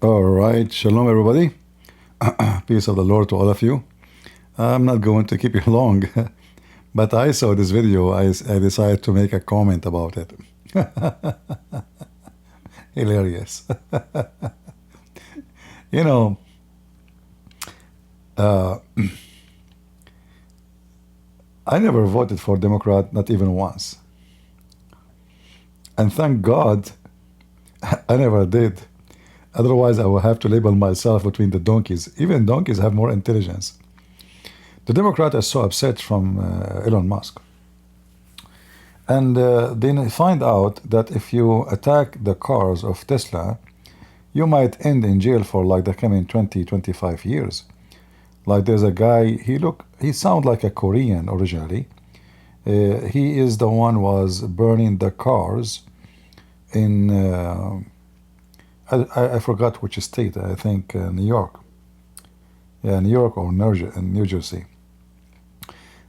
All right, shalom everybody. Peace of the Lord to all of you. I'm not going to keep you long, but I saw this video. I decided to make a comment about it. Hilarious. You know, uh, I never voted for Democrat, not even once. And thank God I never did. Otherwise, I would have to label myself between the donkeys. Even donkeys have more intelligence. The Democrats are so upset from Elon Musk. And they find out that if you attack the cars of Tesla, you might end in jail for like the coming 20, 25 years. Like there's a guy, he sound like a Korean originally. He is the one was burning the cars in, I forgot which state, I think New York. Yeah, New York or New Jersey.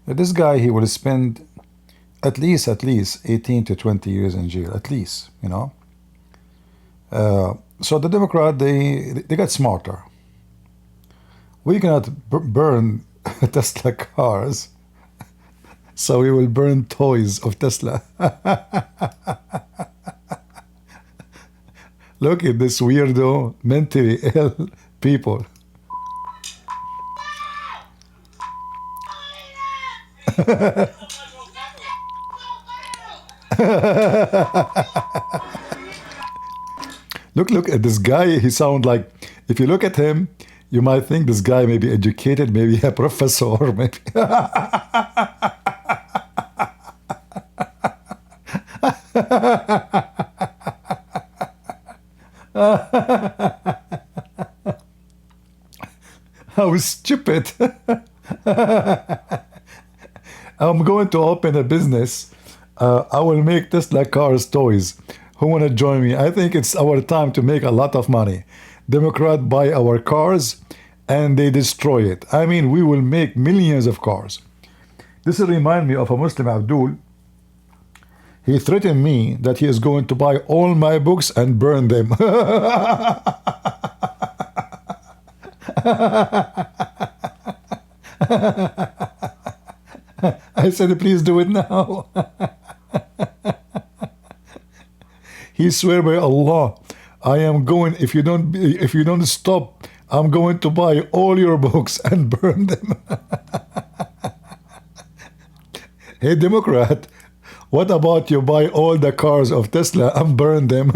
This guy, he will spend at least 18 to 20 years in jail, at least, you know. So the Democrat, they got smarter. We cannot burn Tesla cars, so we will burn toys of Tesla. Look at this weirdo, mentally ill people. Look at this guy. He sounds like, if you look at him, you might think this guy may be educated, maybe a professor, maybe. How stupid. I'm going to open a business. I will make Tesla cars toys. Who want to join me? I think it's our time to make a lot of money. Democrat buy our cars and they destroy it. I mean, we will make millions of cars. This will remind me of a Muslim Abdul. He threatened me that he is going to buy all my books and burn them. I said, please do it now. He swear by Allah, I am going, if you don't stop, I'm going to buy all your books and burn them. Hey Democrat, what about you buy all the cars of Tesla and burn them?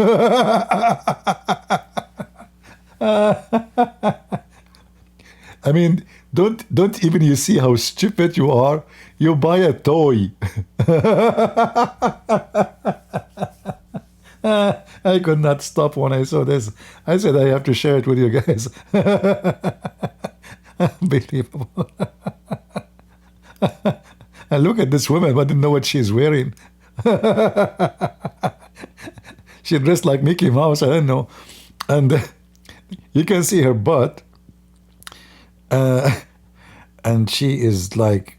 I mean, don't even you see how stupid you are? You buy a toy. I could not stop when I saw this. I said I have to share it with you guys. Unbelievable. And look at this woman. I didn't know what she's wearing. She dressed like Mickey Mouse. I don't know. And you can see her butt. And she is like,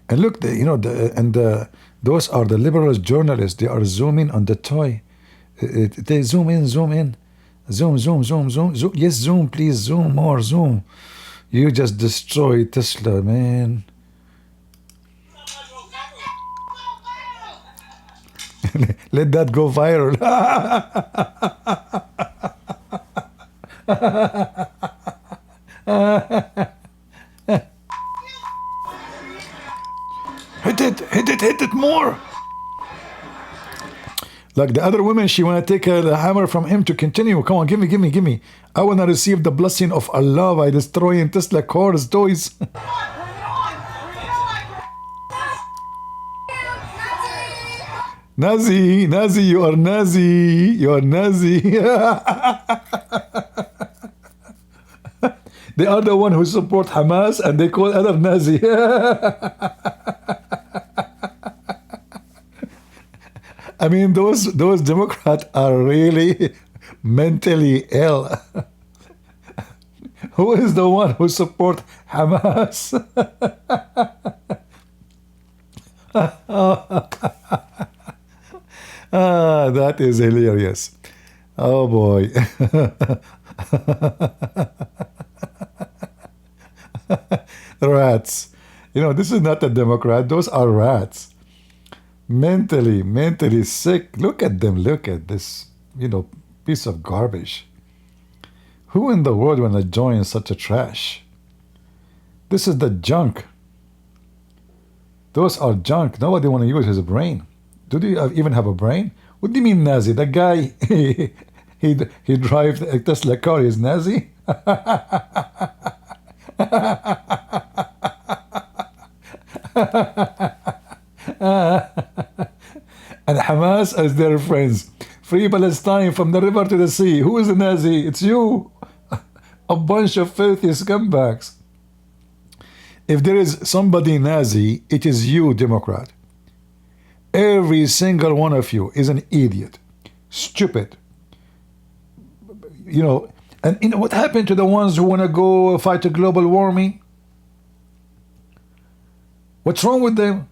and look, those are the liberal journalists. They are zooming on the toy. They zoom in, zoom in, zoom, zoom, zoom, zoom, zoom. Yes, zoom, please, zoom more, zoom. You just destroyed Tesla, man. Let that go viral. Hit it more. Like the other woman, she want to take the hammer from him to continue. Come on, give me. I want to receive the blessing of Allah by destroying Tesla cars, toys. Nazi, you are Nazi. You are Nazi. They are the one who support Hamas and they call other Nazi. I mean, those Democrats are really mentally ill. Who is the one who support Hamas? That is hilarious. Oh boy. Rats. You know, this is not a Democrat. Those are rats. Mentally sick. Look at them. Look at this, piece of garbage. Who in the world wanna join such a trash? This is the junk. Those are junk. Nobody wanna use his brain. Do they even have a brain? What do you mean Nazi? The guy he drives a Tesla car is Nazi? And Hamas as their friends. Free Palestine from the river to the sea. Who is a Nazi? It's you. A bunch of filthy scumbags. If there is somebody Nazi, it is you, Democrat. Every single one of you is an idiot. Stupid. And what happened to the ones who want to go fight a global warming? What's wrong with them?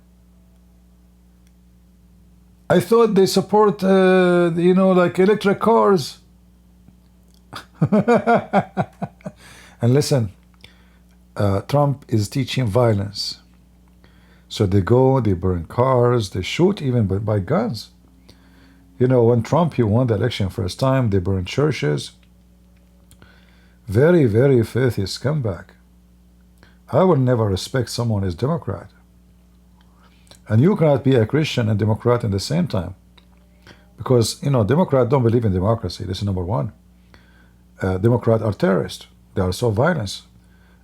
I thought they support, like electric cars. And listen, Trump is teaching violence. So they go, they burn cars, they shoot even by guns. When Trump, he won the election first time, they burned churches. Very, very filthy scumbag. I will never respect someone as Democrat. And you cannot be a Christian and Democrat at the same time. Because, Democrats don't believe in democracy. This is number one. Democrats are terrorists. They are so violent.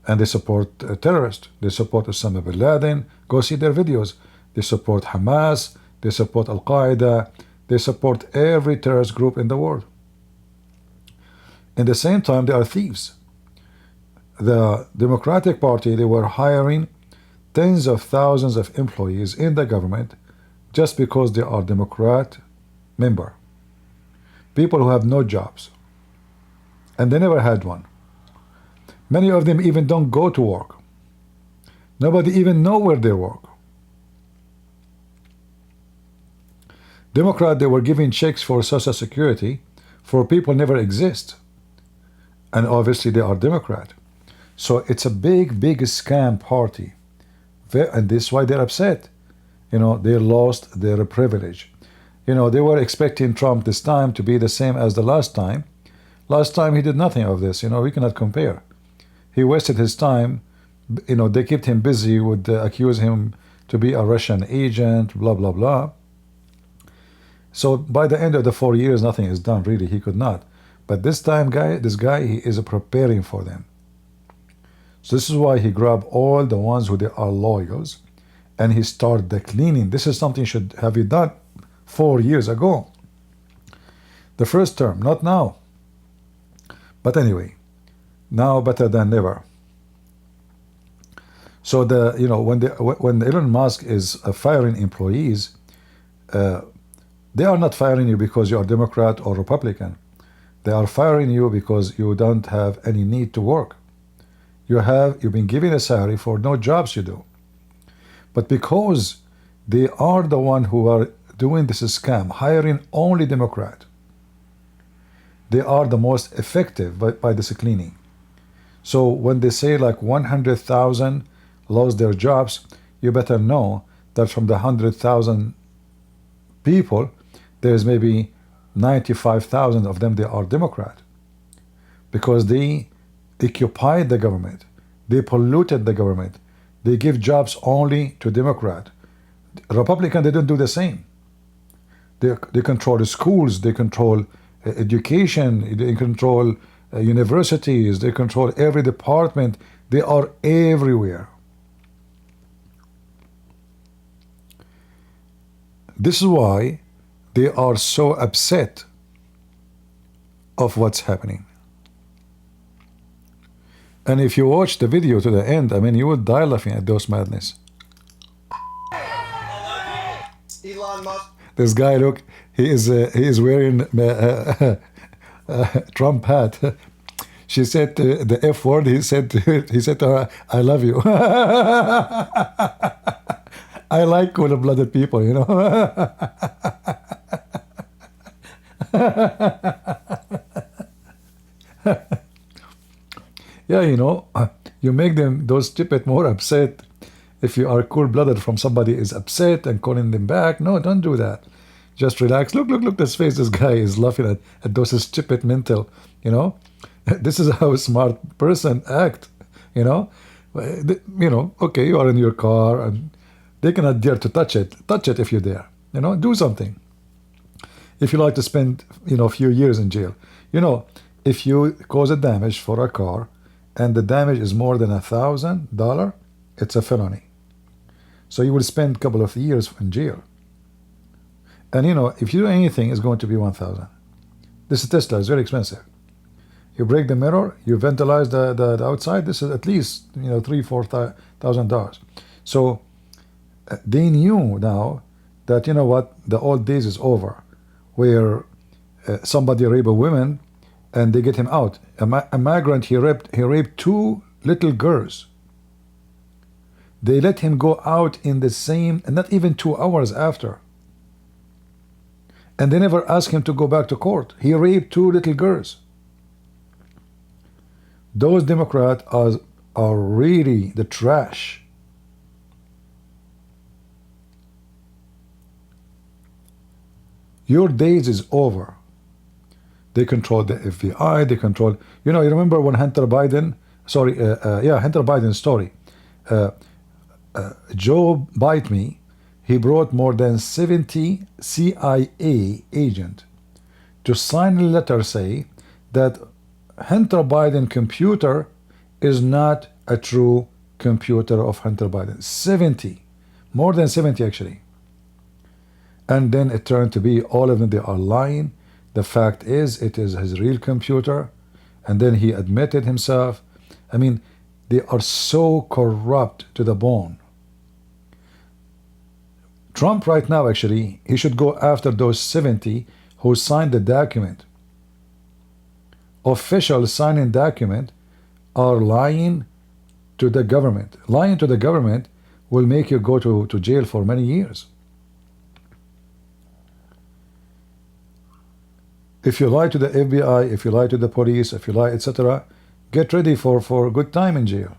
And they support terrorists. They support Osama bin Laden. Go see their videos. They support Hamas. They support Al-Qaeda. They support every terrorist group in the world. At the same time, they are thieves. The Democratic Party, they were hiring tens of thousands of employees in the government just because they are Democrat member. People who have no jobs. And they never had one. Many of them even don't go to work. Nobody even know where they work. Democrat, they were giving checks for Social Security for people never exist. And obviously they are Democrat. So it's a big, big scam party. And this is why they're upset. They lost their privilege. They were expecting Trump this time to be the same as the last time. Last time he did nothing of this. We cannot compare. He wasted his time. They kept him busy with accuse him to be a Russian agent, blah, blah, blah. So by the end of the 4 years, nothing is done, really. He could not. But this time, this guy, he is preparing for them. So this is why he grabbed all the ones who they are loyals, and he started the cleaning. This is something should have been done 4 years ago. The first term, not now. But anyway, now better than never. So when Elon Musk is firing employees, they are not firing you because you are Democrat or Republican. They are firing you because you don't have any need to work. You've been given a salary for no jobs you do. But because they are the one who are doing this scam, hiring only Democrat, they are the most effective by this cleaning. So when they say like 100,000 lost their jobs, you better know that from the 100,000 people, there's maybe 95,000 of them, they are Democrat. Because they occupied the government. They polluted the government. They give jobs only to Democrat. Republican, they don't do the same. They control the schools. They control education. They control universities. They control every department. They are everywhere. This is why they are so upset of what's happening. And if you watch the video to the end, you would die laughing at those madness. Elon Musk. This guy, look, he is wearing Trump hat. She said the F word. He said to her, "I love you." I like cold-blooded people, Yeah, you make them, those stupid, more upset if you are cool-blooded from somebody is upset and calling them back. No, don't do that. Just relax. Look, this face. This guy is laughing at those stupid mental, you know. This is how a smart person act, you know. Okay, you are in your car and they cannot dare to touch it. Touch it if you dare. Do something. If you like to spend, a few years in jail. If you cause a damage for a car and the damage is more than $1,000, it's a felony. So you will spend a couple of years in jail. And if you do anything, it's going to be 1,000. This is Tesla. It's very expensive. You break the mirror, you vandalize the outside. This is at least $3,000-4,000. So they knew now that the old days is over, where somebody raped a woman and they get him out. A migrant, he raped 2 little girls. They let him go out in the same, and not even 2 hours after. And they never asked him to go back to court. He raped 2 little girls. Those Democrats are really the trash. Your days is over. They control the FBI. They control. You remember when Hunter Biden's story. Joe Biden, he brought more than 70 CIA agents to sign a letter say that Hunter Biden computer is not a true computer of Hunter Biden. 70, more than 70 actually. And then it turned to be all of them, they are lying. The fact is, it is his real computer. And then he admitted himself. I mean, they are so corrupt to the bone. Trump right now, actually, he should go after those 70 who signed the document. Officials signing document are lying to the government. Lying to the government will make you go to jail for many years. If you lie to the FBI, if you lie to the police, if you lie, etc., get ready for a good time in jail.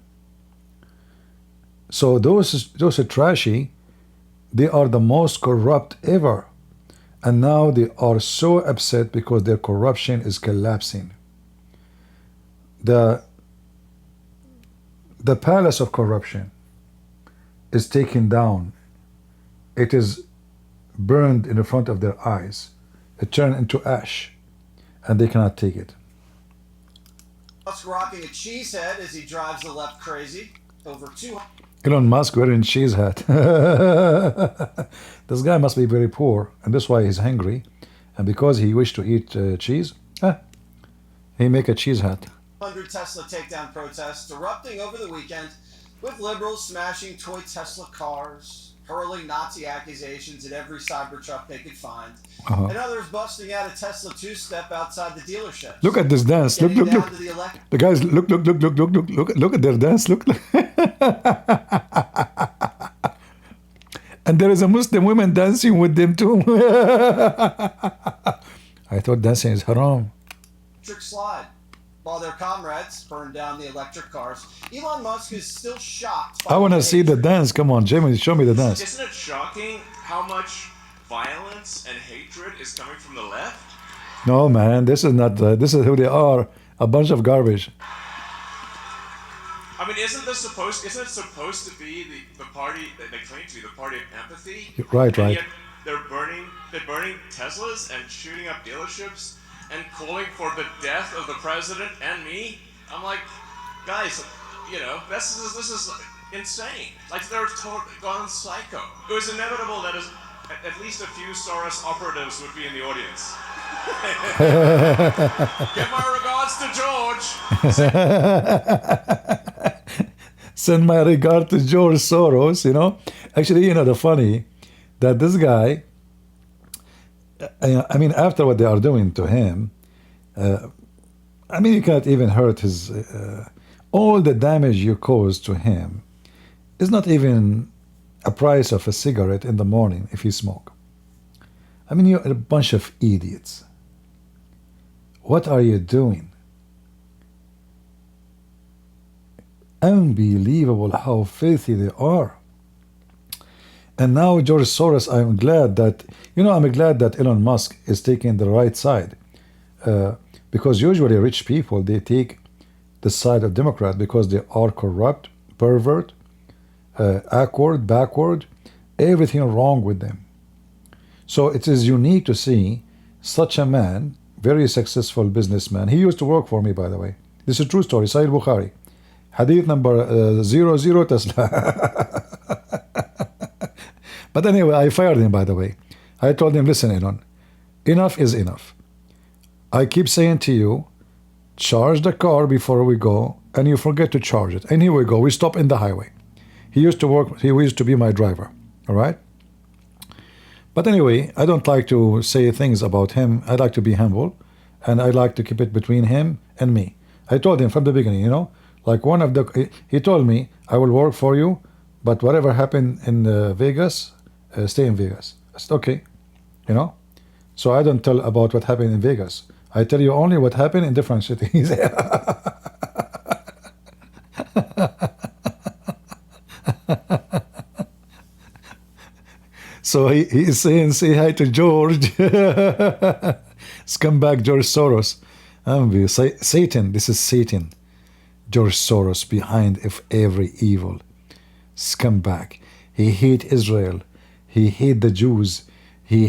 So those are trashy. They are the most corrupt ever. And now they are so upset because their corruption is collapsing. The palace of corruption is taken down. It is burned in the front of their eyes. It turned into ash, and they cannot take it. Musk rocking a cheese head as he drives the left crazy. Over 200. Elon Musk wearing cheese hat. This guy must be very poor, and that's why he's hungry. And because he wished to eat cheese, he make a cheese hat. Tesla takedown protests erupting over the weekend, with liberals smashing toy Tesla cars, hurling Nazi accusations at every Cybertruck they could find, and others busting out a Tesla two-step outside the dealership. Look at this dance. Look. The guys, look at their dance. Look. And there is a Muslim woman dancing with them too. I thought dancing is haram. Electric slide. While their comrades burned down the electric cars, Elon Musk is still shocked. I want to see the dance. Come on, Jamie, show me the dance. Isn't it shocking how much violence and hatred is coming from the left? No, man, this is not. This is who they are. A bunch of garbage. I mean, isn't it supposed to be the party that they claim to be the party of empathy? Right. And yet they're burning Teslas and shooting up dealerships and calling for the death of the president and me. I'm like, guys, this is insane. Like, they're totally gone psycho. It was inevitable that at least a few Soros operatives would be in the audience. Give my regards to George. Send my regard to George Soros. Actually, the funny that this guy. I mean, after what they are doing to him, you can't even hurt his. All the damage you caused to him is not even a price of a cigarette in the morning if you smoke. I mean, you're a bunch of idiots. What are you doing? Unbelievable how filthy they are. And now George Soros, I'm glad that, I'm glad that Elon Musk is taking the right side. Because usually rich people, they take the side of Democrat because they are corrupt, pervert, awkward, backward, everything wrong with them. So it is unique to see such a man, very successful businessman. He used to work for me, by the way. This is a true story. Sahih Bukhari. Hadith number 00 Tesla. But anyway, I fired him, by the way. I told him, listen, Elon, enough is enough. I keep saying to you, charge the car before we go, and you forget to charge it. And here we go. We stop in the highway. He used to be my driver. All right? But anyway, I don't like to say things about him. I like to be humble, and I like to keep it between him and me. I told him from the beginning, like he told me, I will work for you, but whatever happened in Vegas, stay in Vegas. I said, okay, So I don't tell about what happened in Vegas. I tell you only what happened in different cities. So he is saying, say hi to George. Scumbag George Soros. Satan, this is Satan. George Soros behind every evil. Scumbag. He hate Israel. He hate the Jews. He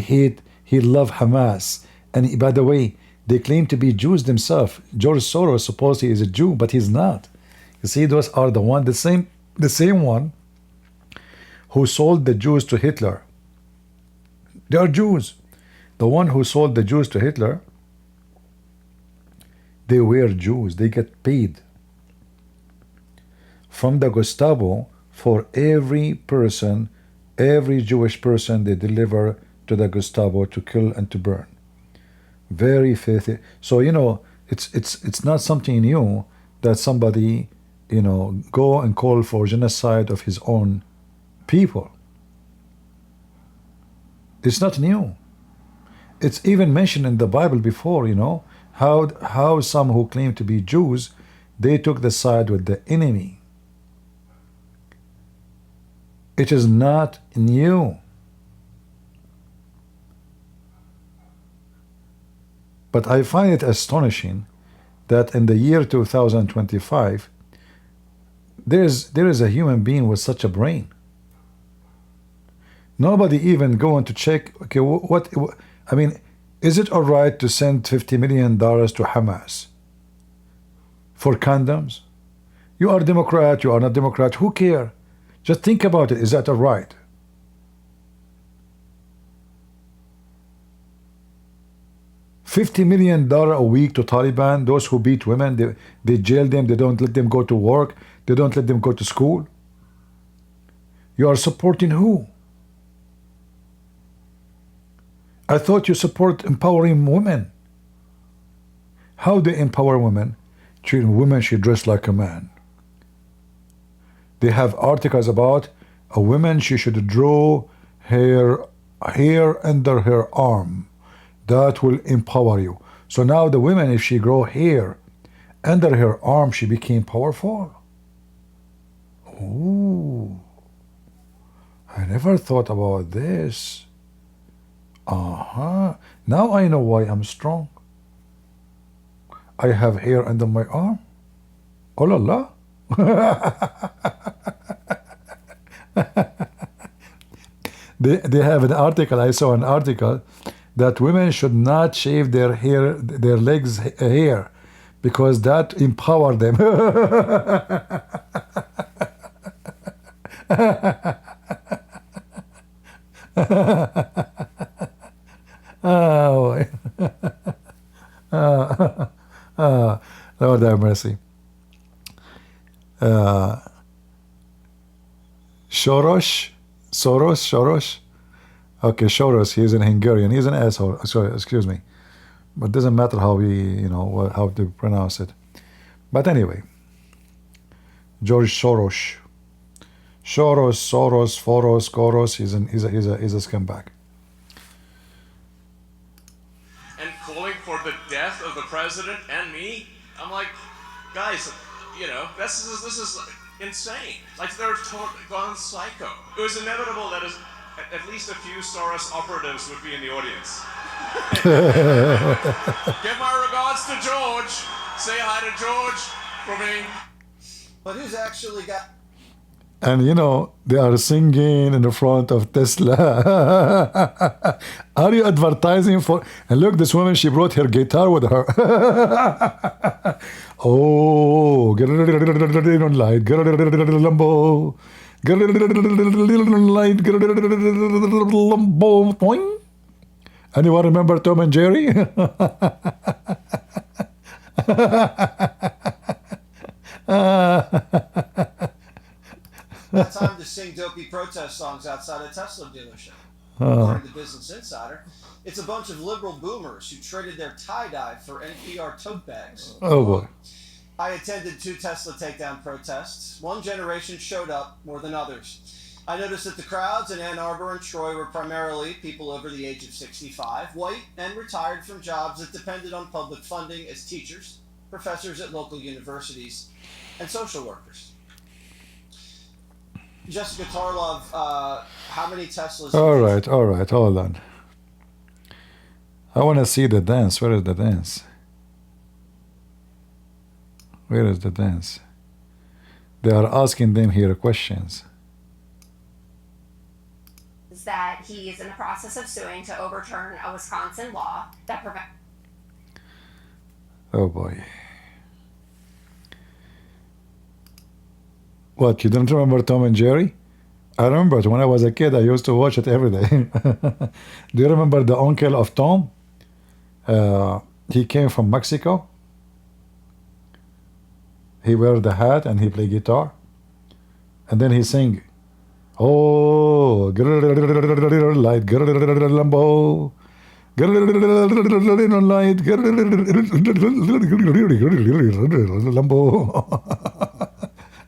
love Hamas. And by the way, they claim to be Jews themselves. George Soros suppose he is a Jew, but he's not. You see, those are the same one who sold the Jews to Hitler. They are Jews. The one who sold the Jews to Hitler, they were Jews. They get paid from the Gestapo for every Jewish person they deliver to the Gestapo to kill and to burn. Very filthy. So it's not something new that somebody go and call for genocide of his own people. It's not new. It's even mentioned in the Bible before, how some who claim to be Jews, they took the side with the enemy. It is not new. But I find it astonishing that in the year 2025, there is a human being with such a brain. Nobody even going to check, okay, is it all right to send $50 million to Hamas for condoms? You are Democrat, you are not Democrat, who care? Just think about it, is that all right? $50 million a week to Taliban, those who beat women, they jail them, they don't let them go to work, they don't let them go to school. You are supporting who? I thought you support empowering women. How they empower women? Treating women should dress like a man. They have articles about a woman, she should draw her hair under her arm. That will empower you. So now the women, if she grow hair under her arm, she became powerful. Ooh, I never thought about this. Now I know why I'm strong. I have hair under my arm. Oh la la. They have an article, I saw an article that women should not shave their legs hair because that empower them. Oh, Lord have mercy. Soros. Okay, Soros. He's an Hungarian. He's an asshole. Sorry, excuse me, but it doesn't matter how how to pronounce it. But anyway, George Soros. Soros. He's a scumbag. And calling for the death of the president and me. I'm like, guys, this is insane. Like they're totally gone psycho. It was inevitable that at least a few Soros operatives would be in the audience. Give my regards to George. Say hi to George for me. But who's actually got... And you know, they are singing in the front of Tesla. Are you advertising for... And look, this woman, she brought her guitar with her. Oh, get it on light, get it Lambo, get it on light, get it Lambo. Boing. Anyone remember Tom and Jerry? time to sing dopey protest songs outside a Tesla dealership. According to Business Insider, it's a bunch of liberal boomers who traded their tie-dye for NPR tote bags. Oh boy. I attended 2 Tesla takedown protests. One generation showed up more than others. I noticed that the crowds in Ann Arbor and Troy were primarily people over the age of 65, white, and retired from jobs that depended on public funding as teachers, professors at local universities, and social workers. Jessica Tarlov, how many Teslas... All right, hold on. I want to see the dance. Where is the dance? Where is the dance? They are asking them here questions. That he is in the process of suing to overturn a Wisconsin law that prevents... Oh boy. What, you don't remember Tom and Jerry? I remember it. When I was a kid, I used to watch it every day. Do you remember the uncle of Tom? He came from Mexico. He wear the hat and he play guitar. And then he sing, oh, light, Lambo, light, Lambo.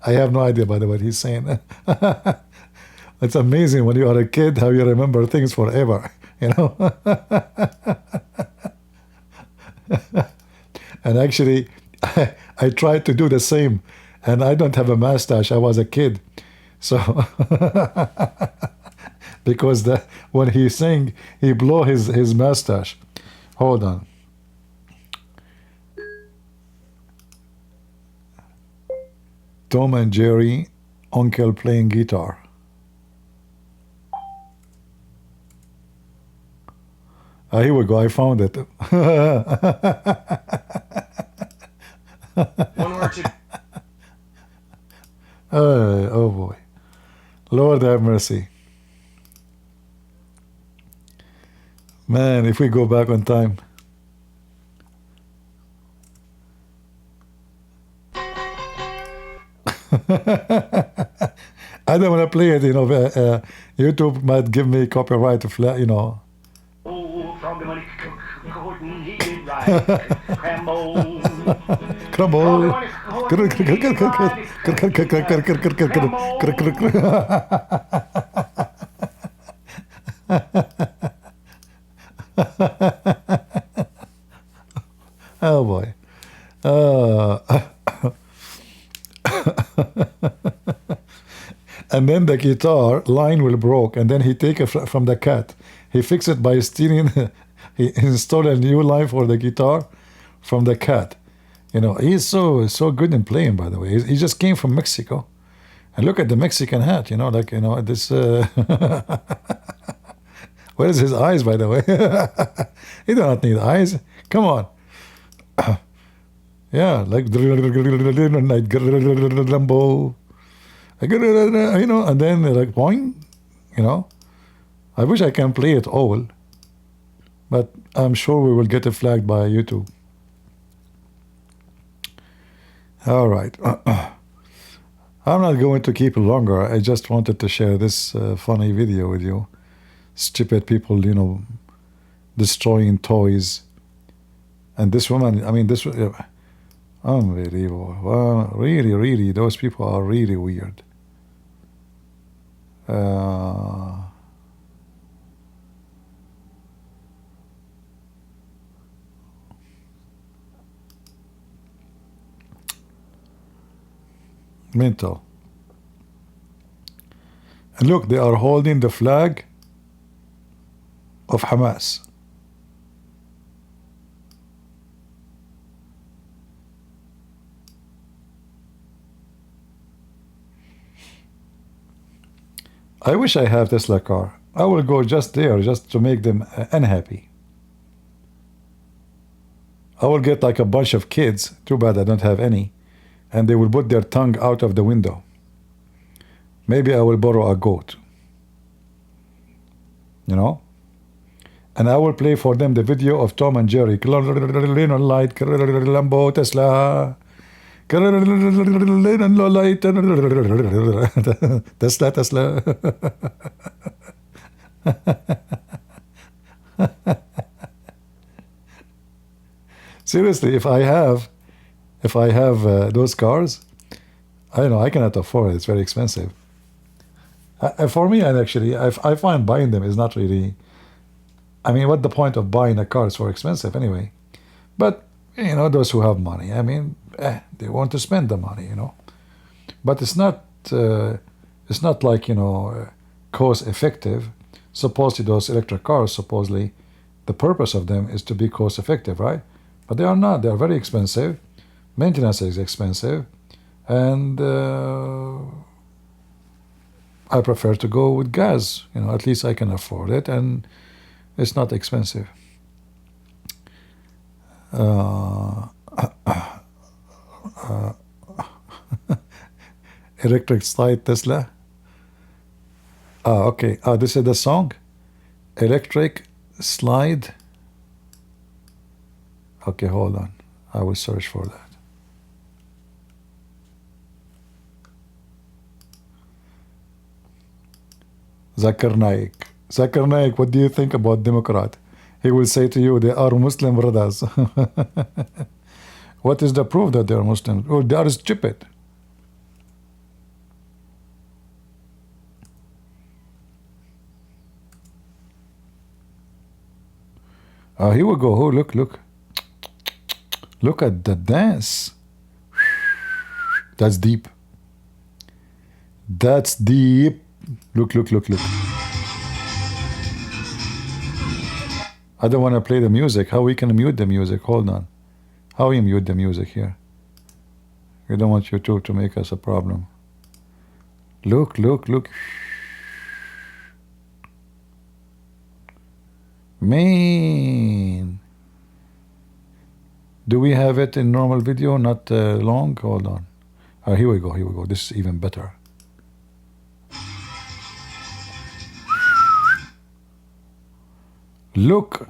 I have no idea, by the way, what he's saying. It's amazing when you are a kid how you remember things forever, you know. And actually, I tried to do the same, and I don't have a mustache. I was a kid, so because when he sing, he blow his mustache. Hold on. Tom and Jerry, uncle playing guitar. Here we go. I found it. One word to... Oh boy. Lord have mercy. Man, if we go back on time. I don't want to play it, you know. YouTube might give me copyright, you know. Crumble. Oh boy. And then the guitar line will broke, and then he take it from the cat. He fix it by stealing. He installed a new line for the guitar from the cat. You know, he's so good in playing. By the way, he just came from Mexico, and look at the Mexican hat. You know, like, you know, this. Where is his eyes? By the way, he do not need eyes. Come on. Yeah, like Lambo. You know, and then like boing, you know. I wish I can play it all, but I'm sure we will get it flagged by YouTube. All right. I'm not going to keep it longer. I just wanted to share this funny video with you. Stupid people, you know, destroying toys. And this woman, I mean, this... unbelievable. Well, really, really, those people are really weird. Mental. And look, they are holding the flag of Hamas. I wish I have Tesla car. I will go just there just to make them unhappy. I will get like a bunch of kids, too bad I don't have any, and they will put their tongue out of the window. Maybe I will borrow a goat. You know? And I will play for them the video of Tom and Jerry. Light, Lambo, Tesla. Tesla, Tesla. Seriously, if I have those cars, I don't know, I cannot afford it. It's very expensive. For me, and actually, I find buying them is not really. I mean, what the point of buying a car? It's so expensive anyway. But you know, those who have money, I mean, they want to spend the money, you know. But it's not like, you know, cost effective. Supposedly, those electric cars, supposedly, the purpose of them is to be cost effective, right? But they are not. They are very expensive. Maintenance is expensive, and I prefer to go with gas. You know, at least I can afford it, and it's not expensive. Electric slide Tesla. Okay. This is the song. Electric slide. Okay, hold on. I will search for that. Zakir Naik. Zakir Naik, what do you think about Democrat? He will say to you, they are Muslim brothers. What is the proof that they are Muslims? Oh, they are stupid. Here we go. Oh, look. Look at the dance. That's deep. That's deep. Look. I don't want to play the music. How we can mute the music? Hold on. How we mute the music here? We don't want YouTube to make us a problem. Look. Man. Do we have it in normal video, not long? Hold on. Here we go. This is even better. Look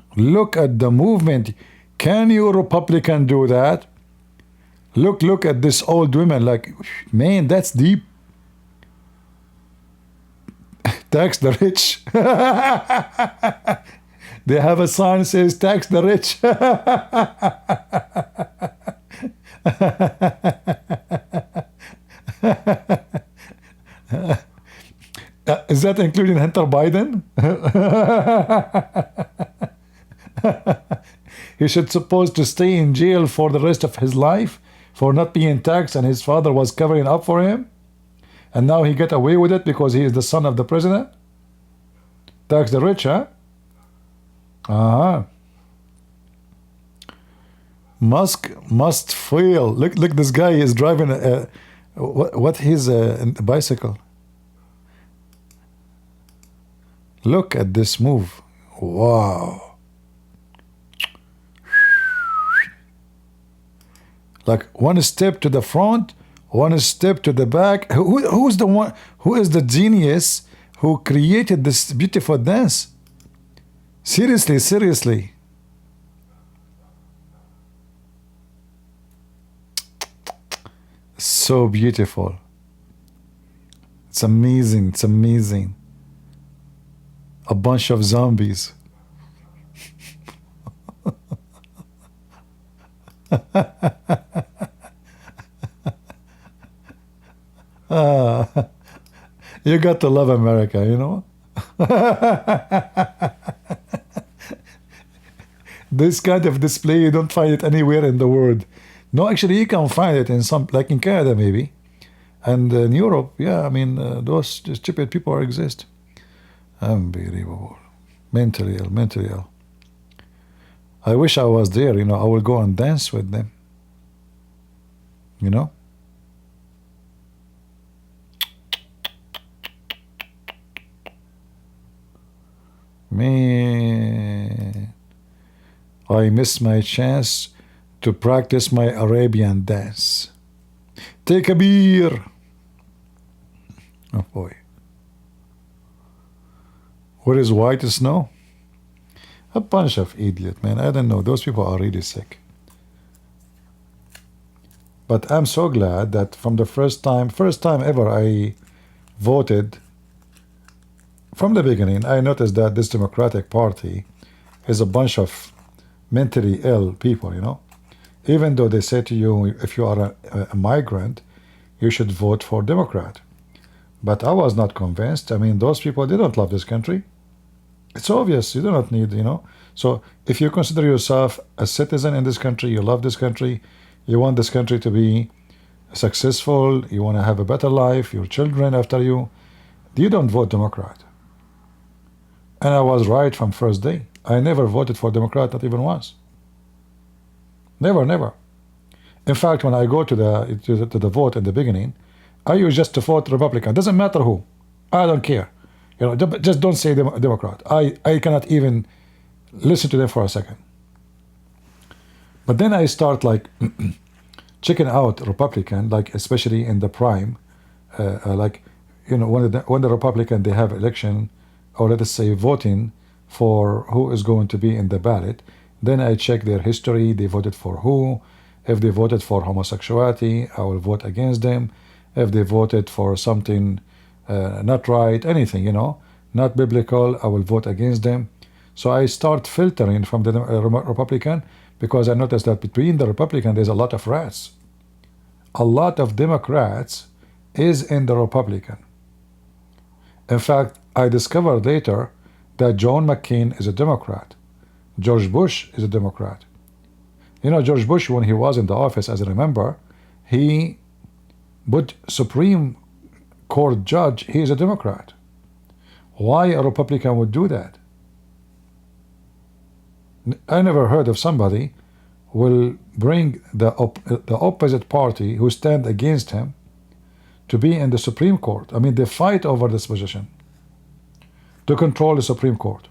at the movement. Can you Republican do that? Look at this old woman. Like, man, that's deep. Tax the rich. They have a sign that says tax the rich. Is that including Hunter Biden? He should supposed to stay in jail for the rest of his life for not being taxed, and his father was covering up for him, and now he get away with it because he is the son of the president. Tax the rich, huh? Musk must fail. Look, this guy is driving what his bicycle. Look at this move. Wow. Like one step to the front, one step to the back. Who's the one? Who is the genius who created this beautiful dance? Seriously. So beautiful. It's amazing. A bunch of zombies. You got to love America, you know? This kind of display, you don't find it anywhere in the world. No, actually, you can find it in some, like in Canada maybe. And in Europe, yeah, I mean, those stupid people exist. Unbelievable. Mentally ill, mentally ill. I wish I was there, I will go and dance with them. Man, I miss my chance to practice my Arabian dance. Take a beer. Oh boy. What is white snow? A bunch of idiot, man. I don't know. Those people are really sick. But I'm so glad that from the first time ever I voted, from the beginning, I noticed that this Democratic Party is a bunch of mentally ill people, Even though they say to you, if you are a migrant, you should vote for Democrat. But I was not convinced. I mean, those people, they don't love this country. It's obvious. You do not need, So if you consider yourself a citizen in this country, you love this country, you want this country to be successful, you want to have a better life, your children after you don't vote Democrat. And I was right from first day. I never voted for Democrat, not even once. Never. In fact, when I go to the vote in the beginning, I use just to vote Republican. Doesn't matter who. I don't care. Just don't say Democrat. I cannot even listen to them for a second. But then I start like checking out Republican, like especially in the prime, when the Republican they have election, or let us say voting for who is going to be in the ballot. Then I check their history. They voted for who. If they voted for homosexuality, I will vote against them. If they voted for something not right, anything, not biblical, I will vote against them. So I start filtering from the Republican, because I noticed that between the Republican, there's a lot of rats. A lot of Democrats is in the Republican. In fact, I discovered later that John McCain is a Democrat. George Bush is a Democrat. George Bush, when he was in the office, as I remember, he put Supreme Court judge, he is a Democrat. Why a Republican would do that? I never heard of somebody will bring the opposite party who stand against him to be in the Supreme Court. I mean, they fight over this position to control the Supreme Court.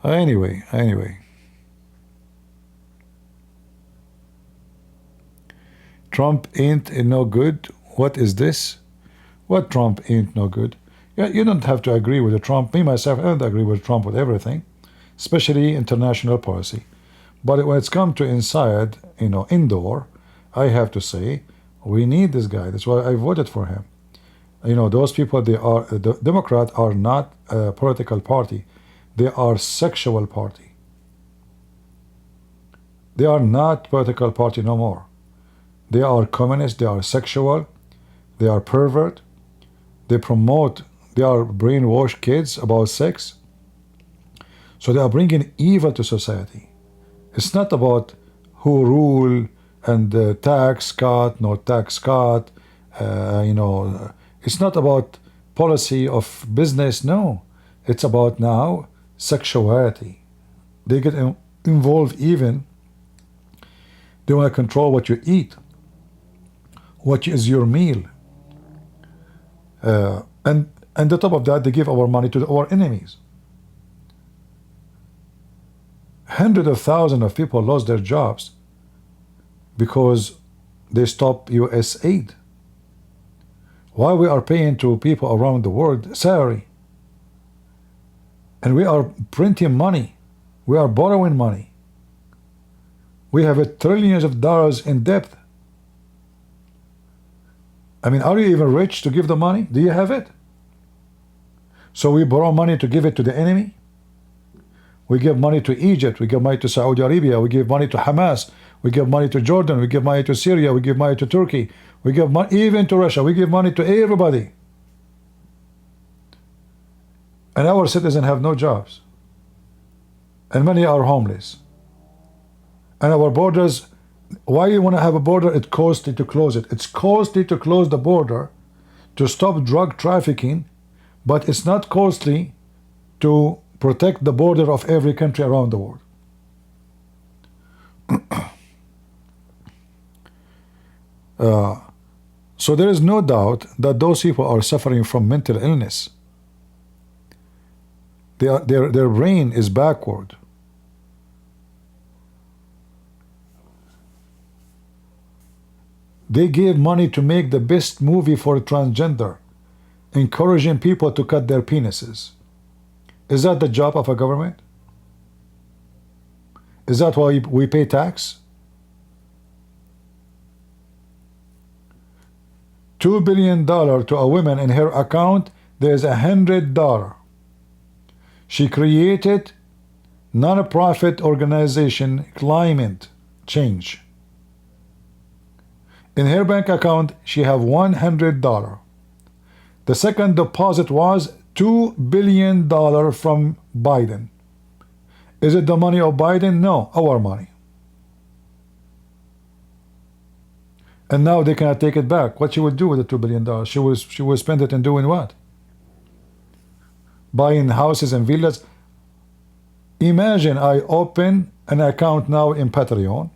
Anyway. Trump ain't no good. What is this? What Trump ain't no good? Yeah, you don't have to agree with the Trump. Me, myself, I don't agree with Trump with everything, especially international policy. But when it's come to inside, indoor, I have to say, we need this guy. That's why I voted for him. Those people, the Democrats are not a political party. They are sexual party. They are not political party no more. They are communist, they are sexual, they are pervert, they are brainwashed kids about sex. So they are bringing evil to society. It's not about who rule and tax cut, no tax cut, it's not about policy of business, no. It's about now sexuality. They get involved even, they want to control what you eat. What is your meal? And on the top of that, they give our money to our enemies. Hundreds of thousands of people lost their jobs because they stopped U.S. aid. While we are paying to people around the world salary, and we are printing money, we are borrowing money. We have trillions of dollars in debt. I mean, are you even rich to give the money? Do you have it? So we borrow money to give it to the enemy? We give money to Egypt, we give money to Saudi Arabia, we give money to Hamas, we give money to Jordan, we give money to Syria, we give money to Turkey, we give money even to Russia, we give money to everybody. And our citizens have no jobs. And many are homeless. And our borders, why you want to have a border? It's costly to close it. It's costly to close the border to stop drug trafficking, but it's not costly to protect the border of every country around the world. So there is no doubt that those people are suffering from mental illness. Their brain is backward. They gave money to make the best movie for transgender, encouraging people to cut their penises. Is that the job of a government? Is that why we pay tax? $2 billion to a woman in her account, there's $100. She created non-profit organization Climate Change. In her bank account, she have $100. The second deposit was $2 billion from Biden. Is it the money of Biden? No, our money. And now they cannot take it back. What she will do with the $2 billion? She will spend it in doing what? Buying houses and villas. Imagine I open an account now in Patreon.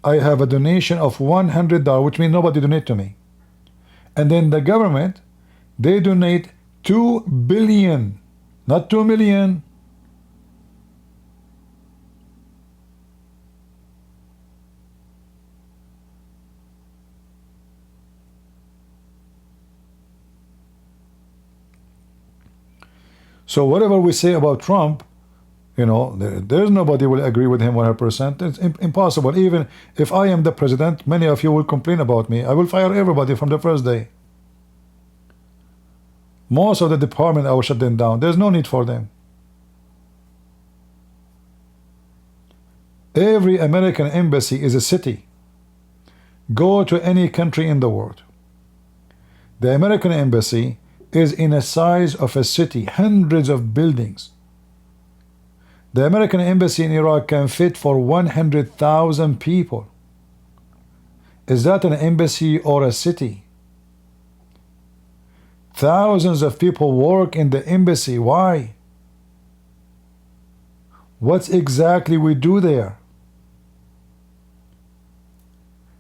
I have a donation of $100, which means nobody donate to me. And then the government, they donate $2 billion, not 2 million. So whatever we say about Trump, you know, there's nobody will agree with him 100%. It's impossible. Even if I am the president, many of you will complain about me. I will fire everybody from the first day. Most of the department I will shut them down. There's no need for them. Every American embassy is a city. Go to any country in the world. The American embassy is in the size of a city, hundreds of buildings. The American embassy in Iraq can fit for 100,000 people. Is that an embassy or a city? Thousands of people work in the embassy. Why? What exactly we do there?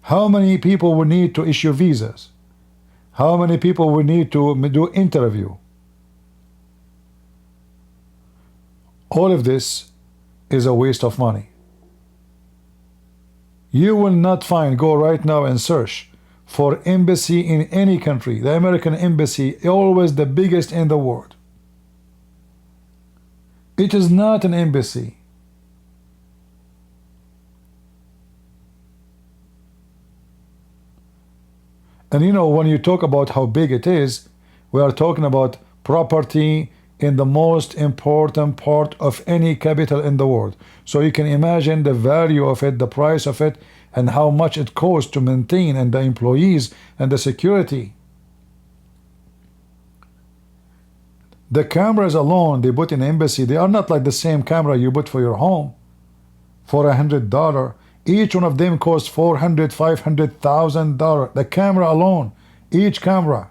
How many people we need to issue visas? How many people we need to do interview? All of this is a waste of money. You will not find, go right now and search for embassy in any country. The American embassy is always the biggest in the world. It is not an embassy. And you know, when you talk about how big it is, we are talking about property in the most important part of any capital in the world. So you can imagine the value of it, the price of it, and how much it costs to maintain, and the employees and the security. The cameras alone they put in the embassy, they are not like the same camera you put for your home for $100. Each one of them costs $400,000, $500,000. The camera alone, each camera.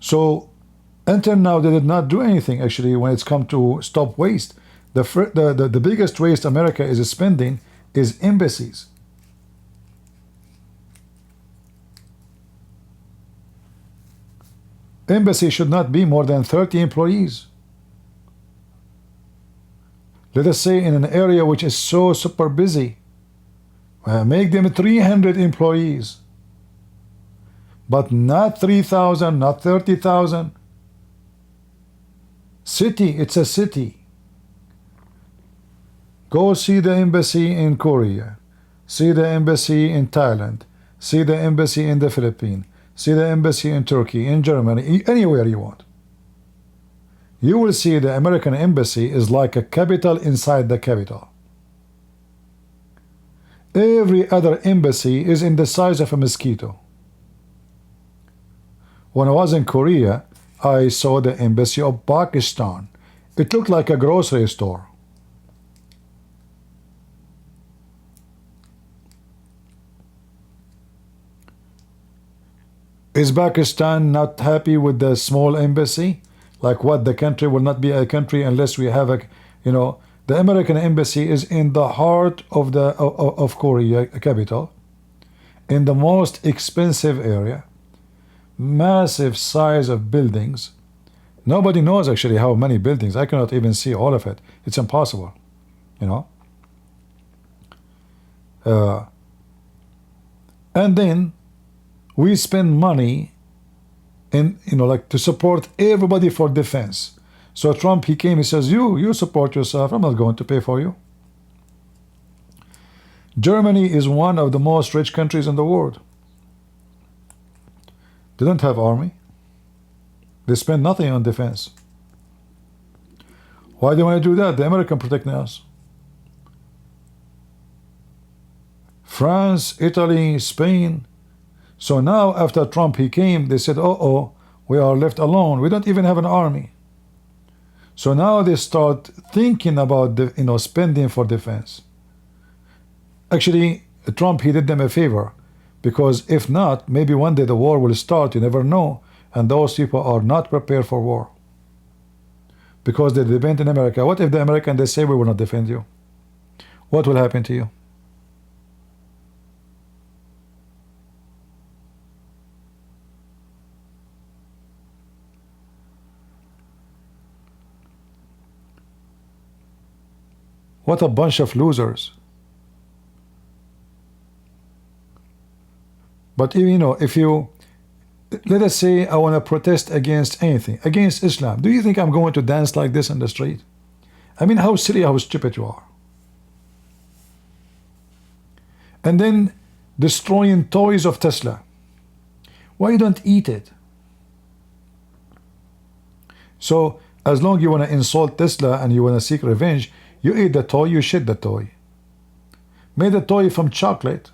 So until now, they did not do anything actually when it's come to stop waste. The biggest waste America is spending is embassies. Embassy should not be more than 30 employees. Let us say in an area which is so super busy, make them 300 employees. But not 3,000, not 30,000. City, it's a city. Go see the embassy in Korea. See the embassy in Thailand. See the embassy in the Philippines. See the embassy in Turkey, in Germany, anywhere you want. You will see the American embassy is like a capital inside the capital. Every other embassy is in the size of a mosquito. When I was in Korea, I saw the embassy of Pakistan. It looked like a grocery store. Is Pakistan not happy with the small embassy? Like what? The country will not be a country unless we have a, you know, the American embassy is in the heart of the of Korea capital, in the most expensive area, massive size of buildings. Nobody knows actually how many buildings. I cannot even see all of it. It's impossible, you know. And then we spend money in, you know, like to support everybody for defense. So Trump, he came, he says, you support yourself. I'm not going to pay for you. Germany is one of the most rich countries in the world. They don't have army. They spend nothing on defense. Why do you want to do that? The American protecting us. France, Italy, Spain. So now after Trump he came, they said, oh, we are left alone. We don't even have an army. So now they start thinking about the, you know, spending for defense. Actually, Trump, he did them a favor, because if not, maybe one day the war will start. You never know. And those people are not prepared for war because they depend on America. What if the Americans, they say we will not defend you? What will happen to you? What a bunch of losers. But you know, if you, let us say I want to protest against anything, against Islam, do you think I'm going to dance like this in the street? I mean, how silly, how stupid you are. And then destroying toys of Tesla. Why you don't eat it? So as long as you want to insult Tesla and you want to seek revenge, you eat the toy, you shit the toy. Made the toy from chocolate.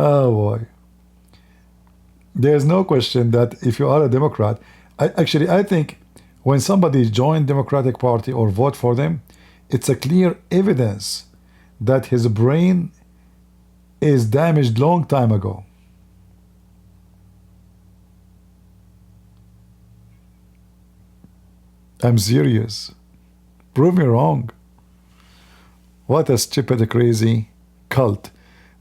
Oh boy. There's no question that if you are a Democrat, I think when somebody joins Democratic Party or vote for them, it's a clear evidence that his brain is damaged long time ago. I'm serious. Prove me wrong. What a stupid, crazy cult.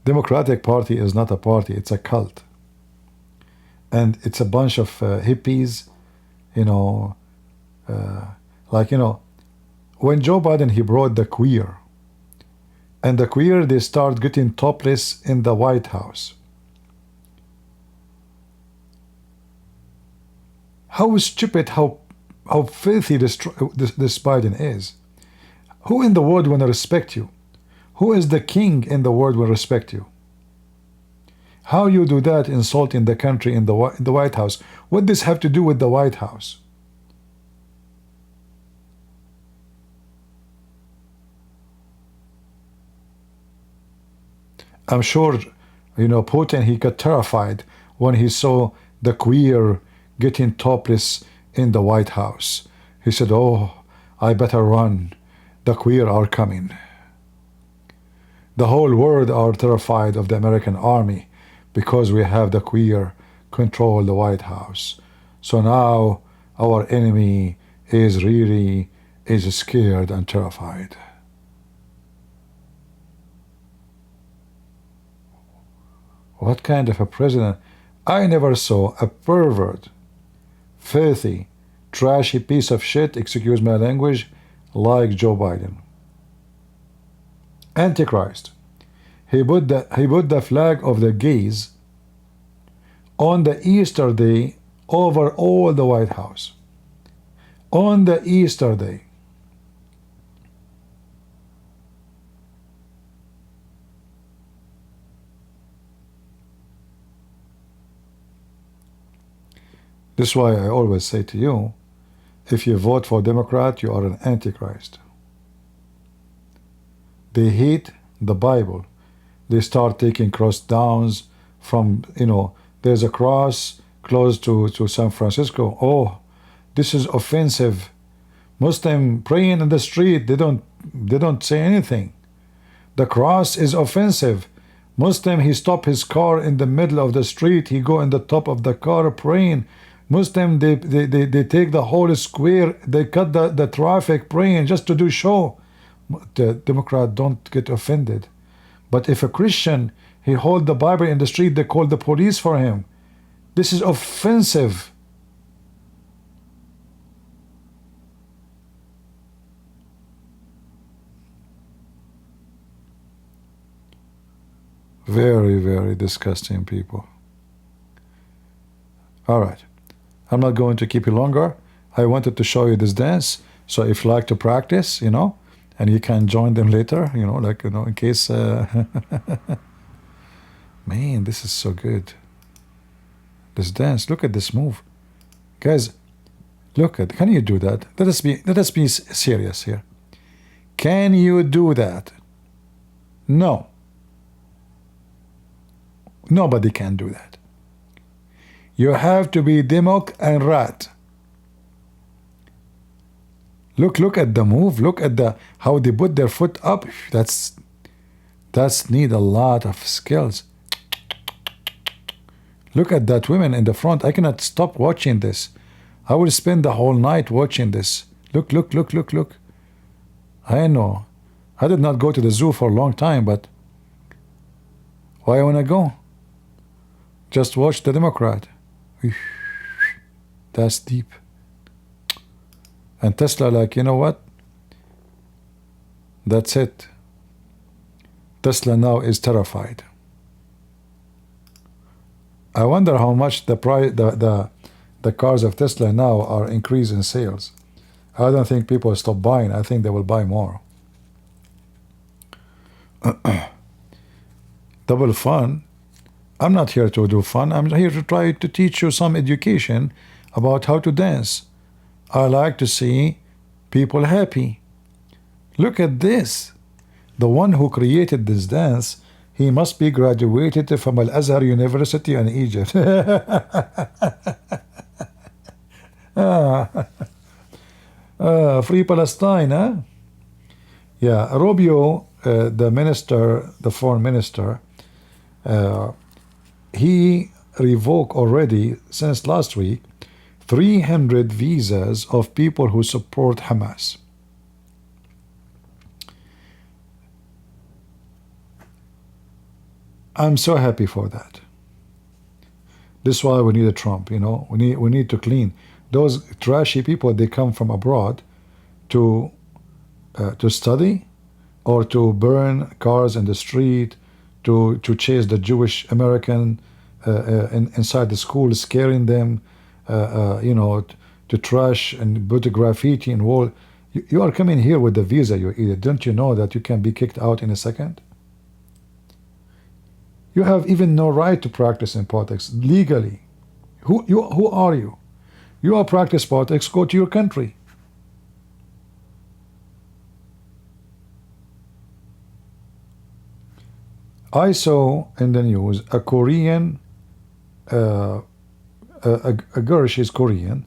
Democratic Party is not a party, it's a cult. And it's a bunch of hippies, you know, like, you know, when Joe Biden, he brought the queer, and the queer, they start getting topless in the White House. How stupid, how filthy this Biden is. Who in the world will respect you? Who is the king in the world will respect you? How you do that, insulting the country in the White House? What does this have to do with the White House? I'm sure, you know, Putin, he got terrified when he saw the queer getting topless in the White House. He said, oh, I better run. The queer are coming. The whole world are terrified of the American army because we have the queer control the White House. So now our enemy is really scared and terrified. What kind of a president? I never saw a pervert, filthy, trashy piece of shit, excuse my language, like Joe Biden. Antichrist. He put the flag of the gays on the Easter day over all the White House. On the Easter day. This is why I always say to you, if you vote for Democrat, you are an Antichrist. They hate the Bible. they start taking cross downs from, there's a cross close to San Francisco. Oh, this is offensive. Muslim praying in the street, they don't say anything. The cross is offensive. Muslim, he stop his car in the middle of the street, he go in the top of the car praying. Muslim, they take the whole square, they cut the traffic praying just to do show. The Democrat don't get offended. But if a Christian, he hold the Bible in the street, they call the police for him. This is offensive. Very, very disgusting people. All right. I'm not going to keep you longer. I wanted to show you this dance. So if you like to practice, and you can join them later, in case... Man, this is so good. This dance, look at this move. Guys, can you do that? Let us be serious here. Can you do that? No. Nobody can do that. You have to be Demok and Rat. Look at the move. Look at how they put their foot up. That's need a lot of skills. Look at that woman in the front. I cannot stop watching this. I will spend the whole night watching this. Look. I know. I did not go to the zoo for a long time, but why I want to go? Just watch the Democrat. That's deep. And Tesla, like, you know what? That's it. Tesla now is terrified. I wonder how much the cars of Tesla now are increasing in sales. I don't think people stop buying. I think they will buy more. Double fun. I'm not here to do fun. I'm here to try to teach you some education about how to dance. I like to see people happy. Look at this. The one who created this dance, he must be graduated from Al-Azhar University in Egypt. Free Palestine, huh? Yeah, Rubio, the foreign minister, he revoked already, since last week, 300 visas of people who support Hamas. I'm so happy for that. This is why we need a Trump, We need to clean. Those trashy people, they come from abroad to study or to burn cars in the street, to chase the Jewish American inside the school, scaring them, to trash and put a graffiti and wall. You are coming here with the visa, you idiot. Don't you know that you can be kicked out in a second? You have even no right to practice in politics legally. Who are you? You are practice politics, go to your country. I saw in the news a Korean, a girl, she's Korean.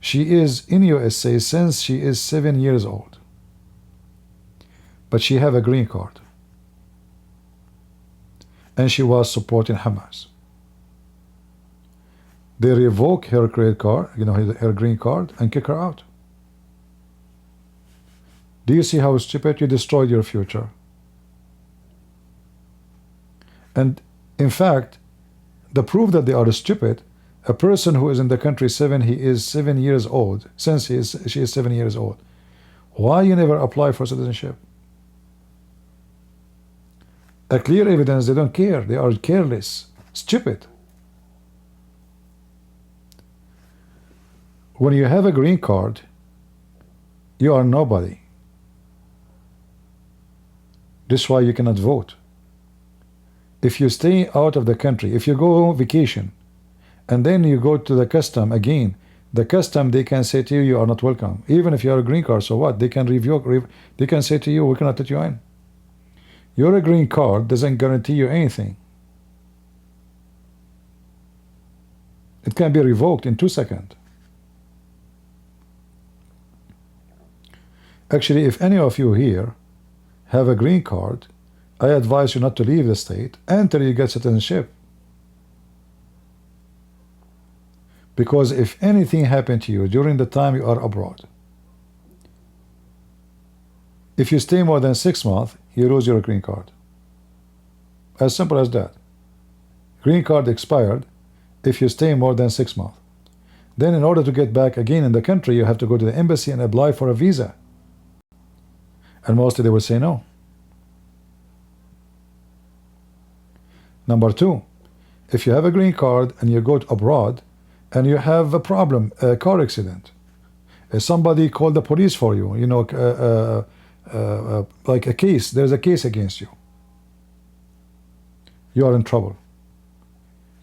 She is in USA since she is 7 years old. But she have a green card. And she was supporting Hamas. They revoke her credit card, her green card, and kick her out. Do you see how stupid? You destroyed your future. And in fact, the proof that they are stupid, a person who is in the country he is 7 years old, since she is 7 years old. Why you never apply for citizenship? A clear evidence they don't care. They are careless, stupid. When you have a green card, you are nobody. This is why you cannot vote. If you stay out of the country, if you go on vacation, and then you go to the custom again, the custom, they can say to you, you are not welcome. Even if you have a green card, so what? They can review, they can say to you, we cannot let you in. Your green card doesn't guarantee you anything. It can be revoked in 2 seconds. Actually, if any of you here have a green card, I advise you not to leave the state until you get citizenship. Because if anything happened to you during the time you are abroad, if you stay more than 6 months, you lose your green card. As simple as that. Green card expired if you stay more than 6 months. Then in order to get back again in the country, you have to go to the embassy and apply for a visa. And mostly they will say no. Number 2, if you have a green card and you go abroad and you have a problem, a car accident, somebody called the police for you, you know, like a case, there's a case against you, you are in trouble.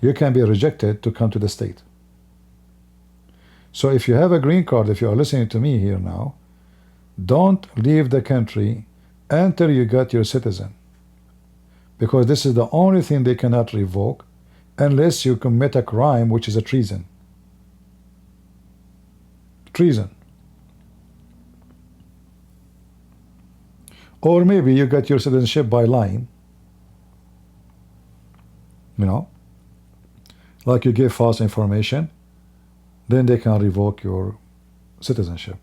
You can be rejected to come to the state. So if you have a green card, if you are listening to me here now, don't leave the country until you get your citizen, because this is the only thing they cannot revoke unless you commit a crime, which is a treason. Treason. Or maybe you got your citizenship by lying, you know, like you give false information, then they can revoke your citizenship.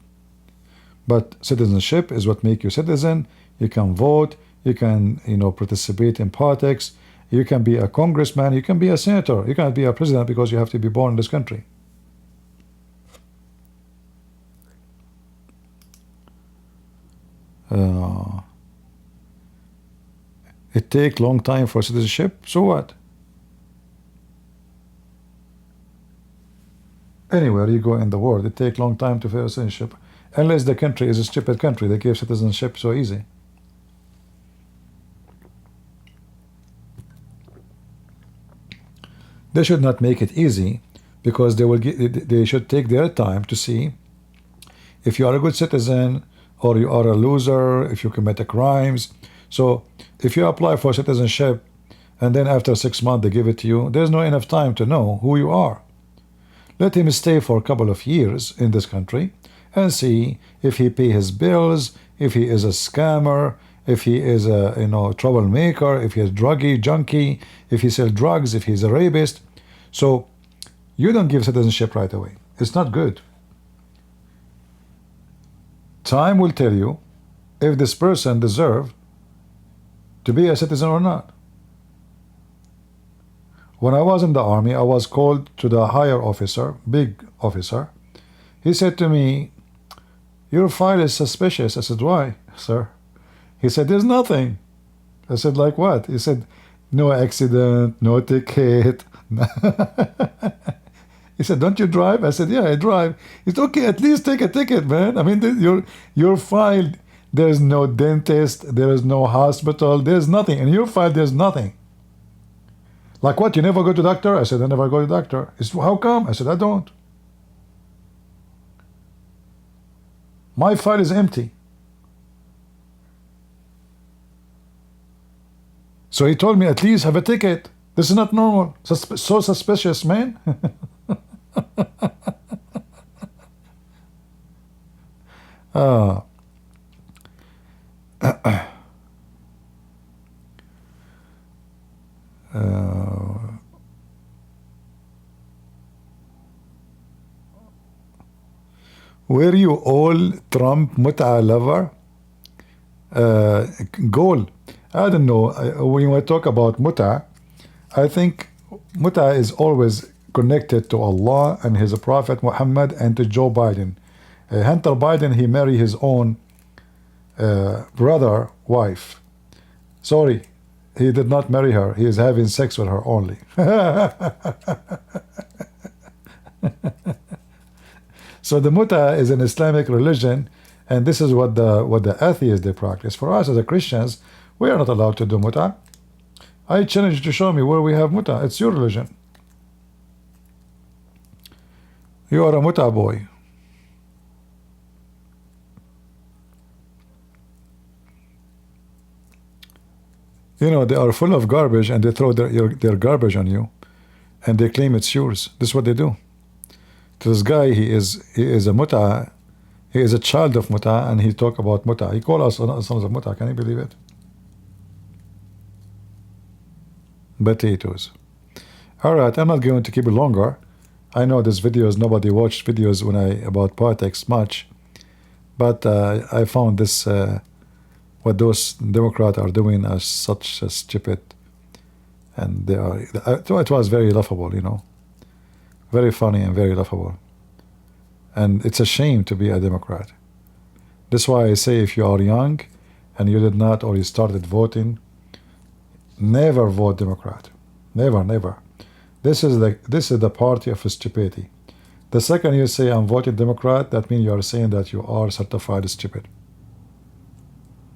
But citizenship is what makes you citizen. You can vote, you can, you know, participate in politics, you can be a congressman, you can be a senator, you can't be a president because you have to be born in this country. It takes long time for citizenship, so what? Anywhere you go in the world, it takes long time to get citizenship, unless the country is a stupid country. They give citizenship so easy. They should not make it easy, because they should take their time to see if you are a good citizen or you are a loser, if you commit crimes. So if you apply for citizenship and then after 6 months they give it to you, there's no enough time to know who you are. Let him stay for a couple of years in this country and see if he pay his bills, if he is a scammer, if he is a, you know, troublemaker, if he is druggie, junkie, if he sells drugs, if he's a rapist. So you don't give citizenship right away. It's not good. Time will tell you if this person deserves to be a citizen or not. When I was in the army, I was called to the higher officer, big officer. He said to me, "Your file is suspicious." I said, "Why, sir?" He said, "There's nothing." I said, "Like what?" He said, "No accident, no ticket." He said, "Don't you drive?" I said, "Yeah, I drive." He said, "Okay, at least take a ticket, man. I mean, your file, there's no dentist, there is no hospital, there's nothing. In your file, there's nothing." "Like what? You never go to doctor?" I said, "I never go to doctor." He said, "How come?" I said, "I don't. My file is empty." So he told me, "At least have a ticket. This is not normal. So suspicious, man." Were you all Trump متعة lover? Goal. I don't know. When we talk about متعة, I think متعة is always connected to Allah and His Prophet Muhammad and to Joe Biden. Hunter Biden, he married his own brother wife. Sorry, he did not marry her. He is having sex with her only. So the muta is an Islamic religion, and this is what the atheists they practice. For us as a Christians, we are not allowed to do muta. I challenge you to show me where we have muta. It's your religion. You are a muta boy. You know, they are full of garbage and they throw their garbage on you and they claim it's yours. This is what they do. To this guy, he is a muta, he is a child of muta, and he talk about muta. He call us sons of muta. Can you believe it? Potatoes. All right, I'm not going to keep it longer. I know this videos, nobody watched videos about politics much, but I found this what those Democrats are doing as such a stupid, and they are. It was very laughable, you know, very funny and very laughable, and it's a shame to be a Democrat. That's why I say if you are young, and you did not or you started voting, never vote Democrat, never, never. This is the party of stupidity. The second you say I'm voting Democrat, that means you are saying that you are certified stupid.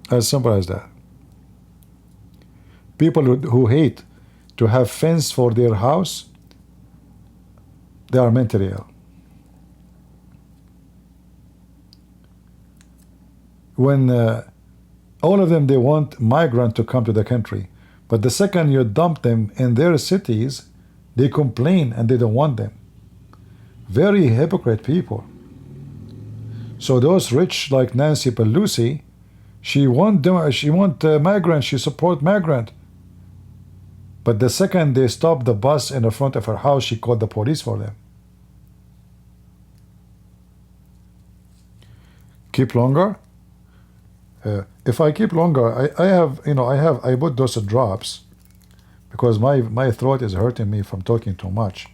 As simple as that. People who hate to have fence for their house, they are mentally ill. When all of them, they want migrant to come to the country, but the second you dump them in their cities, they complain and they don't want them. Very hypocrite people. So those rich like Nancy Pelosi, she want migrant, she support migrant. But the second they stop the bus in the front of her house, she called the police for them. Keep longer? If I keep longer, I put those drops because my throat is hurting me from talking too much.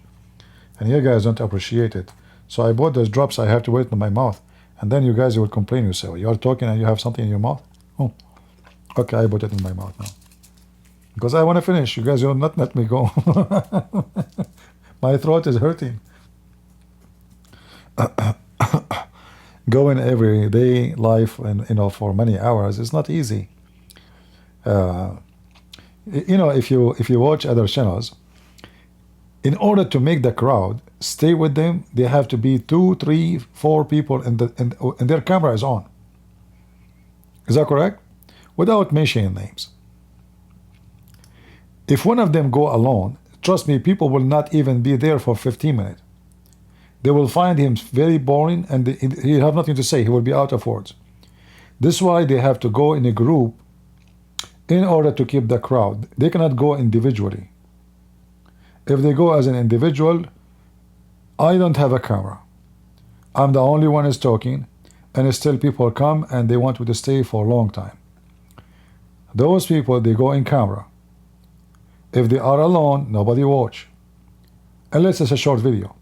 And you guys don't appreciate it. So I bought those drops, I have to wait in my mouth. And then you guys will complain, you say, well, you're talking and you have something in your mouth? Oh, okay, I put it in my mouth now. Because I want to finish. You guys will not let me go. My throat is hurting. Going everyday life and for many hours is not easy. If you watch other channels, in order to make the crowd stay with them, they have to be 2, 3, 4 people and their camera is on. Is that correct? Without mentioning names. If one of them go alone, trust me, people will not even be there for 15 minutes. They will find him very boring and he'll have nothing to say. He will be out of words. This is why they have to go in a group in order to keep the crowd. They cannot go individually. If they go as an individual, I don't have a camera. I'm the only one who's talking, and still people come and they want to stay for a long time. Those people, they go in camera. If they are alone, nobody watch, unless it's a short video.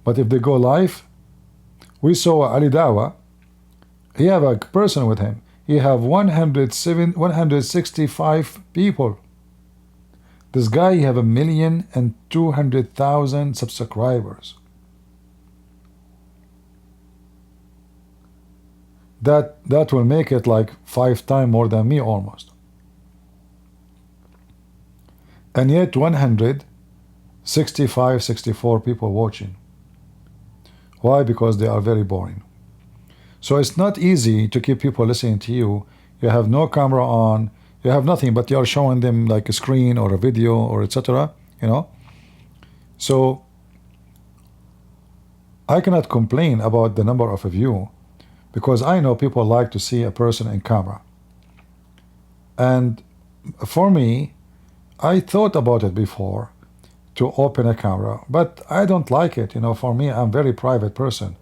But if they go live, we saw Ali Dawa, he have a person with him. He have 165 people. This guy, he have 1,200,000 subscribers. That will make it like 5 times more than me almost. And yet 165, 64 people watching. Why? Because they are very boring. So it's not easy to keep people listening to you. You have no camera on, you have nothing, but you are showing them like a screen or a video or etc. So I cannot complain about the number of views because I know people like to see a person in camera. And for me, I thought about it before to open a camera, but I don't like it. For me, I'm a very private person.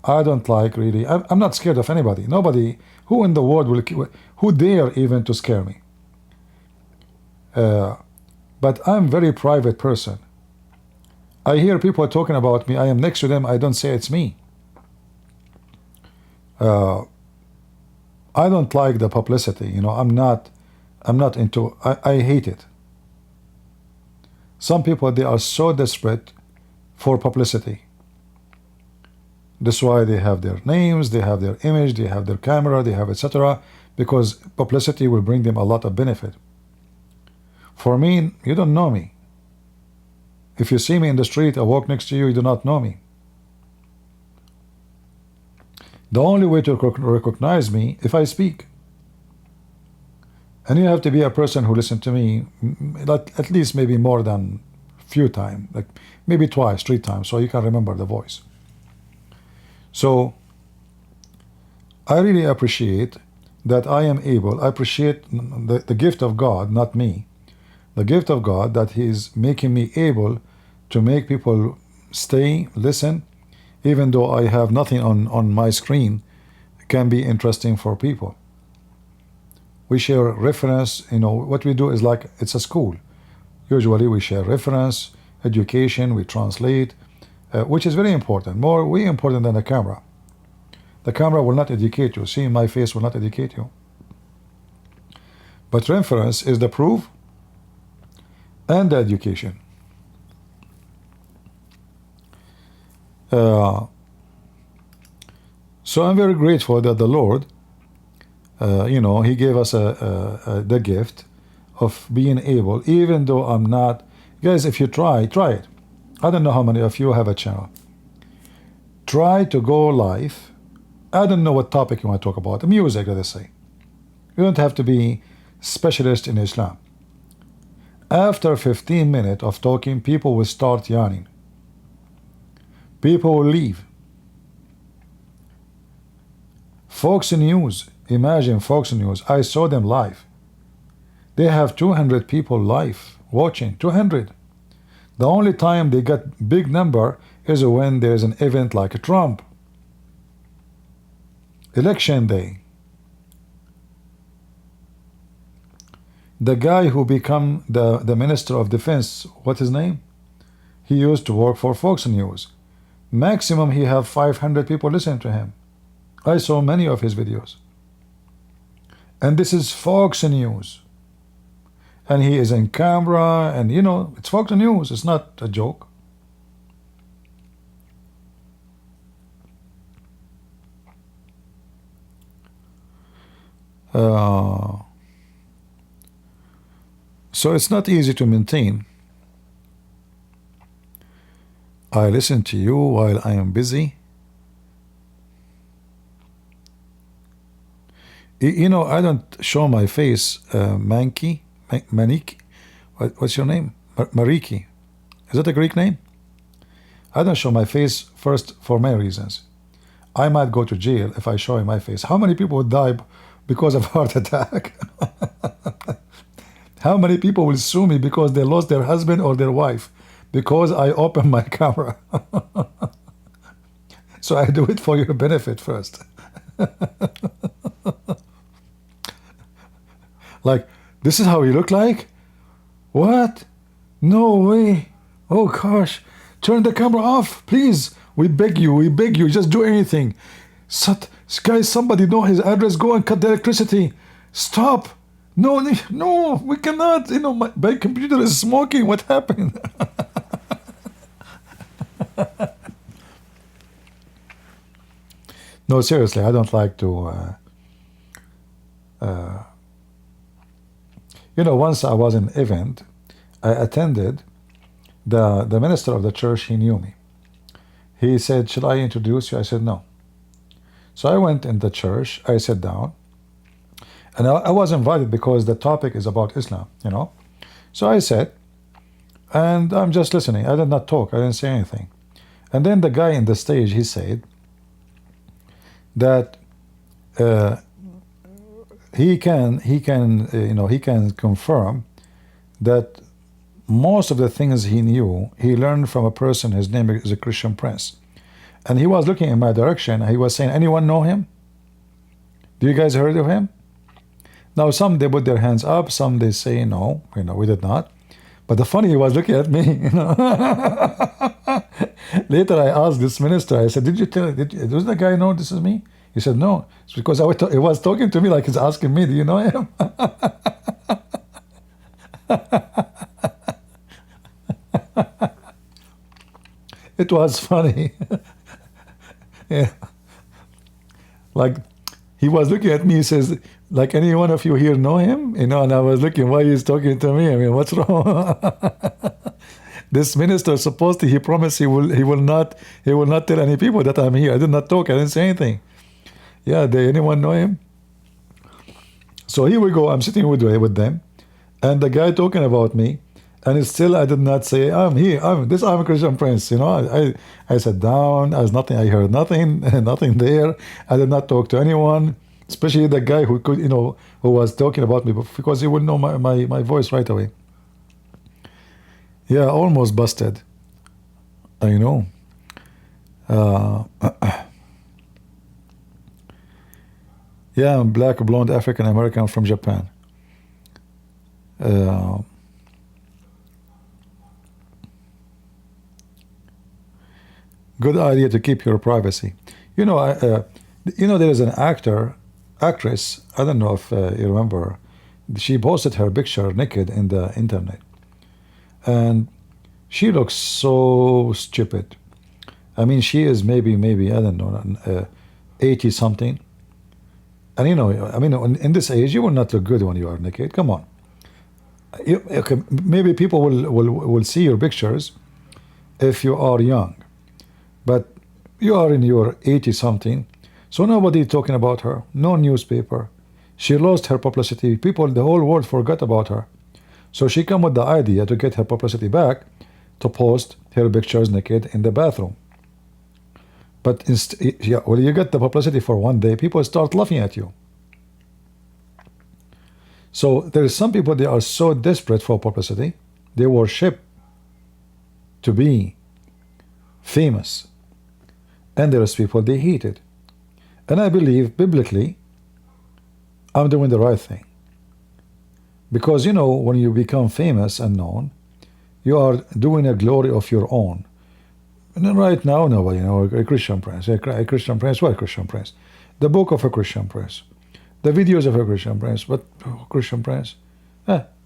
I don't like really. I'm not scared of anybody. Nobody who in the world who dare even to scare me. But I'm very private person. I hear people talking about me. I am next to them. I don't say it's me. I don't like the publicity. I'm not into. I hate it. Some people, they are so desperate for publicity. That's why they have their names, they have their image, they have their camera, they have etc. Because publicity will bring them a lot of benefit. For me, you don't know me. If you see me in the street, I walk next to you, you do not know me. The only way to recognize me if I speak. And you have to be a person who listens to me at least maybe more than few times, like maybe twice, 3 times, so you can remember the voice. So I really appreciate that I am able, I appreciate the gift of God, not me, the gift of God that He is making me able to make people stay, listen, even though I have nothing on my screen, can be interesting for people. We share reference, what we do is like, it's a school. Usually we share reference, education, we translate, which is very important, way important than the camera. The camera will not educate you. Seeing my face will not educate you. But reference is the proof and the education. So I'm very grateful that the Lord, He gave us the gift of being able, even though I'm not. Guys, if you try it. I don't know how many of you have a channel. Try to go live. I don't know what topic you want to talk about. Music, let us say. You don't have to be specialist in Islam. After 15 minutes of talking, people will start yawning. People will leave. Fox News, imagine Fox News. I saw them live. They have 200 people live watching, 200. The only time they get big number is when there's an event like Trump. Election day. The guy who become the Minister of Defense, what's his name? He used to work for Fox News. Maximum he have 500 people listening to him. I saw many of his videos. And this is Fox News. And he is in camera, and it's Fox News, it's not a joke. So it's not easy to maintain. I listen to you while I am busy. I don't show my face, Maniki. What's your name? Mariki. Is that a Greek name? I don't show my face first for many reasons. I might go to jail if I show my face. How many people would die because of heart attack? How many people will sue me because they lost their husband or their wife because I open my camera? So I do it for your benefit first. Like, this is how you look like? What? No way. Oh gosh. Turn the camera off, please. We beg you, just do anything. Guys, somebody know his address, go and cut the electricity. Stop. No, we cannot. My computer is smoking. What happened? No, seriously, I don't like to. Once I was in an event, I attended. The minister of the church, he knew me. He said, "Should I introduce you?" I said, "No." So I went in the church. I sat down. And I was invited because the topic is about Islam, So I sat, and I'm just listening. I did not talk. I didn't say anything. And then the guy in the stage, he said that he can confirm that most of the things he knew, he learned from a person. His name is a Christian Prince. And he was looking in my direction. And he was saying, "Anyone know him? Do you guys heard of him?" Now, some they put their hands up, some they say no, we did not. But the funny, he was looking at me. Later, I asked this minister. I said, "Does the guy know this is me?" He said, "No." It's because he was talking to me like he's asking me, "Do you know him?" It was funny. Yeah. Like, he was looking at me, he says, "Like, any one of you here know him?" And I was looking, why he's talking to me? I mean, what's wrong? This minister he promised he will not tell any people that I'm here. I did not talk, I didn't say anything. Yeah, anyone know him? So here we go. I'm sitting with them, and the guy talking about me, and still I did not say I'm here. I'm a Christian Prince. You know, I sat down. I was nothing. I heard nothing. Nothing there. I did not talk to anyone, especially the guy who could, who was talking about me, because he would know my voice right away. Yeah, almost busted. I know. Yeah, I'm black, blonde, African American from Japan. Good idea to keep your privacy. There is an actress. I don't know if you remember. She posted her picture naked in the internet, and she looks so stupid. I mean, she is maybe I don't know, 80 something. And I mean, in this age, you will not look good when you are naked. Come on. Okay, maybe people will see your pictures if you are young, but you are in your 80 something, so nobody talking about her. No newspaper. She lost her publicity. The whole world forgot about her. So she come with the idea to get her publicity back, to post her pictures naked in the bathroom. But well, you get the publicity for one day, people start laughing at you. So there is some people, they are so desperate for publicity, they worship to be famous. And there is people, they hate it. And I believe, biblically, I'm doing the right thing. Because, when you become famous and known, you are doing a glory of your own. And right now, nobody, a Christian Prince. A Christian Prince, what Christian Prince? The book of a Christian Prince. The videos of a Christian Prince. But Christian Prince?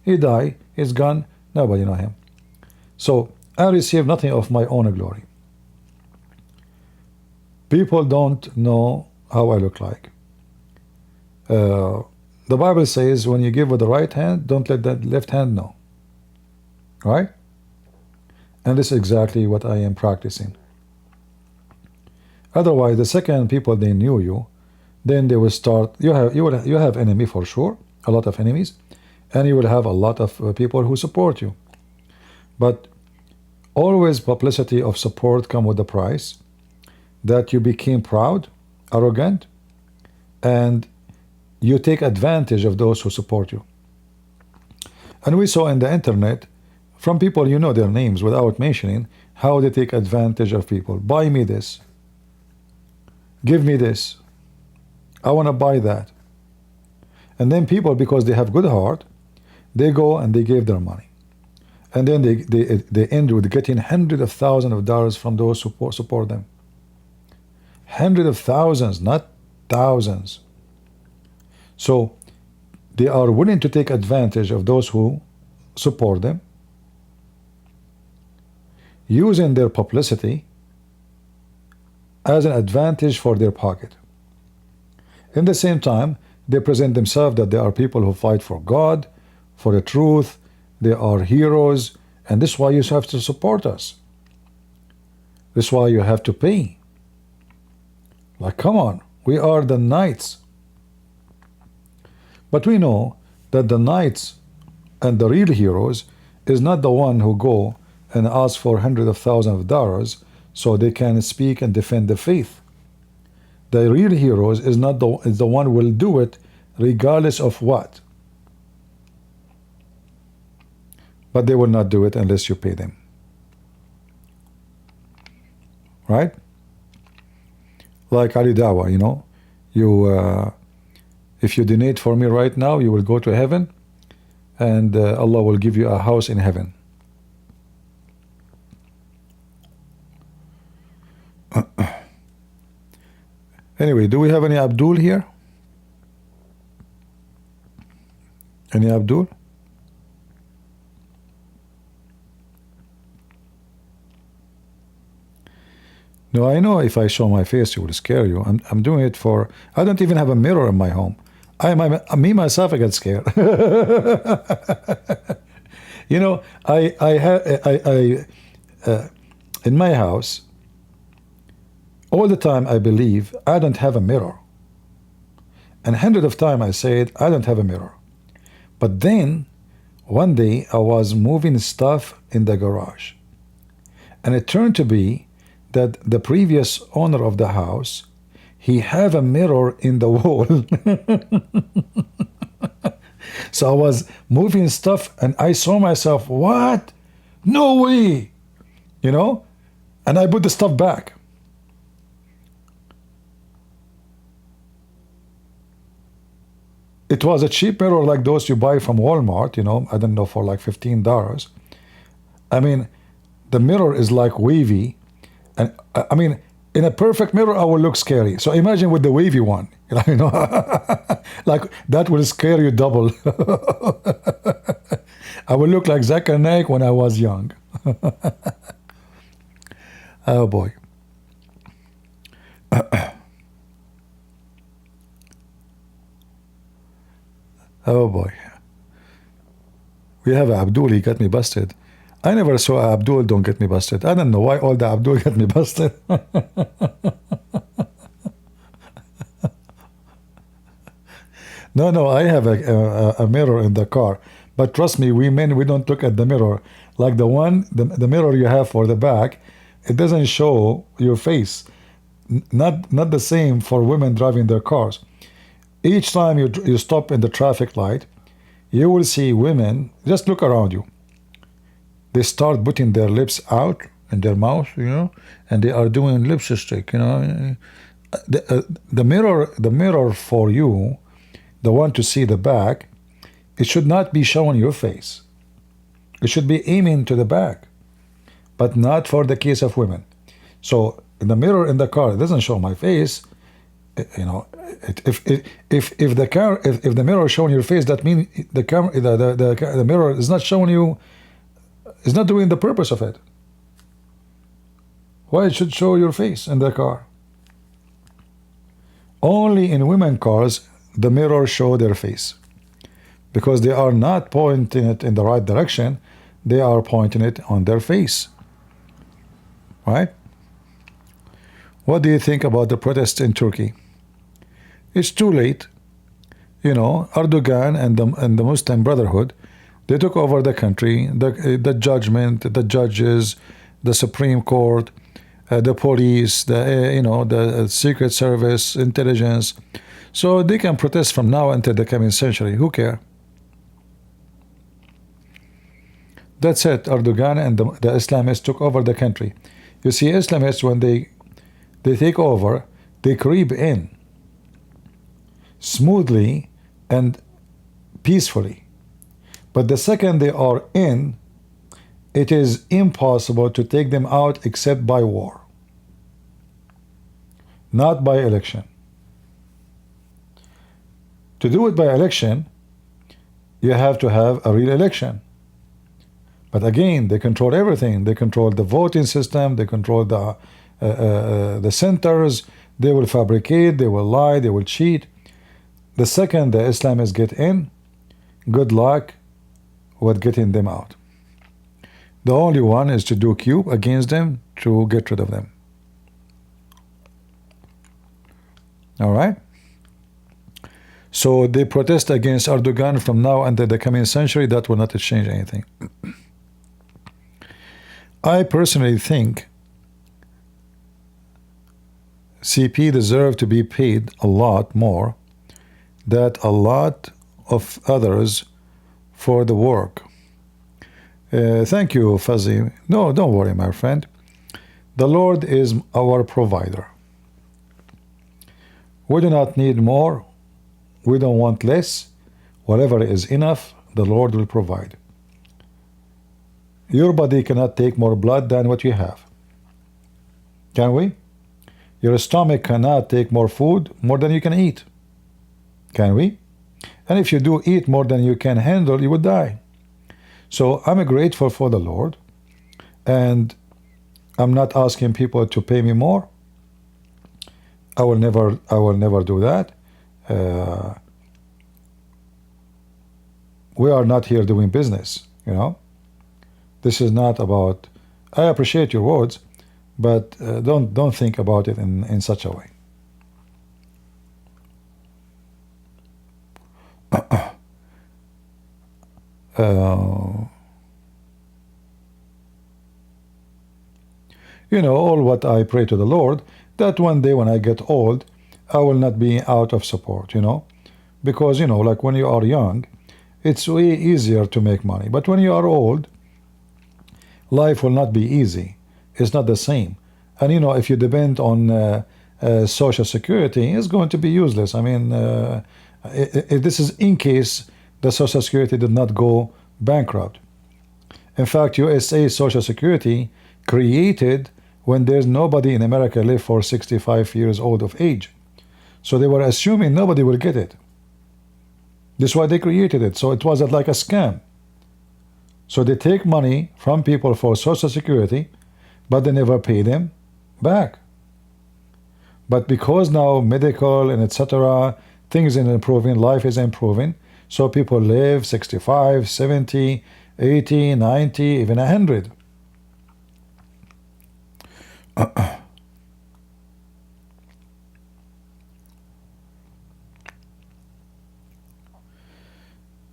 He died, he's gone, nobody know him. So I receive nothing of my own glory. People don't know how I look like. The Bible says when you give with the right hand, don't let that left hand know. Right? And this is exactly what I am practicing. Otherwise, the second people they knew you, then they will start. You have enemy for sure, a lot of enemies, and you will have a lot of people who support you. But always publicity of support come with the price that you became proud, arrogant, and you take advantage of those who support you. And we saw in the internet, from people you know their names without mentioning, how they take advantage of people. Buy me this. Give me this. I want to buy that. And then people, because they have good heart, they go and they give their money. And then they end with getting hundreds of thousands of dollars from those who support them. Hundreds of thousands, not thousands. So they are willing to take advantage of those who support them, using their publicity as an advantage for their pocket. In the same time, they present themselves that they are people who fight for God, for the truth, they are heroes, and this is why you have to support us. This is why you have to pay. Like, come on, we are the knights. But we know that the knights and the real heroes is not the one who go and ask for hundreds of thousands of dollars so they can speak and defend the faith. The real heroes is the one who will do it regardless of what. But they will not do it unless you pay them. Right? Like Ali Dawa, if you donate for me right now, you will go to heaven, and Allah will give you a house in heaven. Anyway, do we have any Abdul here? Any Abdul? No, I know if I show my face, it will scare you. I'm doing it for. I don't even have a mirror in my home. Me myself, I get scared. In my house, all the time I believe I don't have a mirror. And hundreds of times I said, I don't have a mirror. But then, one day, I was moving stuff in the garage. And it turned to be that the previous owner of the house, he had a mirror in the wall. So I was moving stuff and I saw myself, what? No way! You know? And I put the stuff back. It was a cheap mirror like those you buy from Walmart, you know, I don't know, for like $15. I mean, the mirror is like wavy. And I mean, in a perfect mirror, I will look scary. So imagine with the wavy one, you know, like that will scare you double. I will look like Zakir Naik when I was young. Oh boy. Oh boy. We have Abdul, he got me busted. I never saw Abdul don't get me busted. I don't know why all the Abdul get me busted. No, I have a mirror in the car. But trust me, we men, we don't look at the mirror. Like the mirror you have for the back, it doesn't show your face. Not the same for women driving their cars. Each time you stop in the traffic light, you will see women, just look around you. They start putting their lips out in their mouth, you know, and they are doing lipstick, you know. The mirror for you, the one to see the back, it should not be showing your face. It should be aiming to the back, but not for the case of women. So in the mirror in the car, it doesn't show my face. You know, if the mirror is showing your face, that means the mirror is not showing you. It's not doing the purpose of it. Why it should show your face in the car? Only in women cars the mirror show their face, because they are not pointing it in the right direction. They are pointing it on their face. Right? What do you think about the protests in Turkey? It's too late. You know, Erdogan and the Muslim Brotherhood, they took over the country, the judgment, the judges, the Supreme Court, the police, the Secret Service, intelligence. So they can protest from now until the coming century. Who cares? That's it. Erdogan and the Islamists took over the country. You see, Islamists, when they take over, they creep in smoothly and peacefully. But the second they are in, it is impossible to take them out except by war, not by election. To do it by election, you have to have a real election. But again, they control everything. They control the voting system. They control the centers. They will fabricate. They will lie. They will cheat. The second the Islamists get in, good luck with getting them out. The only one is to do coup against them to get rid of them. All right? So they protest against Erdogan from now until the coming century. That will not change anything. I personally think CP deserve to be paid a lot more than a lot of others for the work. Thank you, Fuzzy. No, don't worry, my friend. The Lord is our provider. We do not need more. We don't want less. Whatever is enough, the Lord will provide. Your body cannot take more blood than what you have. Can we? Your stomach cannot take more food more than you can eat. Can we? And if you do eat more than you can handle, you will die. So I'm grateful for the Lord, and I'm not asking people to pay me more. I will never do that. We are not here doing business, you know. This is not about. I appreciate your words, but don't think about it in such a way. all what I pray to the Lord, that one day when I get old, I will not be out of support, because, like when you are young, it's way easier to make money. But when you are old, life will not be easy. It's not the same. And, if you depend on Social Security, it's going to be useless. I mean, this is in case the Social Security did not go bankrupt. In fact, USA Social Security created when there's nobody in America live for 65 years old of age. So they were assuming nobody will get it. That's why they created it. So it wasn't like a scam. So they take money from people for Social Security, but they never pay them back. But because now medical and etc., things are improving, life is improving, so people live 65, 70, 80, 90, even 100.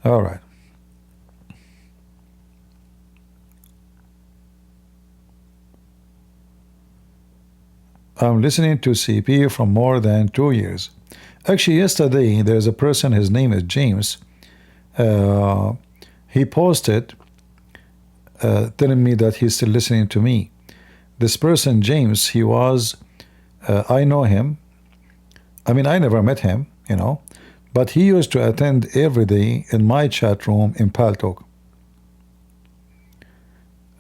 All right. I'm listening to CP for more than 2 years. Actually, yesterday there's a person, his name is James. He posted telling me that he's still listening to me. This person, James, he was, I know him. I mean, I never met him, but he used to attend every day in my chat room in Paltalk.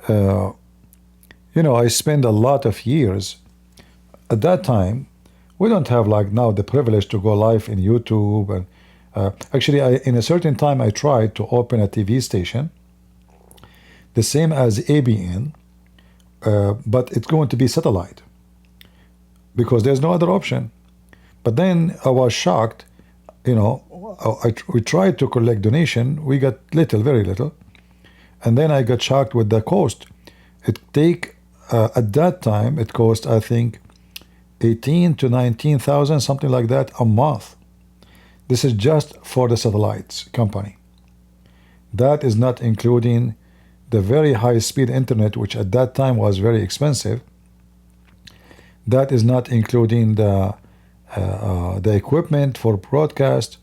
I spent a lot of years. At that time, we don't have like now the privilege to go live in YouTube. And actually, in a certain time, I tried to open a TV station, the same as ABN, but it's going to be satellite because there's no other option. But then I was shocked. We tried to collect donation. We got little, very little, and then I got shocked with the cost. At that time it cost, I think, 18 to 19,000, something like that, a month. This is just for the satellites company. That is not including the very high-speed internet, which at that time was very expensive. That is not including the equipment for broadcast.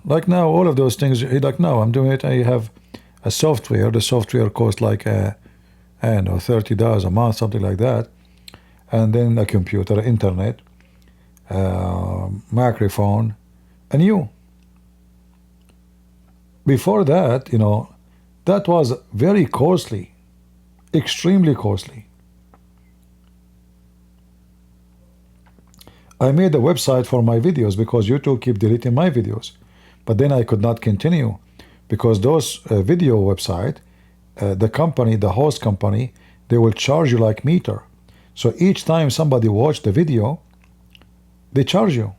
Like now, all of those things. Like now, I'm doing it. I have a software. The software costs like $30 a month, something like that. And then a computer, internet, microphone, and you. Before that, that was very costly, extremely costly. I made a website for my videos because YouTube keep deleting my videos. But then I could not continue because those video website, the company, the host company, they will charge you like meter. So each time somebody watch the video, they charge you.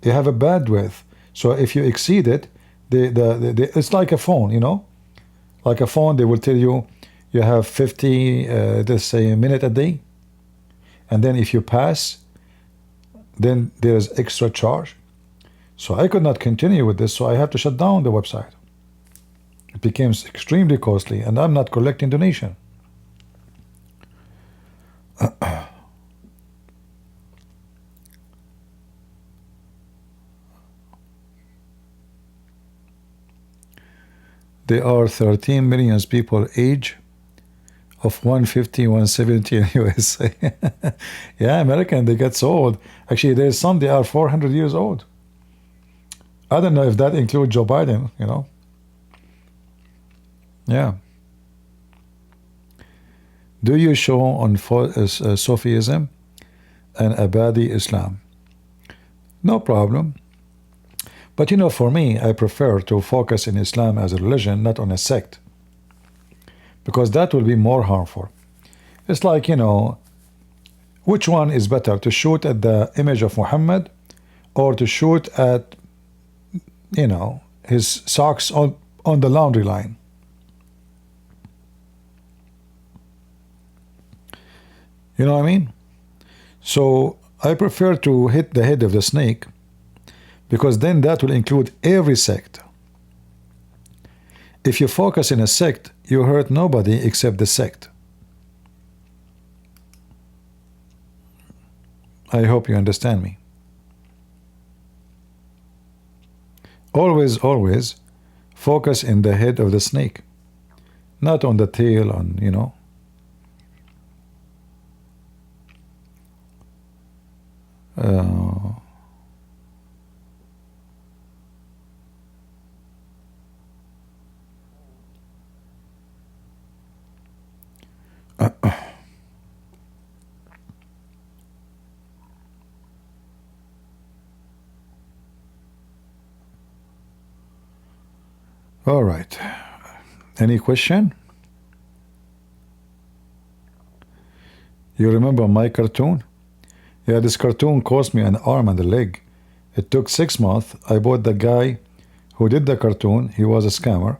You have a bandwidth. So if you exceed it, it's like a phone, Like a phone, they will tell you have 50, let's say, a minute a day. And then if you pass, then there's extra charge. So I could not continue with this, so I have to shut down the website. It became extremely costly, and I'm not collecting donation. There are 13 million people age of 150, 170 in USA. Yeah, American, they get so old. Actually, there's some, they are 400 years old. I don't know if that includes Joe Biden, Yeah. Do you show on Sufism and Abadi Islam? No problem. But for me, I prefer to focus in Islam as a religion, not on a sect. Because that will be more harmful. It's like, which one is better, to shoot at the image of Muhammad or to shoot at, his socks on the laundry line? You know what I mean? So I prefer to hit the head of the snake, because then that will include every sect. if you focus in a sect, you hurt nobody except the sect. I hope you understand me. Always, always focus in the head of the snake, not on the tail, on, you know. All right. Any question? You remember my cartoon? Yeah, this cartoon cost me an arm and a leg. It took 6 months. I bought the guy who did the cartoon. He was a scammer.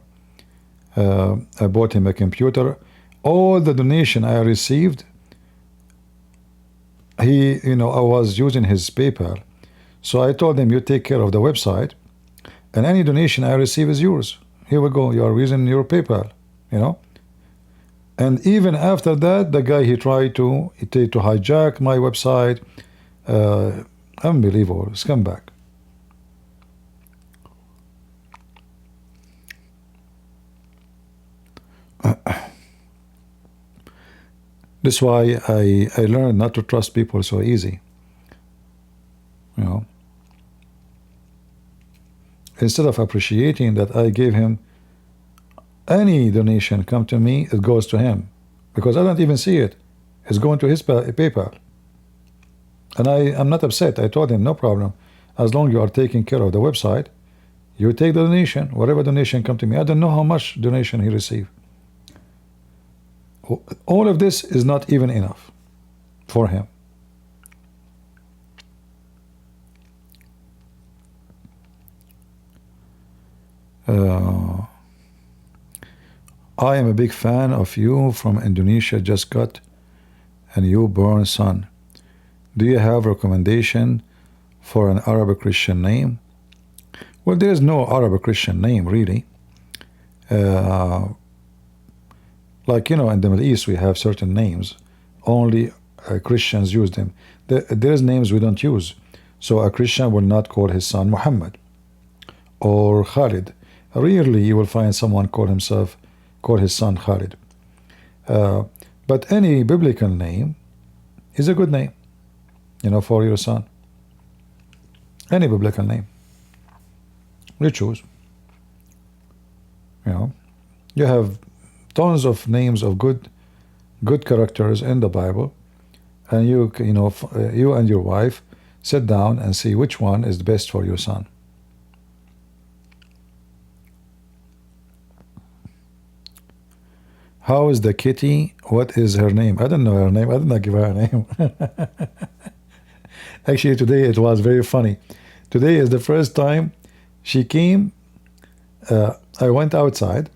I bought him a computer. All the donation I received, I was using his PayPal. So I told him, you take care of the website, and any donation I receive is yours. Here we go. You are using your PayPal, you know. And even after that, the guy, he tried to hijack my website. Unbelievable, scumbag. That's why I learned not to trust people so easy. You know. Instead of appreciating that I gave him, any donation come to me, it goes to him, because I don't even see it. It's going to his PayPal, and I'm not upset. I told him, no problem, as long as you are taking care of the website, you take the donation, whatever donation come to me. I don't know how much donation he received. All of this is not even enough for him. I am a big fan of you from Indonesia. Just got a newborn son. Do you have recommendation for an Arabic Christian name? Well, there is no Arabic Christian name really. Like, you know, in the Middle East we have certain names. Only Christians use them. There's names we don't use. So a Christian will not call his son Muhammad or Khalid. Rarely you will find someone call his son Khalid. But any biblical name is a good name, you know, for your son. Any biblical name you choose. You know, you have tons of names of good characters in the Bible, and you and your wife sit down and see which one is the best for your son. How is the kitty? What is her name? I don't know her name. I did not give her a name. Actually, today it was very funny. Today is the first time she came. I went outside.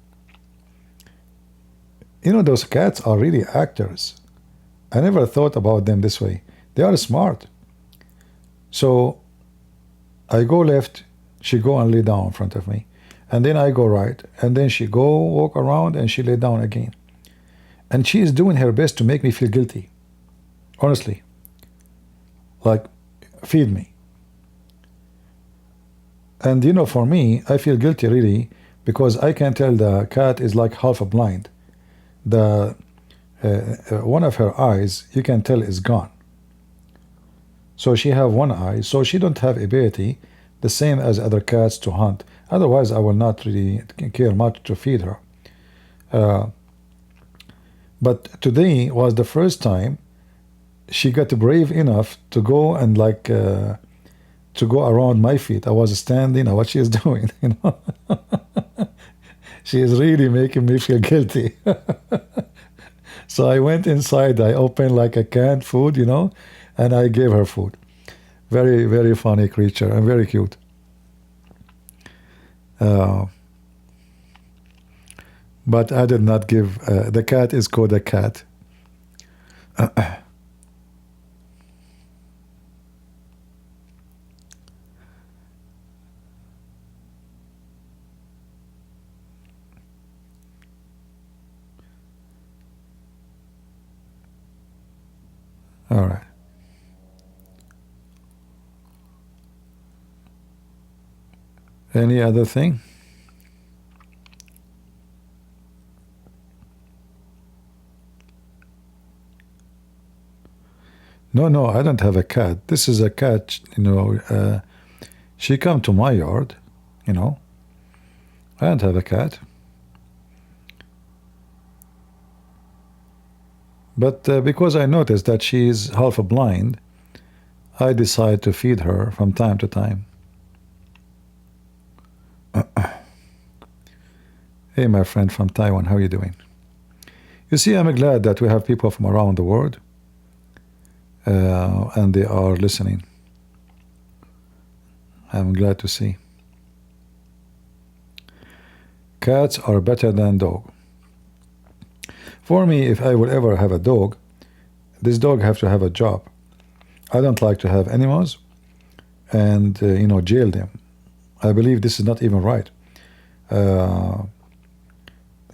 You know, those cats are really actors. I never thought about them this way. They are smart. So I go left, she go and lay down in front of me. And then I go right, and then she go walk around and she lay down again. And she is doing her best to make me feel guilty. Honestly. Like, feed me. And you know, for me, I feel guilty really, because I can tell the cat is like half blind. The one of her eyes, you can tell, is gone. So she have one eye, so she don't have ability the same as other cats to hunt. Otherwise, I will not really care much to feed her. But today was the first time she got brave enough to go and to go around my feet. I was standing, what she is doing, you know. She is really making me feel guilty. So I went inside, I opened like a canned food, you know, and I gave her food. Very, very funny creature and very cute. But I did not give, the cat is called a cat. All right. Any other thing? No, I don't have a cat. This is a cat, she come to my yard, I don't have a cat. But because I noticed that she is half blind, I decide to feed her from time to time. Hey, my friend from Taiwan, how are you doing? You see, I'm glad that we have people from around the world, and they are listening. I'm glad to see. Cats are better than dog. For me, if I will ever have a dog, this dog have to have a job. I don't like to have animals and jail them. I believe this is not even right.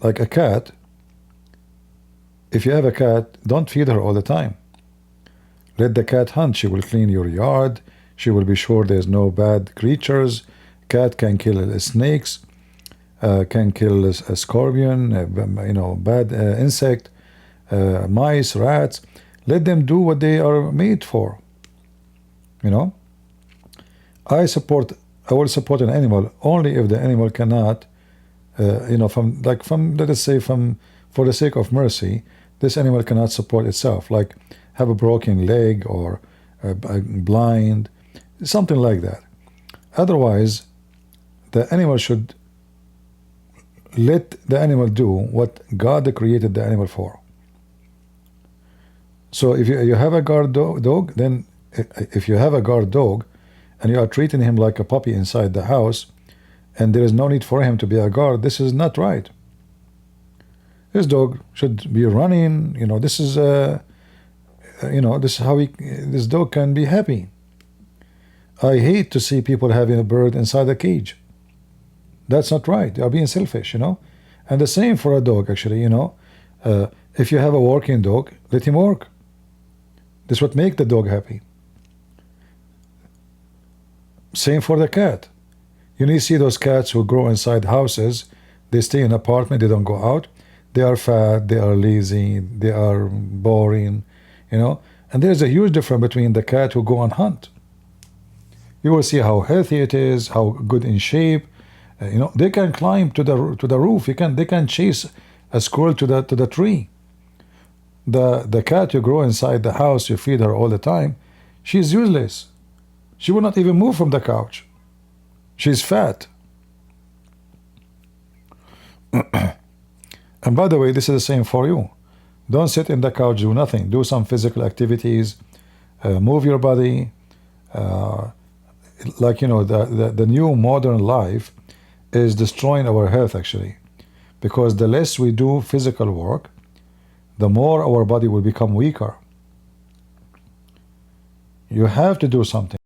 Like a cat, if you have a cat, don't feed her all the time. Let the cat hunt. She will clean your yard. She will be sure there's no bad creatures. Cat can kill snakes, can kill a scorpion, bad insect, mice, rats. Let them do what they are made for. I will support an animal only if the animal cannot, let us say for the sake of mercy, this animal cannot support itself, like have a broken leg or blind, something like that. Otherwise, the animal should let the animal do what God created the animal for. So if you have a guard dog, then if you have a guard dog and you are treating him like a puppy inside the house, and there is no need for him to be a guard, this is not right. This dog should be running. This is this is how this dog can be happy. I hate to see people having a bird inside a cage. That's not right. They are being selfish, And the same for a dog, actually, if you have a working dog, let him work. This is what makes the dog happy. Same for the cat. You see those cats who grow inside houses. They stay in an apartment. They don't go out. They are fat. They are lazy. They are boring, And there's a huge difference between the cat who go and hunt. You will see how healthy it is, how good in shape. They can climb to the roof. They can chase a squirrel to the tree. The cat you grow inside the house, you feed her all the time, she's useless. She will not even move from the couch. She's fat. And by the way, this is the same for you. Don't sit in the couch, do nothing. Do some physical activities, move your body. The new modern life is destroying our health, actually, because the less we do physical work, the more our body will become weaker. You have to do something.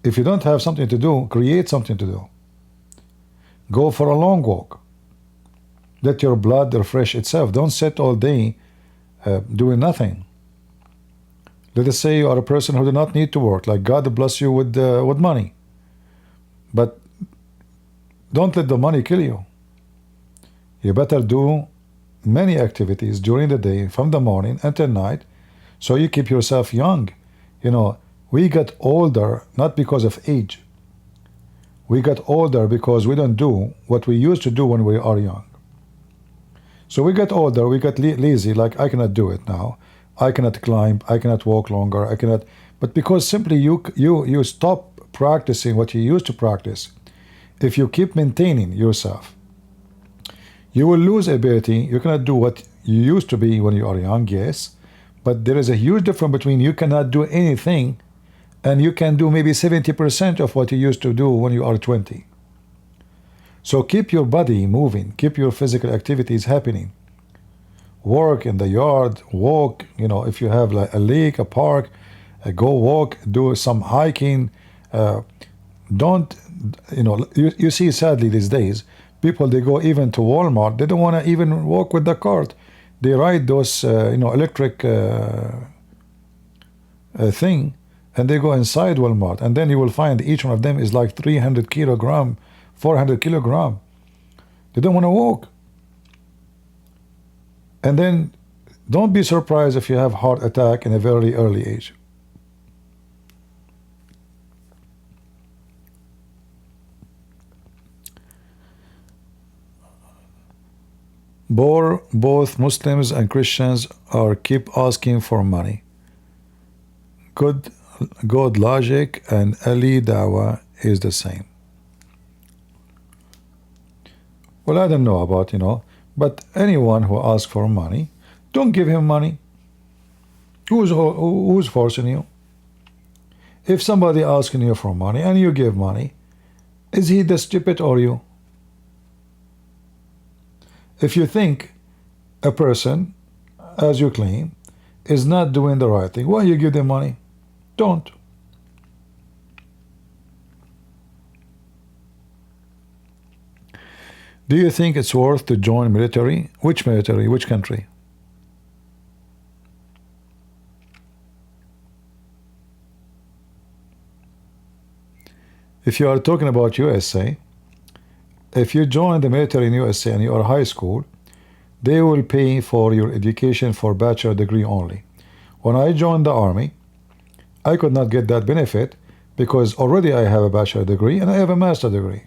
If you don't have something to do, create something to do. Go for a long walk. Let your blood refresh itself. Don't sit all day doing nothing. Let us say you are a person who do not need to work, like God bless you with money. But don't let the money kill you. You better do many activities during the day, from the morning until night, so you keep yourself young. We get older not because of age. We get older because we don't do what we used to do when we are young. So we get older, we get lazy, like I cannot do it now. I cannot climb, I cannot walk longer, I cannot. But because simply you stop practicing what you used to practice. If you keep maintaining yourself, you will lose ability. You cannot do what you used to be when you are young, yes. But there is a huge difference between you cannot do anything and you can do maybe 70% of what you used to do when you are 20. So keep your body moving, keep your physical activities happening. Work in the yard, walk, if you have like a lake, a park, go walk, do some hiking. Don't, you see sadly these days, people, they go even to Walmart, they don't want to even walk with the cart. They ride those, electric thing, and they go inside Walmart, and then you will find each one of them is like 300 kilogram, 400 kilogram. They don't want to walk. And then don't be surprised if you have heart attack in a very early age. Both Muslims and Christians are keep asking for money. Good logic and Ali Dawah is the same. Well, I don't know about, but anyone who asks for money, don't give him money. Who's forcing you? If somebody asking you for money and you give money, is he the stupid or you? If you think a person, as you claim, is not doing the right thing, why you give them money? Don't. Do you think it's worth to join military? Which military? Which country? If you are talking about USA, if you join the military in USA and you are high school, they will pay for your education for bachelor degree only. When I joined the army, I could not get that benefit because already I have a bachelor degree and I have a master degree.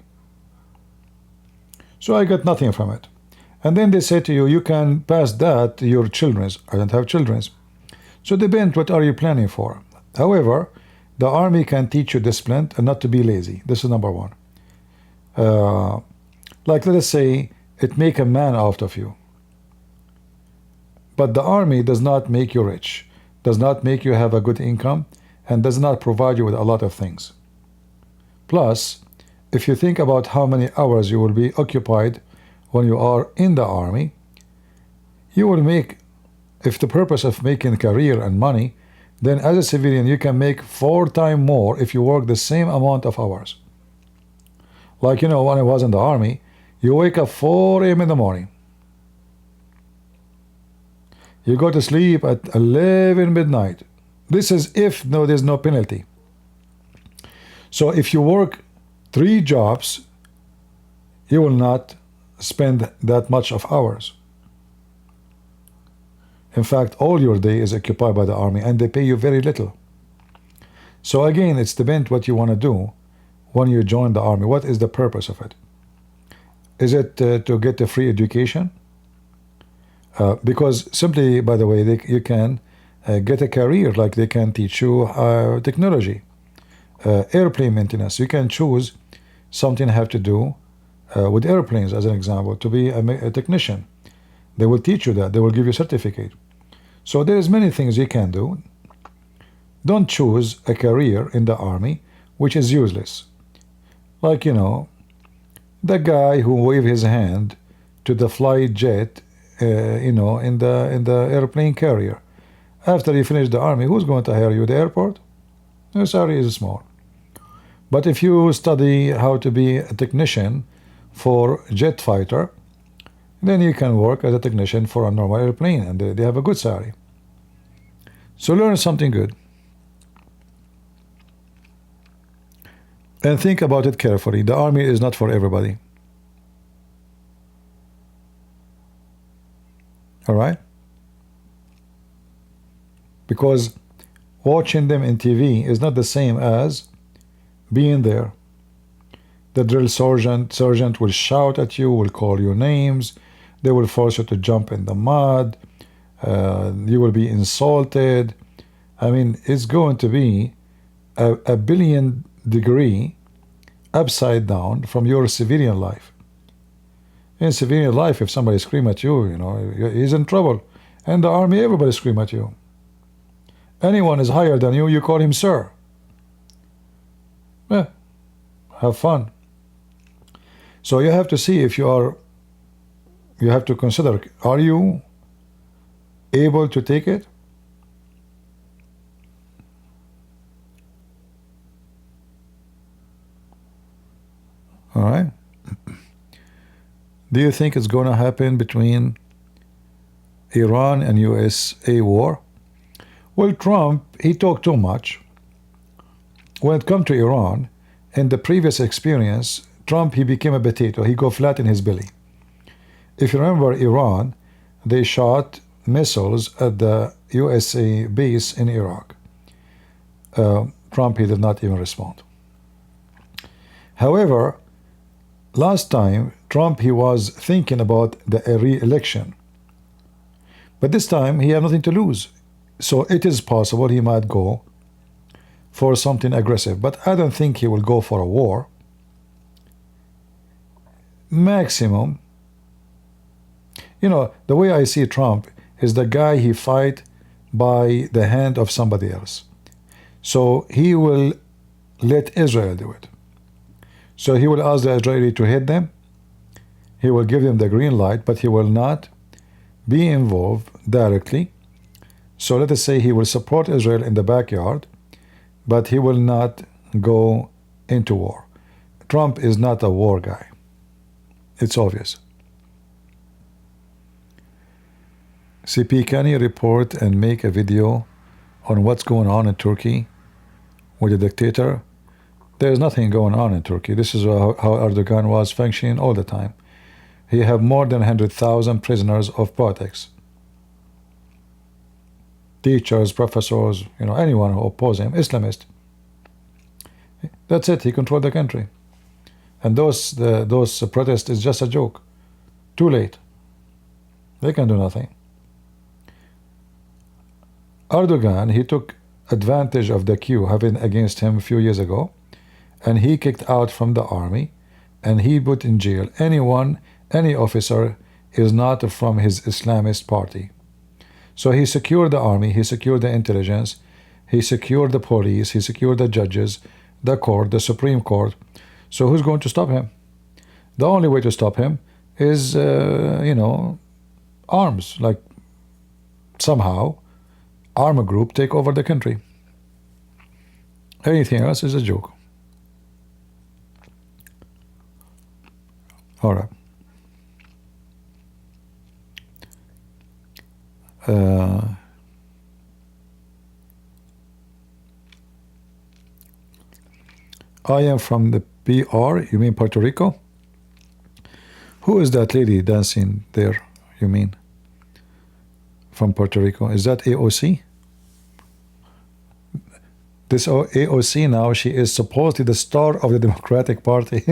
So I got nothing from it. And then they say to you, you can pass that to your children's. I don't have children's. So depends what are you planning for. However, the army can teach you discipline and not to be lazy. This is number one. Like let us say, it make a man out of you. But the army does not make you rich, does not make you have a good income, and does not provide you with a lot of things. Plus, if you think about how many hours you will be occupied when you are in the army, you will make, if the purpose of making a career and money, then as a civilian you can make 4 times more if you work the same amount of hours. Like, when I was in the army, you wake up 4 a.m. in the morning. You go to sleep at 11 midnight. This is if there's no penalty. So if you work 3 jobs, you will not spend that much of hours. In fact, all your day is occupied by the army and they pay you very little. So again, it's depends what you want to do when you join the army. What is the purpose of it? Is it to get a free education? Because simply, by the way, you can get a career, like they can teach you technology, airplane maintenance. You can choose something have to do with airplanes, as an example, to be a technician. They will teach you that. They will give you a certificate. So there is many things you can do. Don't choose a career in the army which is useless. Like, the guy who waved his hand to the flight jet, in the airplane carrier. After you finish the army, who's going to hire you? The airport? Your salary is small. But if you study how to be a technician for jet fighter, then you can work as a technician for a normal airplane, and they have a good salary. So learn something good. And think about it carefully. The army is not for everybody. All right? Because watching them in TV is not the same as being there. The drill sergeant will shout at you, will call you names, they will force you to jump in the mud, you will be insulted. I mean, it's going to be a billion degree upside down from your civilian life. In civilian life, if somebody screams at you, he's in trouble. In the army, everybody screams at you. Anyone is higher than you, you call him sir. Yeah, have fun. So you have to see if you have to consider, are you able to take it? All right. Do you think it's going to happen between Iran and USA war? Well, Trump, he talked too much. When it comes to Iran, in the previous experience, Trump, he became a potato. He go flat in his belly. If you remember Iran, they shot missiles at the USA base in Iraq. Trump, he did not even respond. However, last time, Trump, he was thinking about the re-election. But this time, he had nothing to lose. So it is possible he might go for something aggressive. But I don't think he will go for a war. Maximum, you know, the way I see Trump is the guy he fight by the hand of somebody else. So he will let Israel do it. So he will ask the Israeli to hit them. He will give them the green light, but he will not be involved directly. So let us say he will support Israel in the backyard, but he will not go into war. Trump is not a war guy. It's obvious. CP, can you report and make a video on what's going on in Turkey with the dictator? There's nothing going on in Turkey. This is how Erdogan was functioning all the time. He have more than 100,000 prisoners of politics. Teachers, professors, you know, anyone who oppose him, Islamist. That's it. He controlled the country. And those protests is just a joke. Too late. They can do nothing. Erdogan, he took advantage of the queue having against him a few years ago, and he kicked out from the army, and he put in jail any officer is not from his Islamist party. So he secured the army, he secured the intelligence, he secured the police, he secured the judges, the court, the Supreme Court. So who's going to stop him? The only way to stop him is, you know, arms. Like somehow, arm a group take over the country. Anything else is a joke. All right. I am from the PR, you mean Puerto Rico? Who is that lady dancing there, you mean? From Puerto Rico. Is that AOC? This AOC now, she is supposedly the star of the Democratic Party.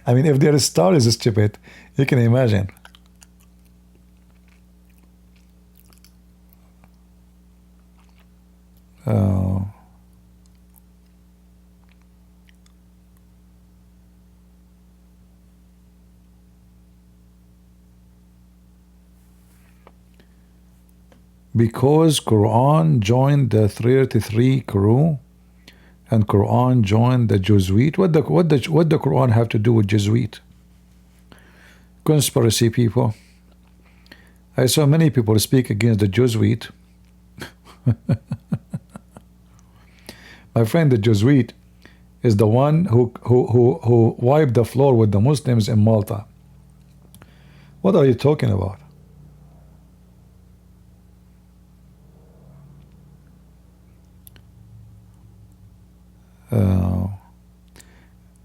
I mean, if their star is stupid, you can imagine. Because Quran joined the 33 crew and Quran joined the Jesuit. What the Quran have to do with Jesuit? Conspiracy people. I saw many people speak against the Jesuit. My friend, the Jesuit is the one who wiped the floor with the Muslims in Malta. What are you talking about?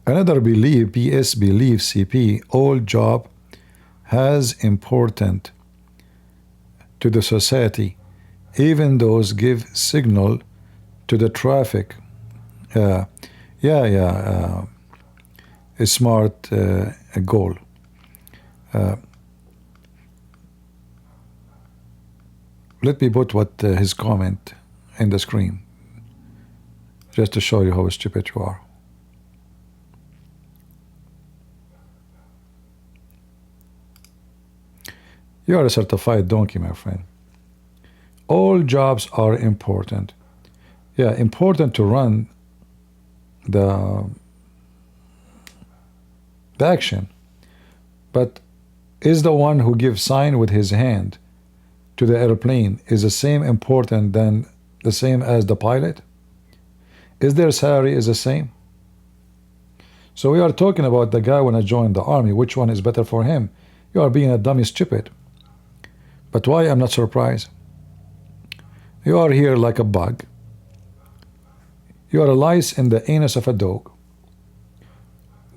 Another belief, PS belief, CP, all job has important to the society, even those give signal to the traffic. A smart goal. Let me put what his comment in the screen, just to show you how stupid you are. You are a certified donkey, my friend. All jobs are important. Yeah, important to run the action. But is the one who gives sign with his hand to the airplane is the same important than the same as the pilot? Is their salary is the same? So we are talking about the guy when I joined the army. Which one is better for him? You are being a dummy stupid. But why I'm not surprised? You are here like a bug. You are a lice in the anus of a dog.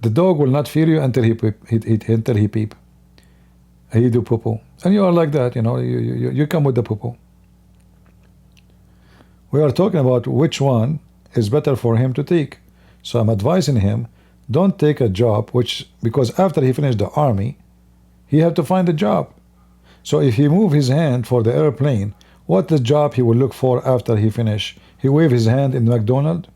The dog will not fear you until he peep. He do poo-poo. And you are like that, you know, you come with the poo-poo. We are talking about which one is better for him to take. So I'm advising him, don't take a job because after he finished the army, he had to find a job. So if he move his hand for the airplane, what the job he will look for after he finish? He wave his hand in McDonald's.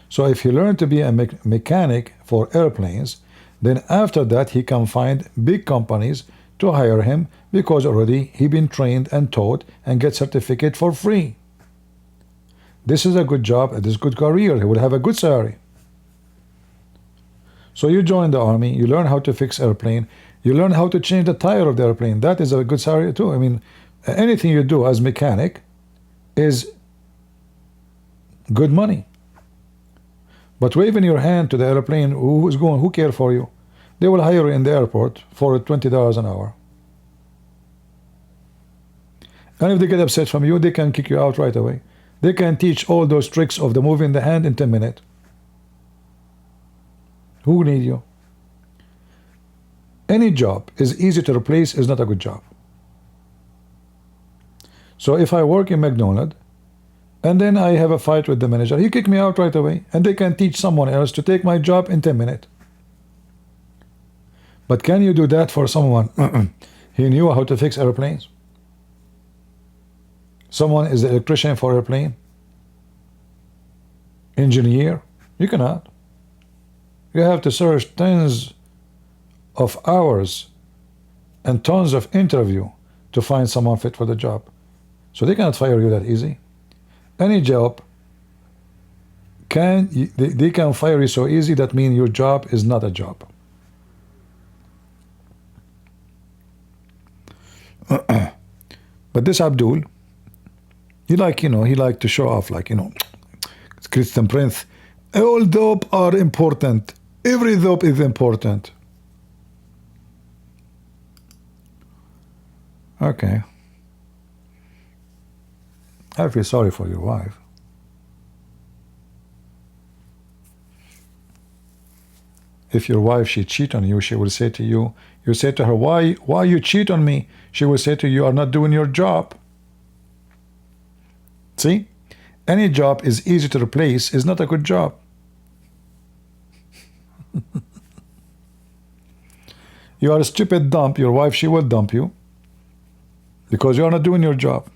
So if he learned to be a mechanic for airplanes, then after that he can find big companies to hire him because already he been trained and taught and get certificate for free. This is a good job, this is a good career, he will have a good salary. So you join the army, you learn how to fix airplane, you learn how to change the tire of the airplane. That is a good salary too. I mean, anything you do as mechanic is good money. But waving your hand to the airplane, who care for you? They will hire you in the airport for $20 an hour. And if they get upset from you, they can kick you out right away. They can teach all those tricks of the moving the hand in 10 minutes. Who need you? Any job is easy to replace is not a good job. So if I work in McDonald's and then I have a fight with the manager, he kick me out right away, and they can teach someone else to take my job in 10 minutes. But can you do that for someone he knew how to fix airplanes? Someone is the electrician for airplane, engineer? You cannot. You have to search tens of hours and tons of interview to find someone fit for the job. So they cannot fire you that easy. Any job they can fire you so easy, that means your job is not a job. But this Abdul, he like to show off, like, Christian Prince, all dope are important. Every dope is important. Okay. I feel sorry for your wife. If your wife, she cheat on you, she will say to you, you say to her, why you cheat on me? She will say to you, you are not doing your job. See? Any job is easy to replace is not a good job. You are a stupid dump. Your wife, she will dump you because you are not doing your job.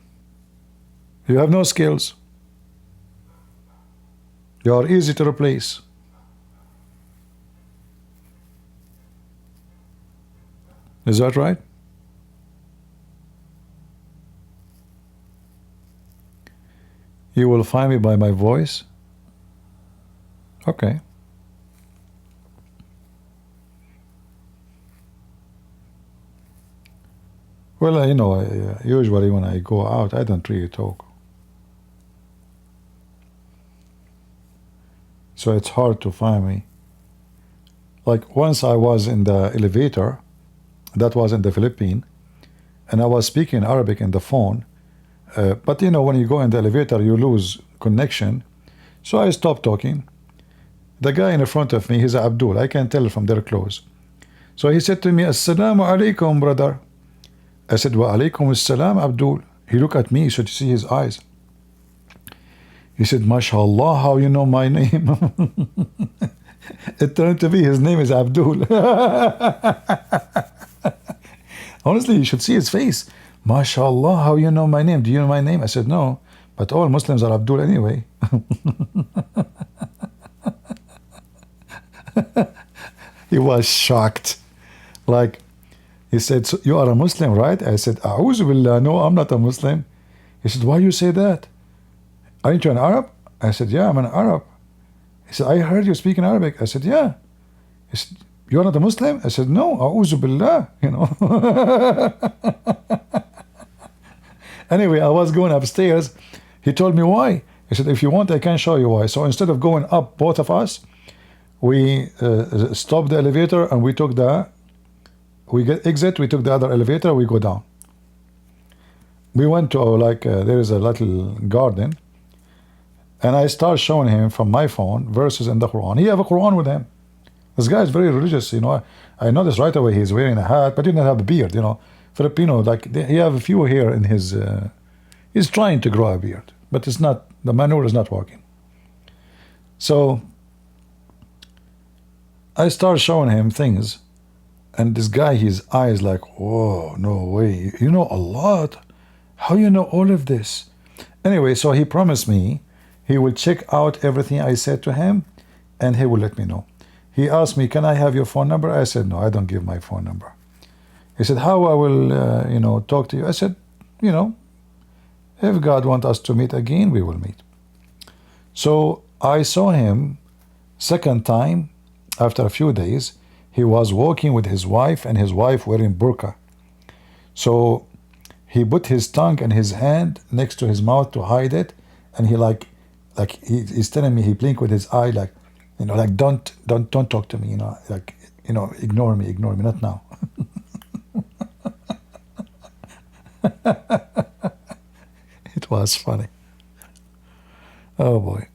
You have no skills. You are easy to replace. Is that right? You will find me by my voice? Okay. Well, usually when I go out, I don't really talk. So it's hard to find me. Like once I was in the elevator, that was in the Philippines, and I was speaking Arabic in the phone. But when you go in the elevator, you lose connection. So I stopped talking. The guy in front of me, he's Abdul. I can tell from their clothes. So he said to me, Assalamu alaikum, brother. I said, Wa alaikum assalam, Abdul. He looked at me, so to see his eyes. He said, MashaAllah, how you know my name? It turned to be his name is Abdul. Honestly, you should see his face. MashaAllah, how you know my name? Do you know my name? I said, no, but all Muslims are Abdul anyway. He was shocked. Like, he said, so you are a Muslim, right? I said, A'udhu billah, no, I'm not a Muslim. He said, why you say that? Aren't you an Arab? I said, yeah, I'm an Arab. He said, I heard you speak in Arabic. I said, yeah. He said, you're not a Muslim? I said, no, A'udhu billah, Anyway, I was going upstairs. He told me why. He said, if you want, I can show you why. So instead of going up, both of us, we stopped the elevator and we took we took the other elevator, we go down. we went to there is a little garden, and I start showing him from my phone verses in the Quran. He have a Quran with him. This guy is very religious, you know. I noticed right away he's wearing a hat, but he didn't have a beard, you know. Filipino, he have a few here in his. He's trying to grow a beard, but it's not. The manure is not working. So I start showing him things, and this guy, his eyes like, whoa, no way. You know a lot. How you know all of this? Anyway, so he promised me he will check out everything I said to him, and he will let me know. He asked me, can I have your phone number? I said, no, I don't give my phone number. He said, how I will, talk to you? I said, if God wants us to meet again, we will meet. So I saw him second time after a few days. He was walking with his wife, and his wife wearing burqa. So he put his tongue and his hand next to his mouth to hide it, and he's telling me, he blinked with his eye like don't talk to me, ignore me, not now. It was funny. Oh boy.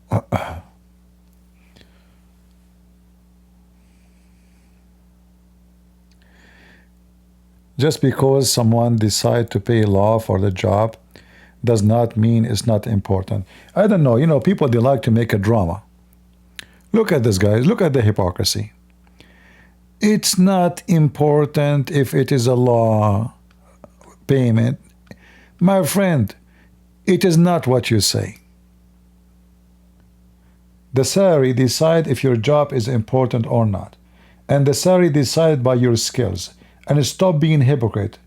Just because someone decides to pay law for the job does not mean it's not important. I don't know, people, they like to make a drama. Look at this, guys. Look at the hypocrisy. It's not important if it is a law payment. My friend, it is not what you say. The salary decide if your job is important or not. And the salary decide by your skills. And stop being hypocrite.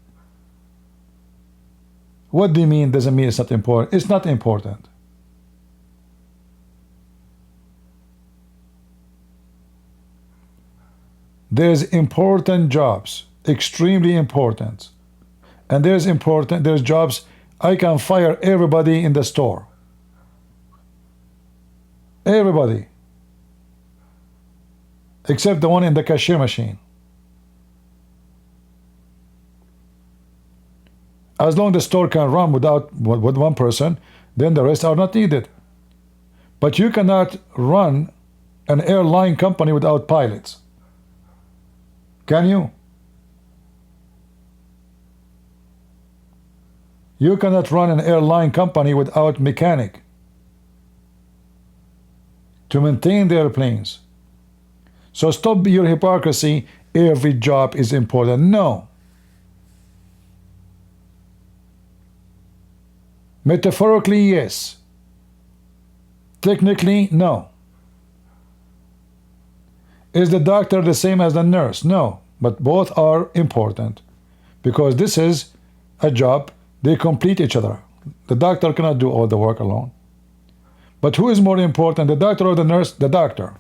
What do you mean doesn't mean it's not important? It's not important. There's important jobs, extremely important. And there's jobs I can fire everybody in the store. Everybody. Except the one in the cashier machine. As long as the store can run with one person, then the rest are not needed. But you cannot run an airline company without pilots. Can you? You cannot run an airline company without mechanic to maintain the airplanes. So stop your hypocrisy. Every job is important. No. Metaphorically, yes. Technically, no. Is the doctor the same as the nurse? No. But both are important. Because this is a job, they complete each other. The doctor cannot do all the work alone. But who is more important, the doctor or the nurse? The doctor.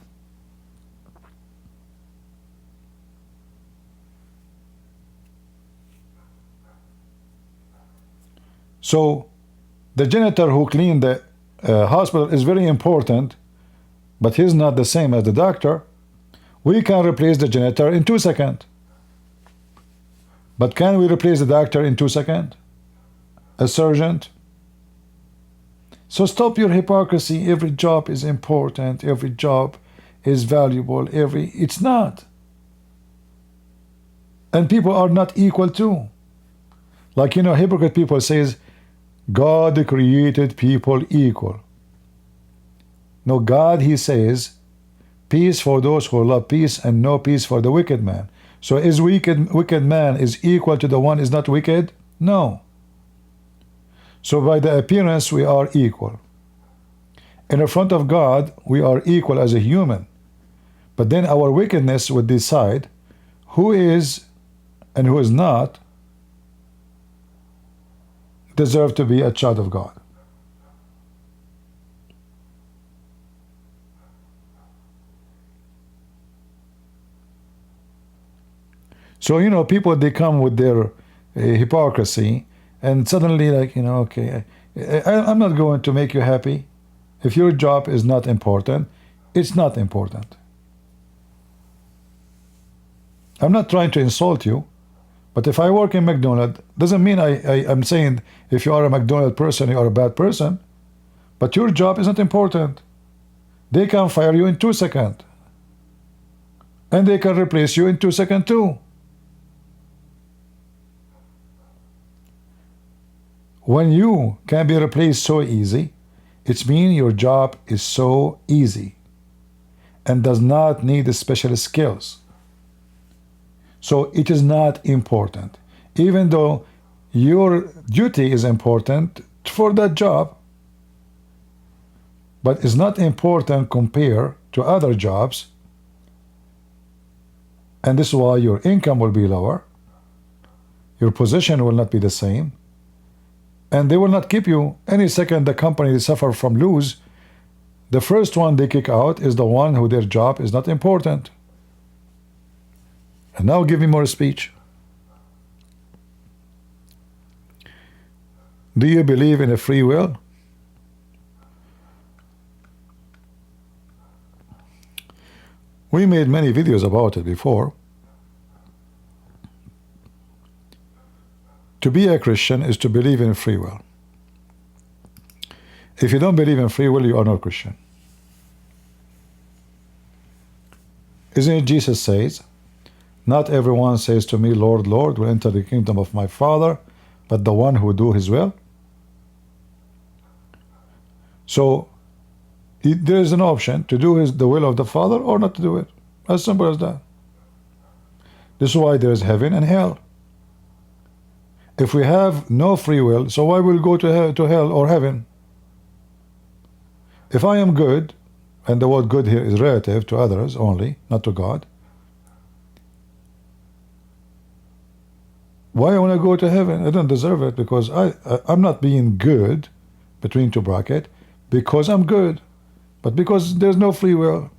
So, the janitor who cleaned the hospital is very important, but he's not the same as the doctor. We can replace the janitor in 2 seconds. But can we replace the doctor in 2 seconds? A surgeon? So stop your hypocrisy. Every job is important. Every job is valuable. It's not. And people are not equal too. Like, hypocrite people says, God created people equal. No, God, he says, peace for those who love peace and no peace for the wicked man. So is wicked man is equal to the one is not wicked? No. So by the appearance we are equal. In the front of God we are equal as a human. But then our wickedness would decide who is and who is not deserve to be a child of God. So, people, they come with their hypocrisy, and suddenly, okay, I'm not going to make you happy. If your job is not important, it's not important. I'm not trying to insult you, But if I work in McDonald's, doesn't mean I'm saying if you are a McDonald's person, you are a bad person. But your job is not important. They can fire you in 2 seconds. And they can replace you in 2 seconds too. When you can be replaced so easy, it means your job is so easy and does not need special skills. So it is not important. Even though your duty is important for that job, but it's not important compared to other jobs, and this is why your income will be lower, your position will not be the same, and they will not keep you. Any second the company suffer from lose, the first one they kick out is the one who their job is not important. And now give me more speech. Do you believe in a free will? We made many videos about it before. To be a Christian is to believe in free will. If you don't believe in free will, you are not Christian. Isn't it Jesus says, not everyone says to me, Lord, Lord, will enter the kingdom of my Father, but the one who do his will? So there is an option to do the will of the Father or not to do it. As simple as that. This is why there is heaven and hell. If we have no free will, so why will we go to hell or heaven? If I am good, and the word good here is relative to others only, not to God, why I want to go to heaven? I don't deserve it because I'm not being good, between two brackets, because I'm good, but because there's no free will.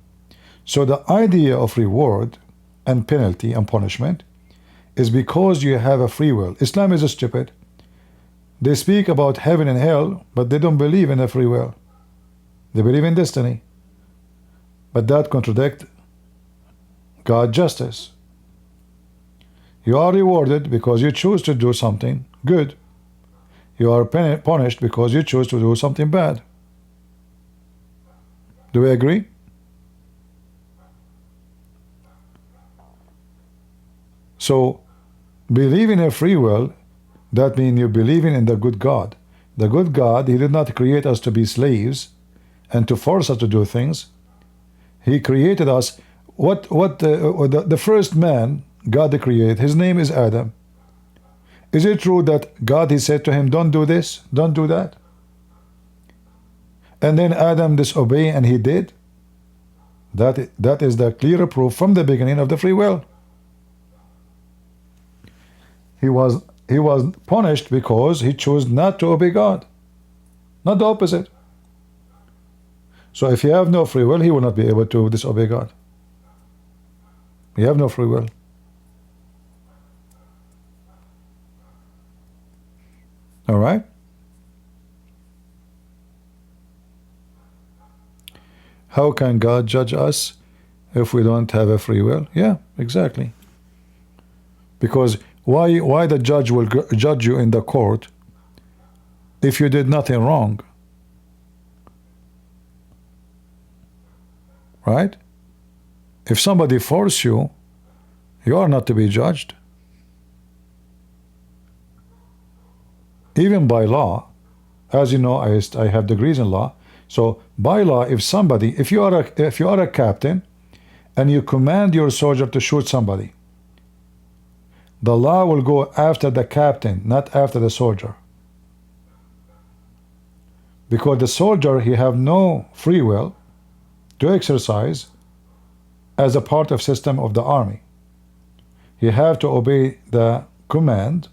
So the idea of reward and penalty and punishment is because you have a free will. Islam is stupid. They speak about heaven and hell, but they don't believe in a free will. They believe in destiny. But that contradicts God's justice. You are rewarded because you choose to do something good. You are punished because you choose to do something bad. Do we agree? So, believing in free will, that means you're believing in the good God. The good God, He did not create us to be slaves and to force us to do things. He created us. The first man God created, his name is Adam. Is it true that God, He said to him, don't do this, don't do that? And then Adam disobeyed and he did? That is the clear proof from the beginning of the free will. He was punished because he chose not to obey God, not the opposite. So if you have no free will, he will not be able to disobey God. You have no free will. All right? How can God judge us if we don't have a free will? Yeah, exactly. Because why the judge will judge you in the court if you did nothing wrong? Right? If somebody force you, you are not to be judged. Even by law, as you know, I have degrees in law. So by law, if you are a captain and you command your soldier to shoot somebody, the law will go after the captain, not after the soldier. Because the soldier, he have no free will to exercise as a part of system of the army. You have to obey the command,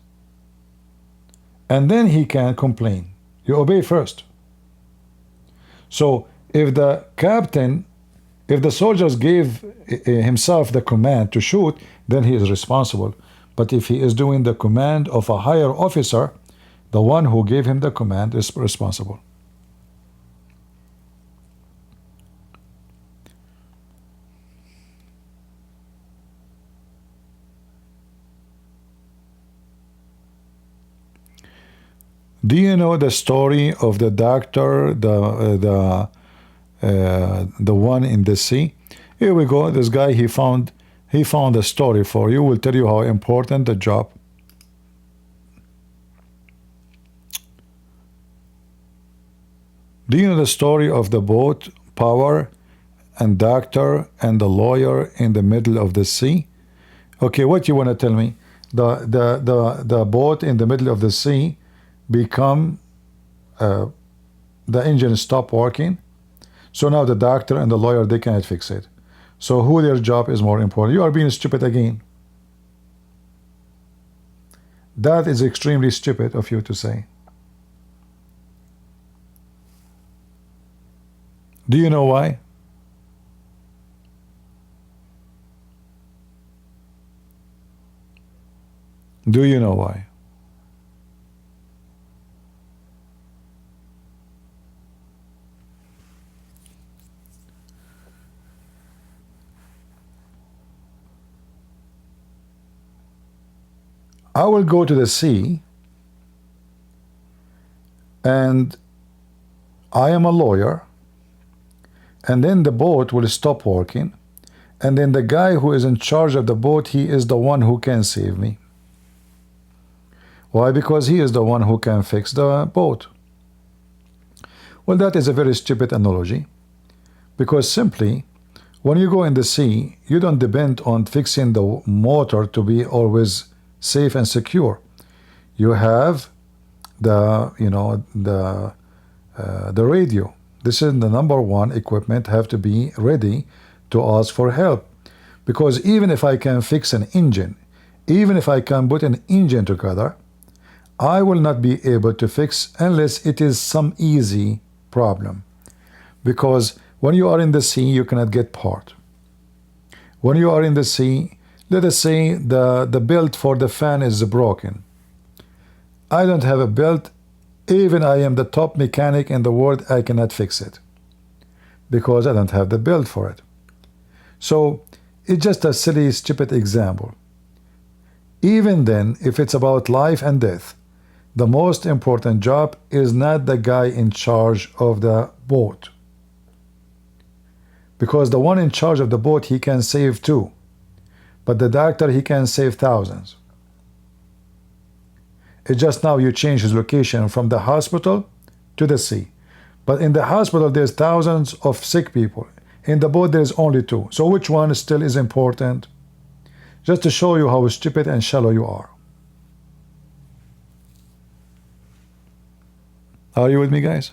and then he can complain. You obey first. So if the soldiers gave himself the command to shoot, then he is responsible. But if he is doing the command of a higher officer, the one who gave him the command is responsible. Do you know the story of the doctor, the one in the sea? Here we go. This guy, he found a story for you. Will tell you how important the job. Do you know the story of the boat, power, and doctor and the lawyer in the middle of the sea? Okay, what you want to tell me? The boat in the middle of the sea become the engine stop working. So now the doctor and the lawyer, they cannot fix it. So who their job is more important? You are being stupid again. That is extremely stupid of you to say. Do you know why? Do you know why? I will go to the sea and I am a lawyer, and then the boat will stop working, and then the guy who is in charge of the boat, he is the one who can save me. Why? Because he is the one who can fix the boat. Well, that is a very stupid analogy, because simply when you go in the sea, you don't depend on fixing the motor to be always safe and secure. You have the radio. This is the number one equipment, have to be ready to ask for help, because even if I can fix an engine, even if I can put an engine together, I will not be able to fix unless it is some easy problem, because when you are in the sea you cannot get part. When you are in the sea, let us say the belt for the fan is broken. I don't have a belt. Even I am the top mechanic in the world, I cannot fix it because I don't have the belt for it. So it's just a silly, stupid example. Even then, if it's about life and death, the most important job is not the guy in charge of the boat, because the one in charge of the boat, he can save two, but the doctor, he can save thousands. It's just now you change his location from the hospital to the sea. But in the hospital, there's thousands of sick people. In the boat, there's only two. So which one still is important? Just to show you how stupid and shallow you are. Are you with me, guys?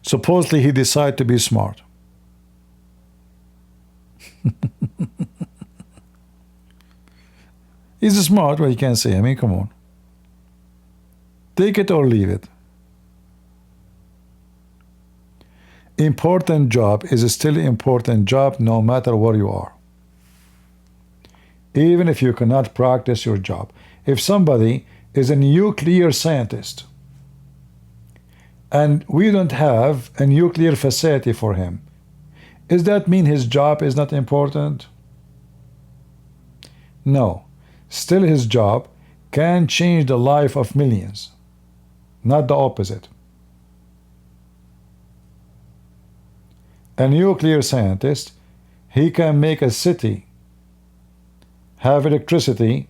Supposedly, he decided to be smart. He's smart, but you can't say, I mean, come on. Take it or leave it. Important job is still important job no matter where you are. Even if you cannot practice your job. If somebody is a nuclear scientist and we don't have a nuclear facility for him, does that mean his job is not important? No. Still his job can change the life of millions. Not the opposite. A nuclear scientist, he can make a city have electricity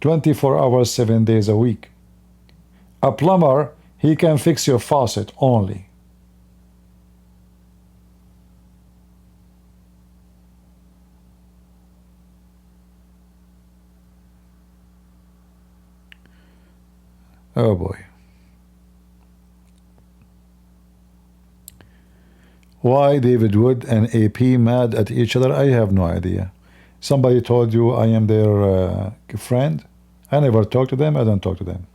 24 hours, 7 days a week. A plumber, he can fix your faucet only. Oh boy. Why David Wood and AP mad at each other? I have no idea. Somebody told you I am their friend. I never talk to them. I don't talk to them.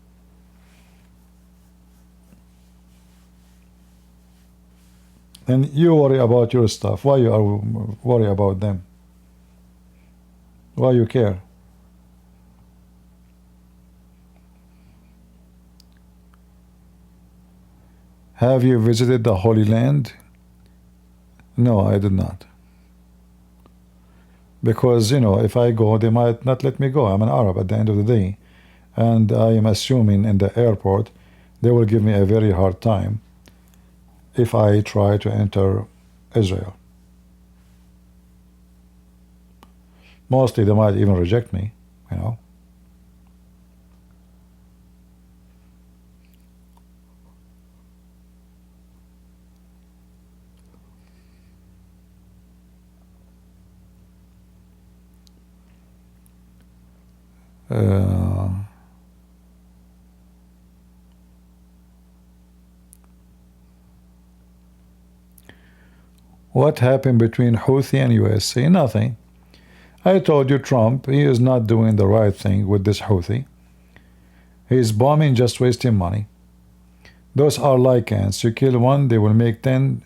And you worry about your stuff. Why you are worry about them? Why you care? Have you visited the Holy Land? No, I did not. Because, you know, if I go, they might not let me go. I'm an Arab at the end of the day. And I am assuming in the airport, they will give me a very hard time if I try to enter Israel. Mostly they might even reject me, you know. What happened between Houthi and USA? Nothing. I told you Trump, he is not doing the right thing with this Houthi. He is bombing, just wasting money. Those are like ants. You kill one, they will make 10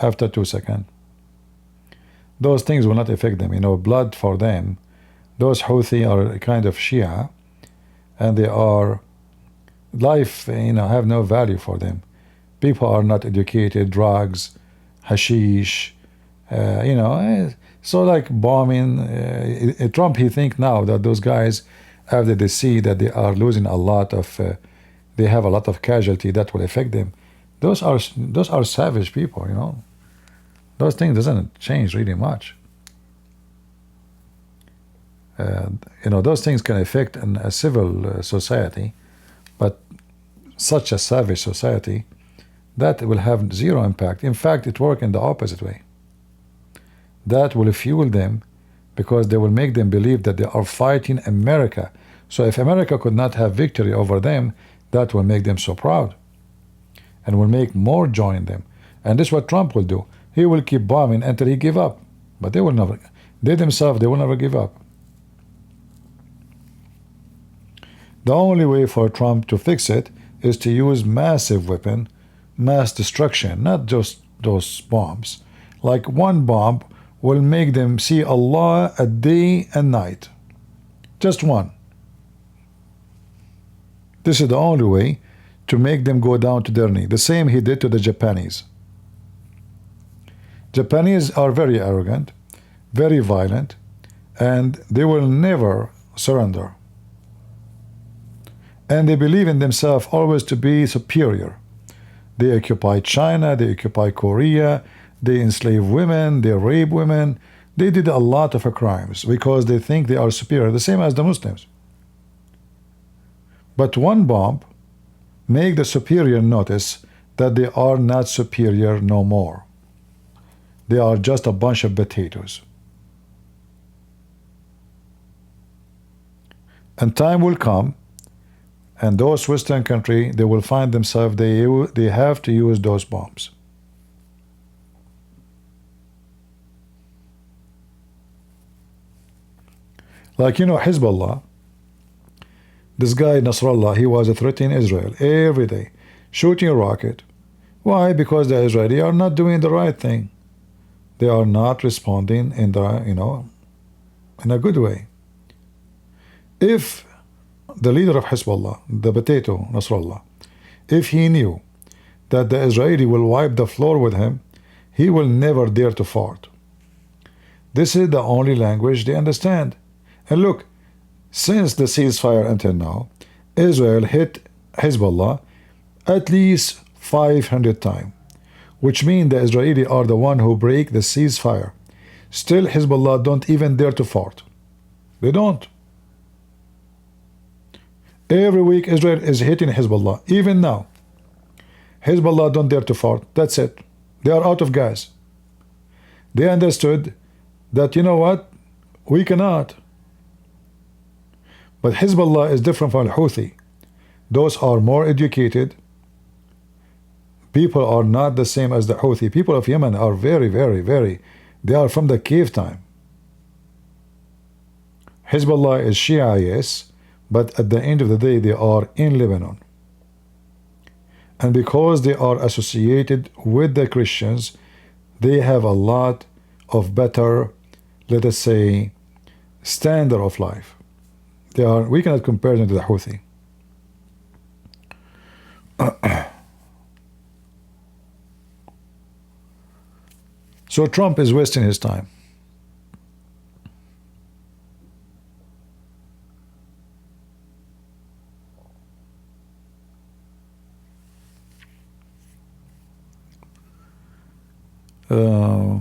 after 2 seconds. Those things will not affect them. You know, blood for them. Those Houthi are a kind of Shia, and they are life, you know, have no value for them. People are not educated, drugs, hashish, you know, so like bombing. Trump, he think now that those guys, after they see that they are losing a lot of, they have a lot of casualty that will affect them. Those are savage people, you know. Those things doesn't change really much. You know, those things can affect a civil society, but such a savage society, that will have zero impact. In fact, it works in the opposite way. That will fuel them because they will make them believe that they are fighting America. So if America could not have victory over them, that will make them so proud and will make more join them. And this is what Trump will do. He will keep bombing until he give up. But they will never, they themselves, they will never give up. The only way for Trump to fix it is to use massive weapon, mass destruction, not just those bombs. Like one bomb will make them see Allah a day and night. Just one. This is the only way to make them go down to their knee. The same he did to the Japanese. Japanese are very arrogant, very violent, and they will never surrender. And they believe in themselves always to be superior. They occupy China, they occupy Korea, they enslave women, they rape women. They did a lot of crimes because they think they are superior, the same as the Muslims. But one bomb make the superior notice that they are not superior no more. They are just a bunch of potatoes. And time will come, and those Western countries, they will find themselves, they have to use those bombs. Like, you know, Hezbollah, this guy Nasrallah, he was threatening Israel every day, shooting a rocket. Why? Because the Israelis are not doing the right thing. They are not responding in the, you know, in a good way. If the leader of Hezbollah, the potato Nasrallah, if he knew that the Israeli will wipe the floor with him, he will never dare to fart. This is the only language they understand. And look, since the ceasefire until now, Israel hit Hezbollah at least 500 times, which means the Israelis are the one who break the ceasefire. Still, Hezbollah don't even dare to fart. They don't. Every week Israel is hitting Hezbollah. Even now, Hezbollah don't dare to fart. That's it. They are out of gas. They understood that, you know what, we cannot. But Hezbollah is different from Al-Houthi. Those are more educated. People are not the same as the Houthi. People of Yemen are very, very, very, they are from the cave time. Hezbollah is Shia, yes, but at the end of the day, they are in Lebanon. And because they are associated with the Christians, they have a lot of better, let us say, standard of life. They are, we cannot compare them to the Houthi. So Trump is wasting his time. Uh,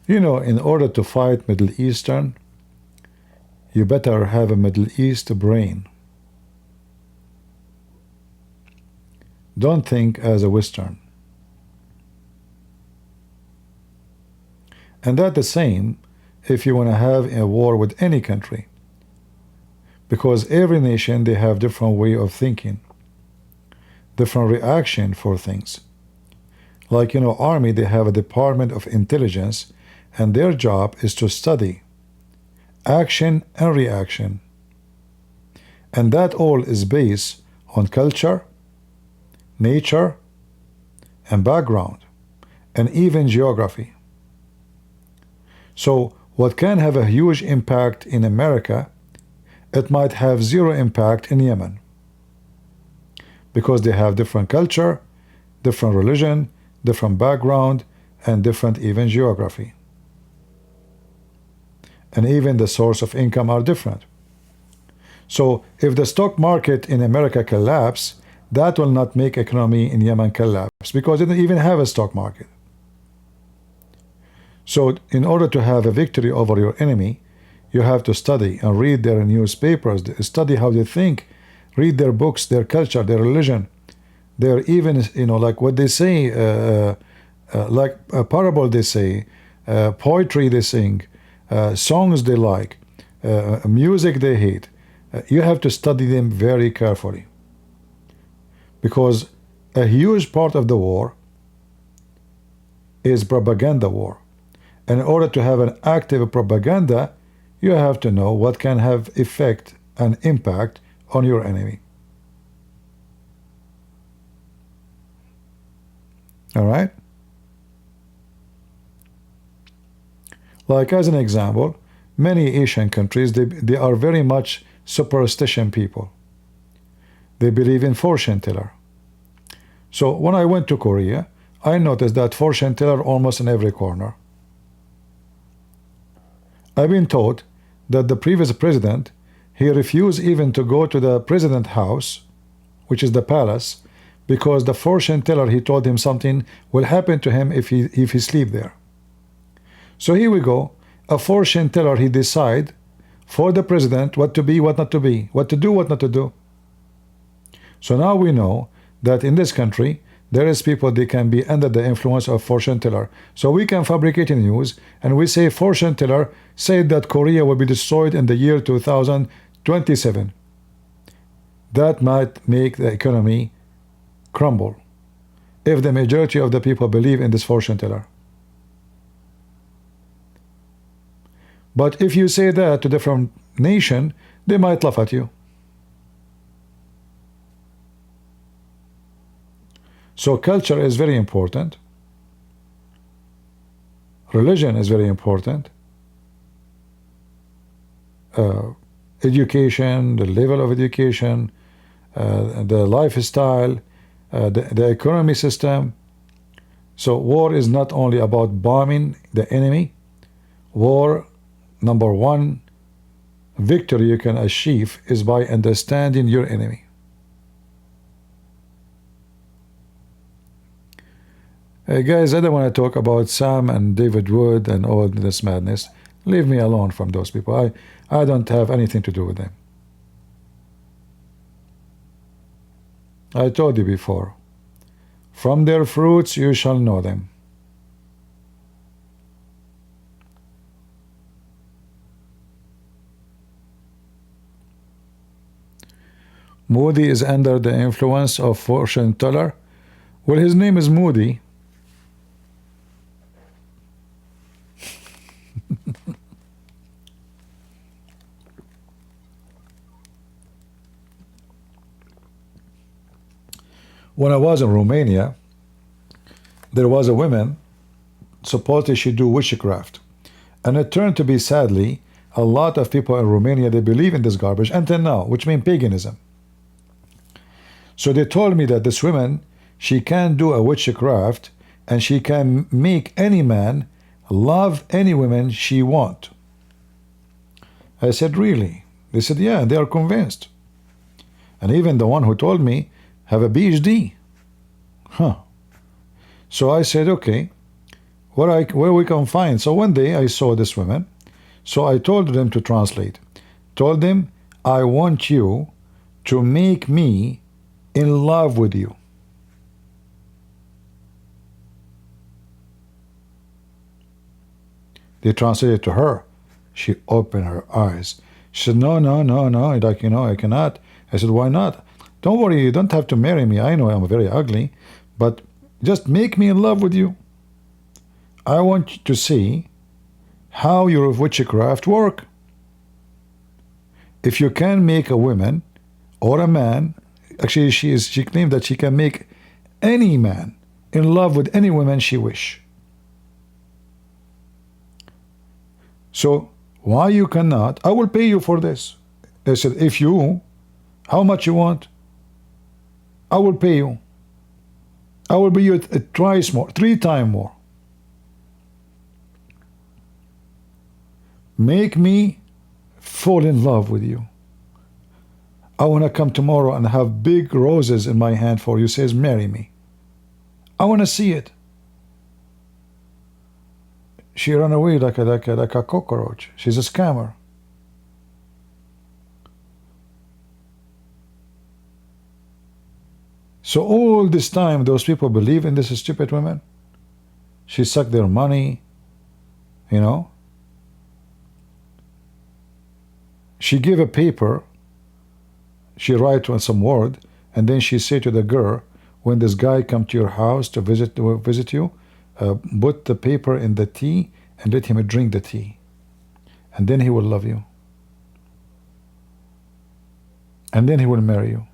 You know, in order to fight Middle Eastern, you better have a Middle East brain. Don't think as a Western. And that's the same if you want to have a war with any country. Because every nation, they have different way of thinking, different reaction for things. Like, you know, Army, they have a Department of Intelligence, and their job is to study action and reaction. And that all is based on culture, nature, and background, and even geography. So what can have a huge impact in America, it might have zero impact in Yemen. Because they have different culture, different religion, different background, and different even geography. And even the source of income are different. So if the stock market in America collapse, that will not make economy in Yemen collapse, because they don't even have a stock market. So in order to have a victory over your enemy, you have to study and read their newspapers, study how they think, read their books, their culture, their religion, their even, you know, like what they say, like a parable they say, poetry they sing, songs they like, music they hate. You have to study them very carefully. Because a huge part of the war is propaganda war. And in order to have an active propaganda, you have to know what can have effect and impact on your enemy. All right? Like as an example, many Asian countries, they are very much superstition people. They believe in fortune teller. So when I went to Korea, I noticed that fortune teller almost in every corner. I've been told that the previous president, he refused even to go to the president house, which is the palace, because the fortune teller, he told him something will happen to him if he sleep there. So here we go. A fortune teller, he decide for the president what to be, what not to be, what to do, what not to do. So now we know that in this country, there is people, they can be under the influence of fortune teller. So we can fabricate a news, and we say fortune teller said that Korea will be destroyed in the year 2027. That might make the economy crumble if the majority of the people believe in this fortune teller. But if you say that to different nation, they might laugh at you. So culture is very important. Religion is very important. Education, the level of education, the lifestyle, the economy system. So war is not only about bombing the enemy. War, number one, victory you can achieve is by understanding your enemy. Hey guys, I don't want to talk about Sam and David Wood and all this madness. Leave me alone from those people. I don't have anything to do with them. I told you before, from their fruits you shall know them. Moody is under the influence of fortune teller. Well, his name is Moody. When I was in Romania, there was a woman, supposedly she do witchcraft. And it turned to be, sadly, a lot of people in Romania, they believe in this garbage until now, which means paganism. So they told me that this woman, she can do a witchcraft and she can make any man love any women she want. I said, really? They said, yeah, they are convinced. And even the one who told me have a PhD. Huh. So I said, okay, where we can find. So one day I saw this woman. So I told them to translate. Told them, I want you to make me in love with you. They translated to her. She opened her eyes. She said, no, like, I cannot. I said, why not? Don't worry, you don't have to marry me. I know I'm very ugly, but just make me in love with you. I want you to see how your witchcraft work. If you can make a woman or a man, actually she claimed that she can make any man in love with any woman she wish. So why you cannot? I will pay you for this. They said, if you, how much you want? I will pay you. I will pay you twice more, 3 times more. Make me fall in love with you. I want to come tomorrow and have big roses in my hand for you. Says, marry me. I want to see it. She ran away like a cockroach. She's a scammer. So all this time, those people believe in this stupid woman. She sucked their money, you know. She gave a paper. She write on some word, and then she say to the girl, when this guy come to your house to visit you, put the paper in the tea and let him drink the tea, and then he will love you, and then he will marry you.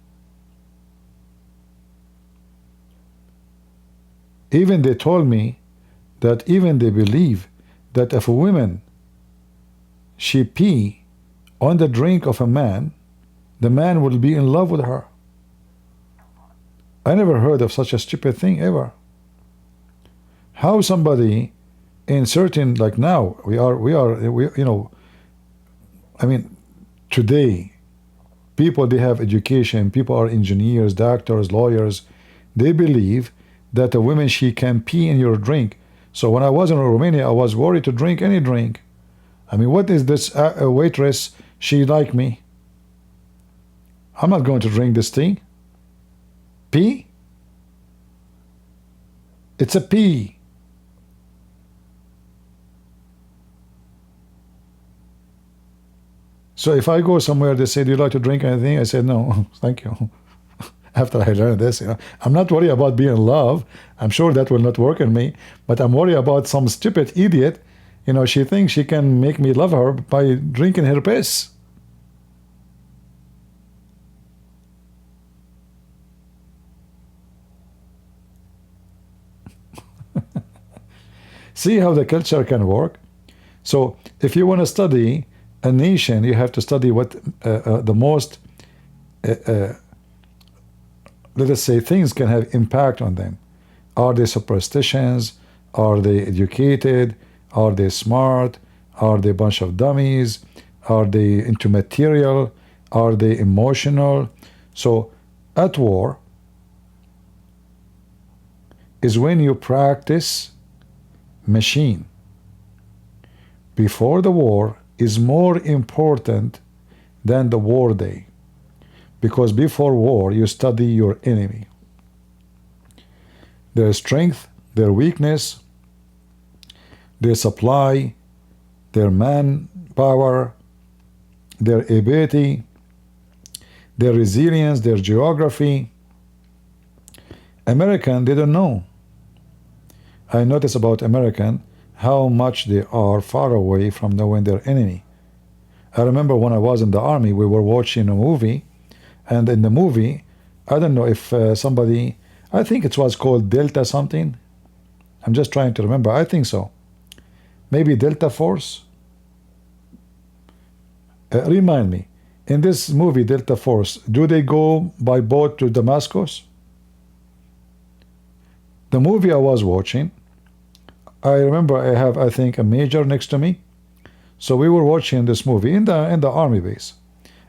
Even they told me that even they believe that if a woman she pee on the drink of a man, the man will be in love with her. I never heard of such a stupid thing ever. How somebody in certain, like now, we you know, I mean, today, people, they have education, people are engineers, doctors, lawyers, they believe that a woman, she can pee in your drink. So when I was in Romania, I was worried to drink any drink. I mean, what is this waitress, she like me? I'm not going to drink this thing. Pee? It's a pee. So if I go somewhere, they say, do you like to drink anything? I said, no, thank you. After I learned this, you know, I'm not worried about being in love. I'm sure that will not work in me, but I'm worried about some stupid idiot. You know, she thinks she can make me love her by drinking her piss. See how the culture can work? So if you want to study a nation, you have to study what the most, let us say, things can have impact on them. Are they superstitions? Are they educated? Are they smart? Are they a bunch of dummies? Are they into material? Are they emotional? So at war is when you practice machine. Before the war is more important than the war day, because before war you study your enemy, their strength, their weakness, their supply, their manpower, their ability, their resilience, their geography. American, they don't know. I notice about American how much they are far away from knowing their enemy. I remember when I was in the army, we were watching a movie, and in the movie, I don't know if somebody, I think it was called Delta something. I'm just trying to remember. I think so. Maybe Delta Force. Remind me. In this movie, Delta Force, do they go by boat to Damascus? The movie I was watching, I remember I have, I think, a major next to me. So we were watching this movie in the army base.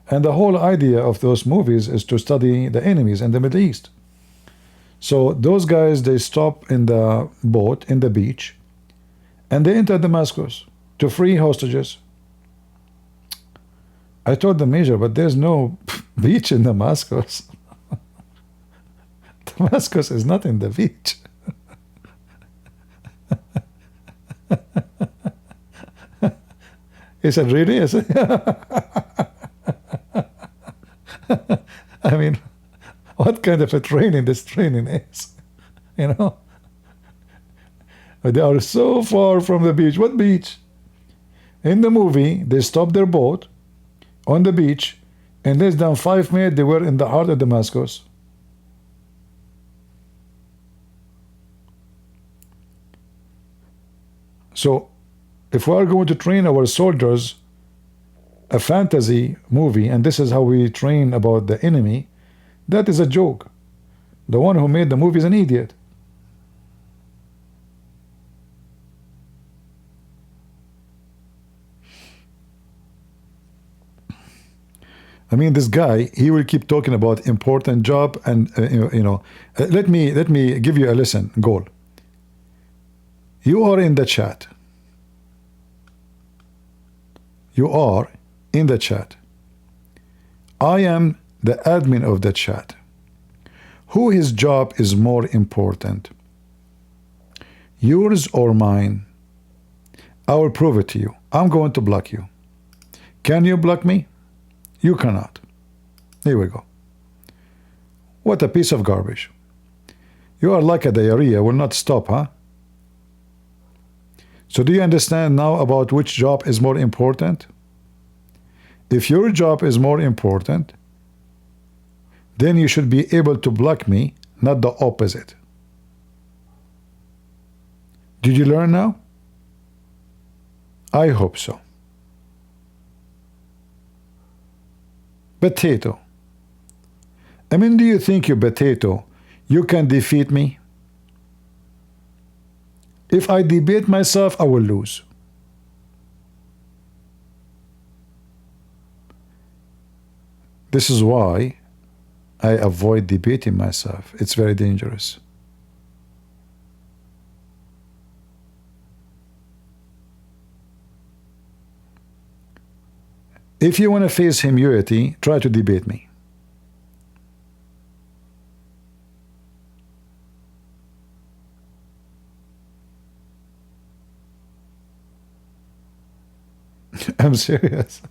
And the whole idea of those movies is to study the enemies in the Middle East. So those guys, they stop in the boat in the beach and they enter Damascus to free hostages. I told the major, but there's no beach in Damascus. Damascus is not in the beach. He said, really? I said, I mean, what kind of a training this training is? You know? They are so far from the beach. What beach? In the movie, they stopped their boat on the beach, and less than 5 minutes, they were in the heart of Damascus. So, if we are going to train our soldiers a fantasy movie, and this is how we train about the enemy, that is a joke. The one who made the movie is an idiot. I mean, this guy, he will keep talking about important job and, let me give you a lesson, goal. You are in the chat. You are in the chat. I am the admin of the chat. Who his job is more important? Yours or mine? I will prove it to you. I'm going to block you. Can you block me? You cannot. Here we go. What a piece of garbage. You are like a diarrhea, will not stop, huh? So do you understand now about which job is more important? If your job is more important, then you should be able to block me, not the opposite. Did you learn now? I hope so. Potato. I mean, do you think, you potato, you can defeat me? If I debate myself, I will lose. This is why I avoid debating myself. It's very dangerous. If you want to face humility, try to debate me. I'm serious.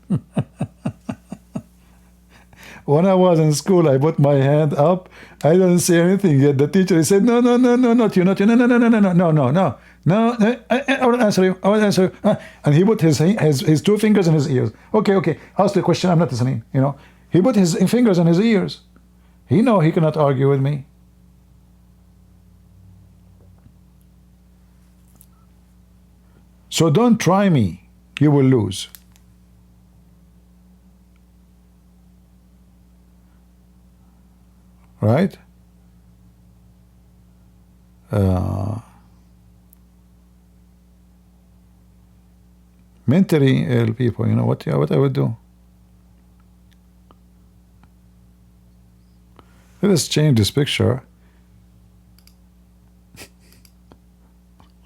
When I was in school, I put my hand up. I didn't say anything yet. The teacher said, no, not you, no, I will answer you. And he put his 2 fingers in his ears. Okay, ask the question. I'm not listening. He put his fingers in his ears. He know he cannot argue with me. So don't try me. You will lose. Right? Mentally ill people, what I would do? Let us change this picture.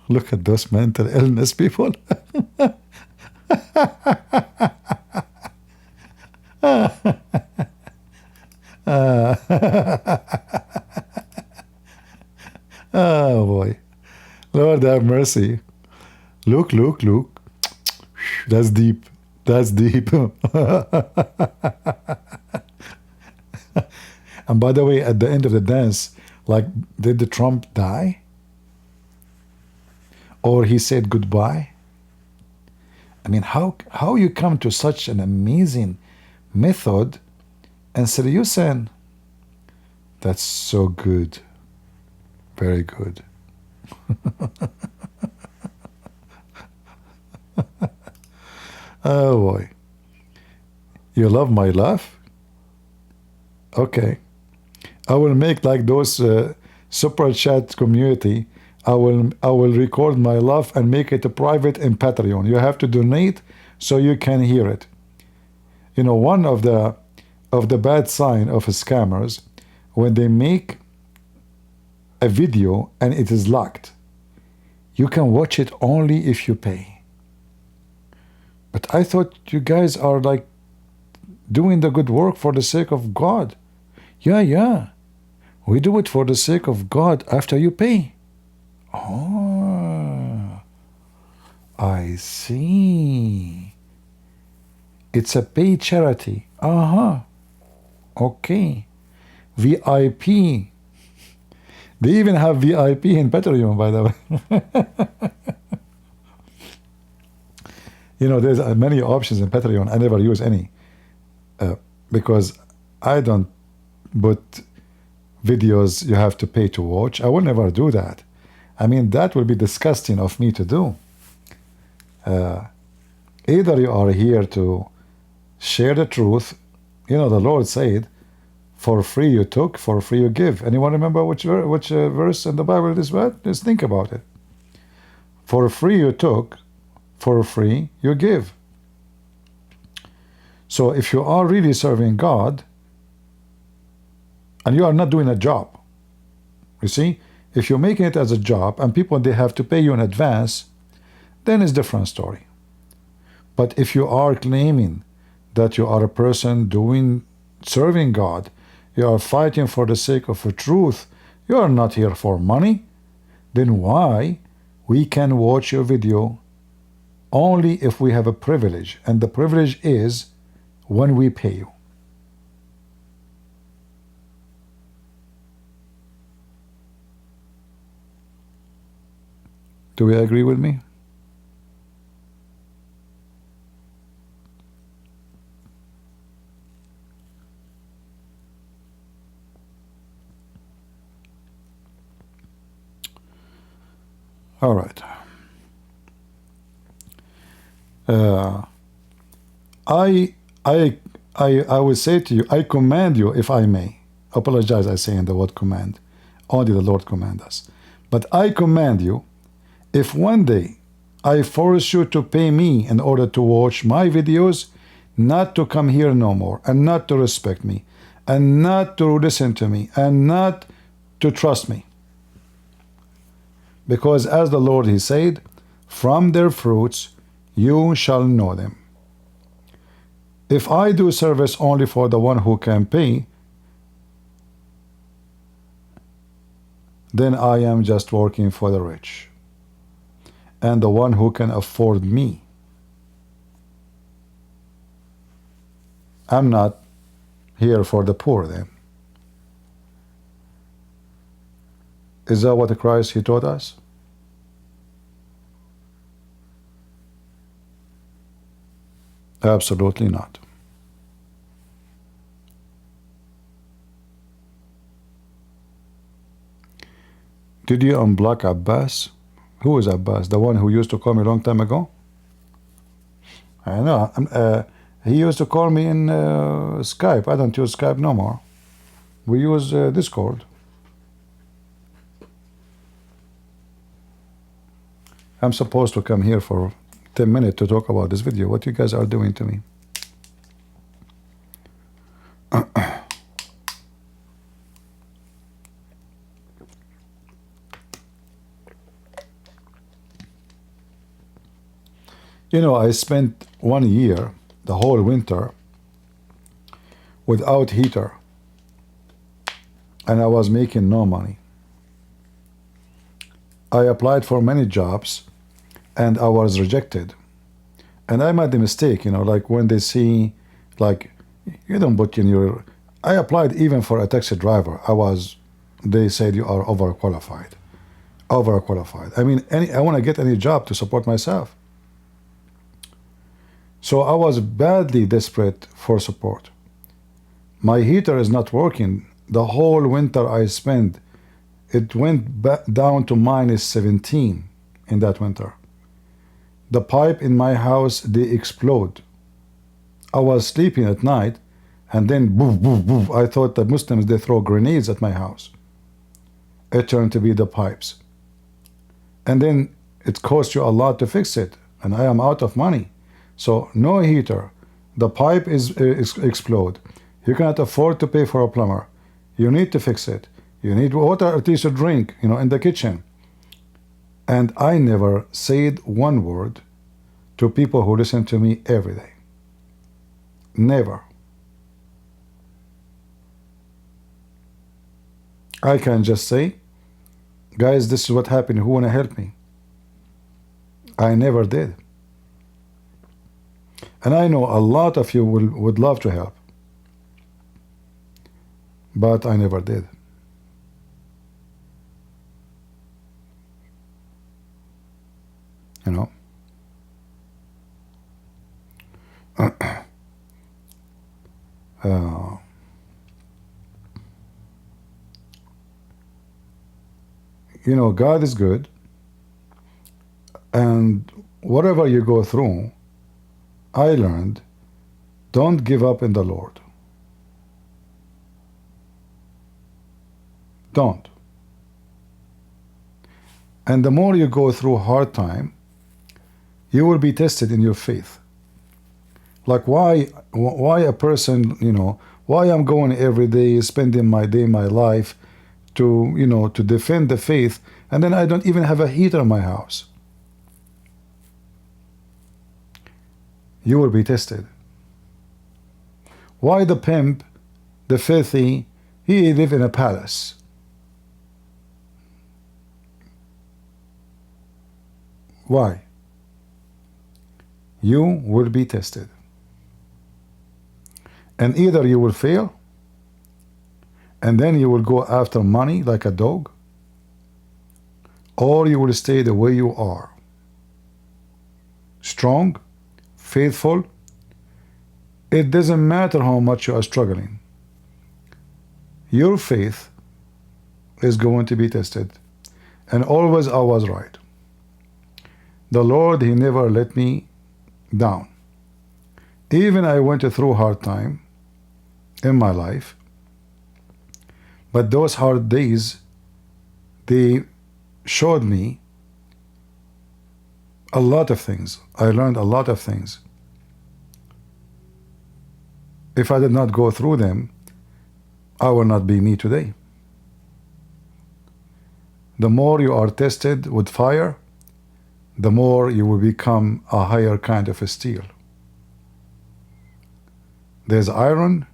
Look at those mental illness people. Oh boy. Lord have mercy. Look. That's deep. And by the way, at the end of the dance, did the Trump die? Or he said goodbye? I mean, how you come to such an amazing method and solution? That's so good. Very good. Oh boy. You love my laugh? Okay. I will make like those super chat community. I will record my laugh and make it private in Patreon. You have to donate so you can hear it. You know, one of the bad sign of scammers, when they make a video and it is locked, you can watch it only if you pay. But I thought you guys are like doing the good work for the sake of God. Yeah. We do it for the sake of God after you pay. Oh, I see. It's a paid charity. Okay. VIP. They even have VIP in Patreon, by the way. You know, there's many options in Patreon. I never use any because I don't put videos you have to pay to watch. I will never do that. I mean, that will be disgusting of me to do. Either you are here to share the truth. You know, the Lord said, for free you took, for free you give. Anyone remember which verse in the Bible is that? Just think about it. For free you took, for free you give. So if you are really serving God, and you are not doing a job, you see, if you're making it as a job and people, they have to pay you in advance, then it's a different story. But if you are claiming that you are a person serving God, you are fighting for the sake of the truth, you are not here for money, then why we can watch your video only if we have a privilege, and the privilege is when we pay you. Do we agree with me? All right. I will say to you, I command you, if I may. Apologize, I say in the word command. Only the Lord command us. But I command you, if one day I force you to pay me in order to watch my videos, not to come here no more, and not to respect me, and not to listen to me, and not to trust me. Because as the Lord, He said, from their fruits you shall know them. If I do service only for the one who can pay, then I am just working for the rich and the one who can afford me. I'm not here for the poor then. Is that what Christ, He taught us? Absolutely not. Did you unblock Abbas? Who is Abbas? The one who used to call me a long time ago? I know. He used to call me in Skype. I don't use Skype no more. We use Discord. I'm supposed to come here for 10 minutes to talk about this video. What you guys are doing to me? You know, I spent 1 year, the whole winter, without heater, and I was making no money. I applied for many jobs and I was rejected. And I made the mistake, you know, like when they see, like, you don't put in your... I applied even for a taxi driver. They said you are overqualified. Overqualified. I mean, I want to get any job to support myself. So I was badly desperate for support. My heater is not working. The whole winter I spent, it went down to -17 in that winter. The pipe in my house, they explode. I was sleeping at night, and then boof, boof, boof. I thought the Muslims, they throw grenades at my house. It turned to be the pipes. and then it costs you a lot to fix it, and I am out of money. So no heater, the pipe is explode. You cannot afford to pay for a plumber. You need to fix it. You need water at least to drink, in the kitchen. And I never said one word to people who listen to me every day. Never. I can just say, guys, this is what happened. Who want to help me? I never did. And I know a lot of you would love to help. But I never did. You know? God is good, and whatever you go through, I learned, don't give up in the Lord. Don't. And the more you go through hard time, you will be tested in your faith. Like why a person, why I'm going every day, spending my day, my life to defend the faith, and then I don't even have a heater in my house. You will be tested. Why the pimp, the filthy, he live in a palace? Why? You will be tested. And either you will fail, and then you will go after money like a dog, or you will stay the way you are. Strong, faithful. It doesn't matter how much you are struggling. Your faith is going to be tested. And always I was right. The Lord, He never let me down. Even I went through hard time in my life, but those hard days, they showed me a lot of things. I learned a lot of things. If I did not go through them, I will not be me today. The more you are tested with fire, the more you will become a higher kind of a steel. There's iron,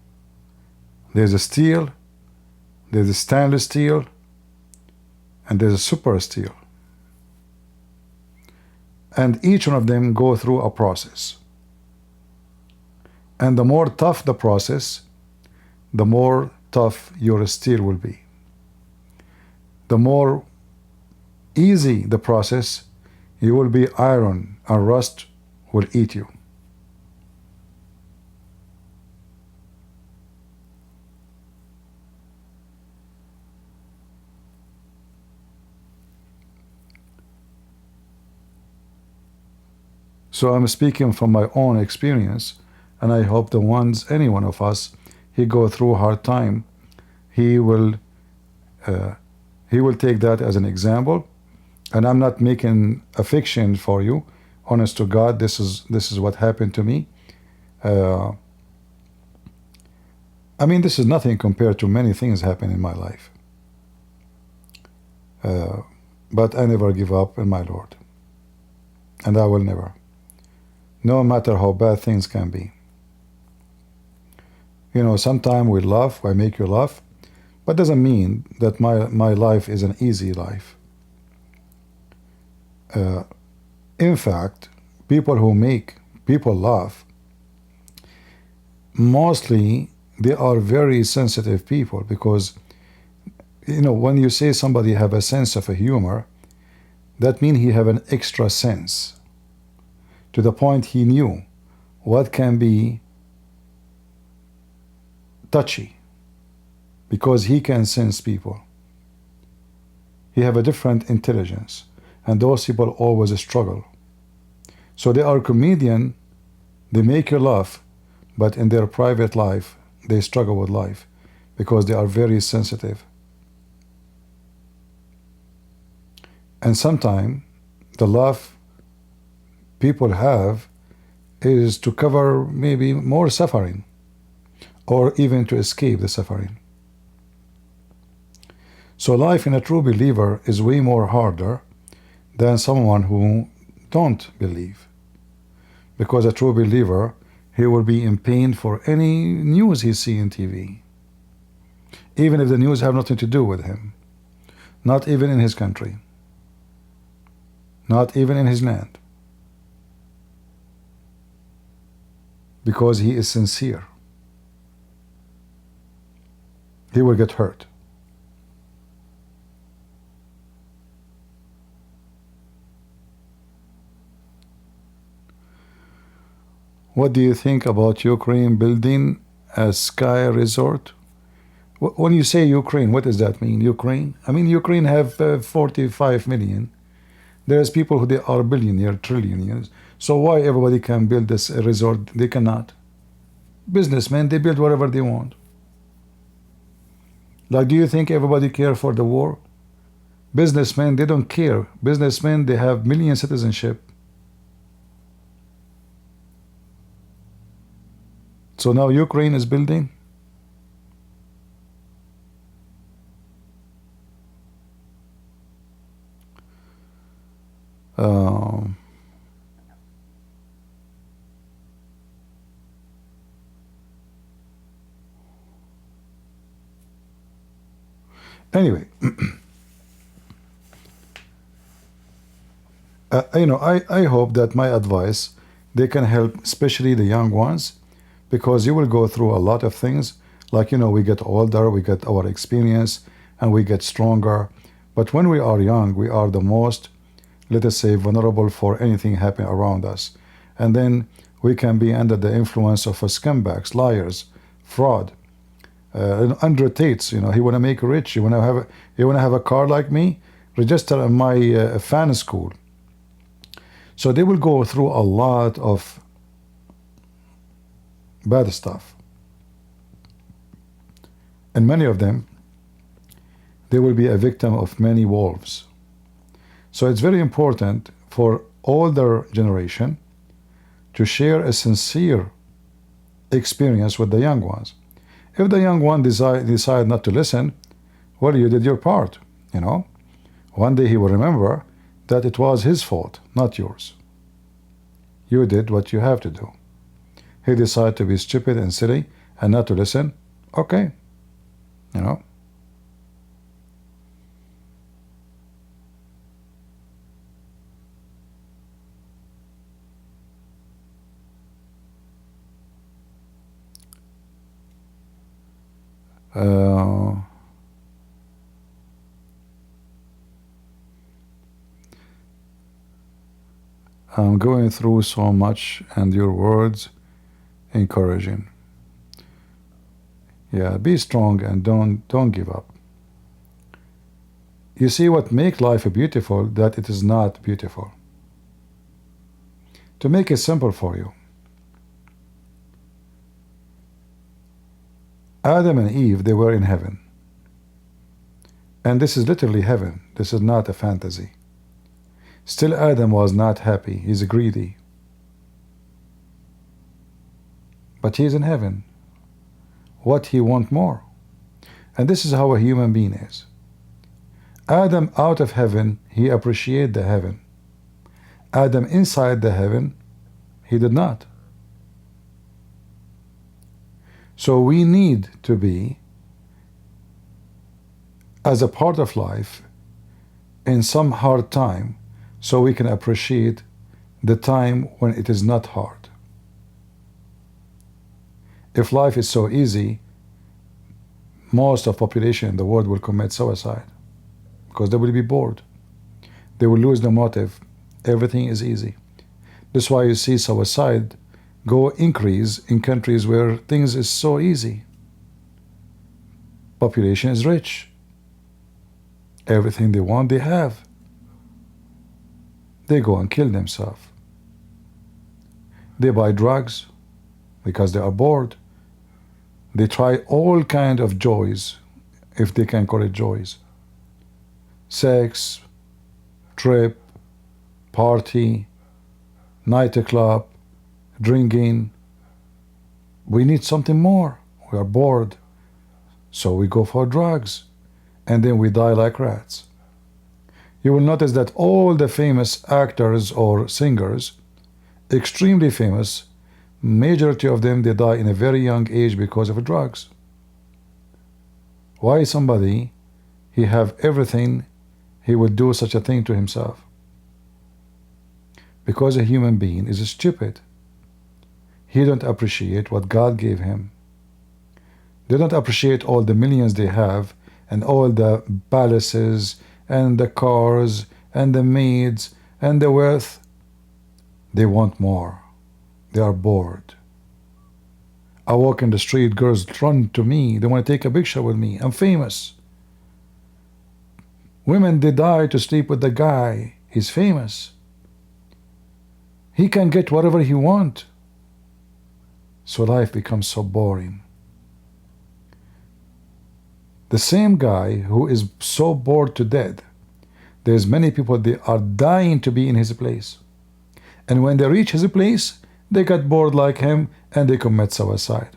there's a steel, there's a stainless steel, and there's a super steel. And each one of them go through a process. And the more tough the process, the more tough your steel will be. The more easy the process, you will be iron, and rust will eat you. So I'm speaking from my own experience, and I hope any one of us, he go through a hard time, he will take that as an example. And I'm not making a fiction for you. Honest to God, this is what happened to me. This is nothing compared to many things happen in my life. But I never give up in my Lord. And I will never. No matter how bad things can be. Sometimes we laugh, I make you laugh, but doesn't mean that my life is an easy life. In fact, people who make people laugh, mostly they are very sensitive people, because when you say somebody have a sense of a humor, that means he have an extra sense, to the point he knew what can be touchy, because he can sense people. He have a different intelligence. And those people always struggle. So they are comedian, they make you laugh, but in their private life, they struggle with life because they are very sensitive. And sometimes the love people have is to cover maybe more suffering, or even to escape the suffering. So life in a true believer is way more harder than someone who don't believe. Because a true believer, he will be in pain for any news he sees on TV. Even if the news have nothing to do with him. Not even in his country. Not even in his land. Because he is sincere. He will get hurt. What do you think about Ukraine building a sky resort? When you say Ukraine, what does that mean? Ukraine? I mean, Ukraine have 45 million. There's people who they are billionaire, trillionaires. So why everybody can build this resort? They cannot. Businessmen, they build whatever they want. Like, do you think everybody care for the war? Businessmen, they don't care. Businessmen, they have million citizenship. So now Ukraine is building. Anyway, I hope that my advice, they can help, especially the young ones, because you will go through a lot of things. Like, we get older, we get our experience, and we get stronger. But when we are young, we are the most, let us say, vulnerable for anything happening around us. And then we can be under the influence of scumbags, liars, fraud. Andrew Tate's, he want to make rich. You want to have a car like me? Register in my fan school. So they will go through a lot of bad stuff. And many of them, they will be a victim of many wolves. So it's very important for older generation to share a sincere experience with the young ones. If the young one decide not to listen, well, you did your part, One day he will remember that it was his fault, not yours. You did what you have to do. He decided to be stupid and silly and not to listen. Okay. I'm going through so much, and your words encouraging. Yeah, be strong and don't give up. You see what make life beautiful, that it is not beautiful. To make it simple for you, Adam and Eve, they were in heaven. And this is literally heaven. This is not a fantasy. Still, Adam was not happy. He's greedy. But he's in heaven. What he want more? And this is how a human being is. Adam out of heaven, he appreciated the heaven. Adam inside the heaven, he did not. So we need to be, as a part of life, in some hard time, so we can appreciate the time when it is not hard. If life is so easy, most of population in the world will commit suicide because they will be bored. They will lose the motive. Everything is easy. That's why you see suicide go increase in countries where things is so easy. Population is rich. Everything they want, they have. They go and kill themselves. They buy drugs because they are bored. They try all kind of joys, if they can call it joys. Sex, trip, party, nightclub, drinking. We need something more. We are bored. So we go for drugs. And then we die like rats. You will notice that all the famous actors or singers, extremely famous, majority of them, they die in a very young age because of drugs. Why somebody, he have everything, he would do such a thing to himself? Because a human being is stupid. He don't appreciate what God gave him. They don't appreciate all the millions they have and all the palaces and the cars and the maids and the wealth. They want more. They are bored. I walk in the street, girls run to me. They want to take a picture with me. I'm famous. Women, they die to sleep with the guy. He's famous. He can get whatever he wants. So life becomes so boring. The same guy who is so bored to death, there's many people, they are dying to be in his place. And when they reach his place, they get bored like him and they commit suicide.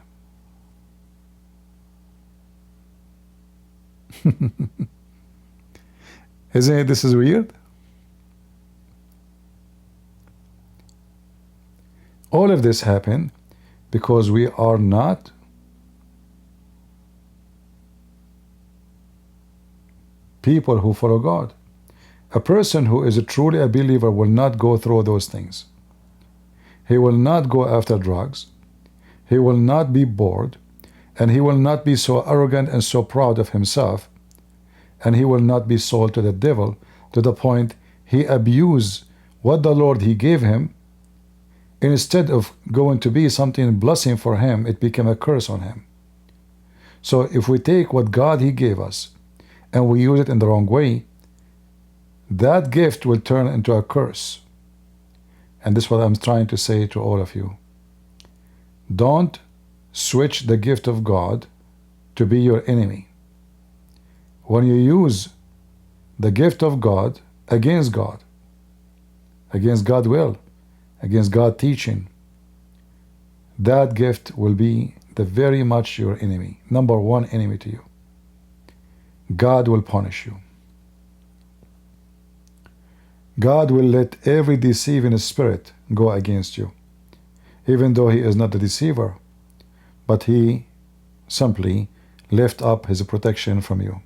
Isn't it, this is weird? All of this happened because we are not people who follow God. A person who is truly a believer will not go through those things. He will not go after drugs. He will not be bored. And he will not be so arrogant and so proud of himself. And he will not be sold to the devil to the point he abuse what the Lord he gave him. Instead of going to be something blessing for him, it became a curse on him. So if we take what God he gave us and we use it in the wrong way, that gift will turn into a curse. And this is what I'm trying to say to all of you. Don't switch the gift of God to be your enemy. When you use the gift of God against God, against God's will, against God's teaching, that gift will be the very much your enemy, number one enemy to you. God will punish you. God will let every deceiving spirit go against you, even though he is not the deceiver, but he simply lift up his protection from you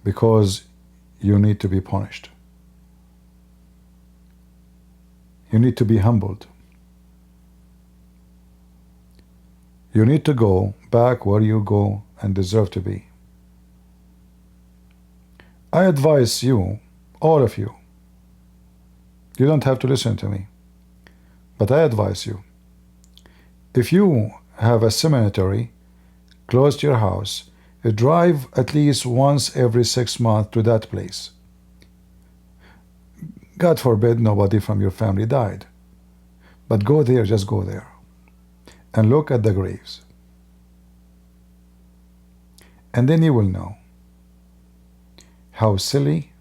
because you need to be punished. You need to be humbled. You need to go back where you go and deserve to be. I advise you, all of you, you don't have to listen to me, but I advise you, if you have a cemetery close to your house, drive at least once every 6 months to that place. God forbid nobody from your family died, but go there, just go there, and look at the graves. And then you will know how silly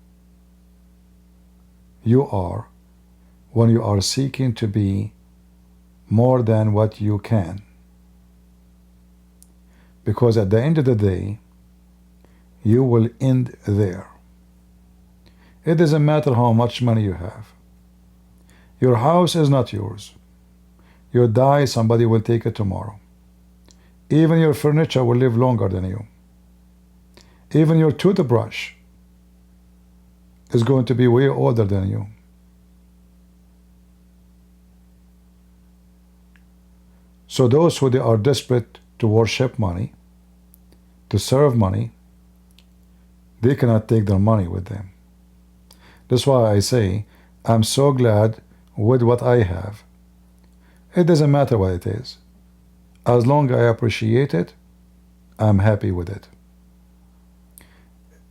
you are when you are seeking to be more than what you can. Because at the end of the day, you will end there. It doesn't matter how much money you have. Your house is not yours. You die, somebody will take it tomorrow. Even your furniture will live longer than you. Even your toothbrush is going to be way older than you. So those who they are desperate to worship money, to serve money, they cannot take their money with them. That's why I say, I'm so glad with what I have. It doesn't matter what it is. As long as I appreciate it, I'm happy with it.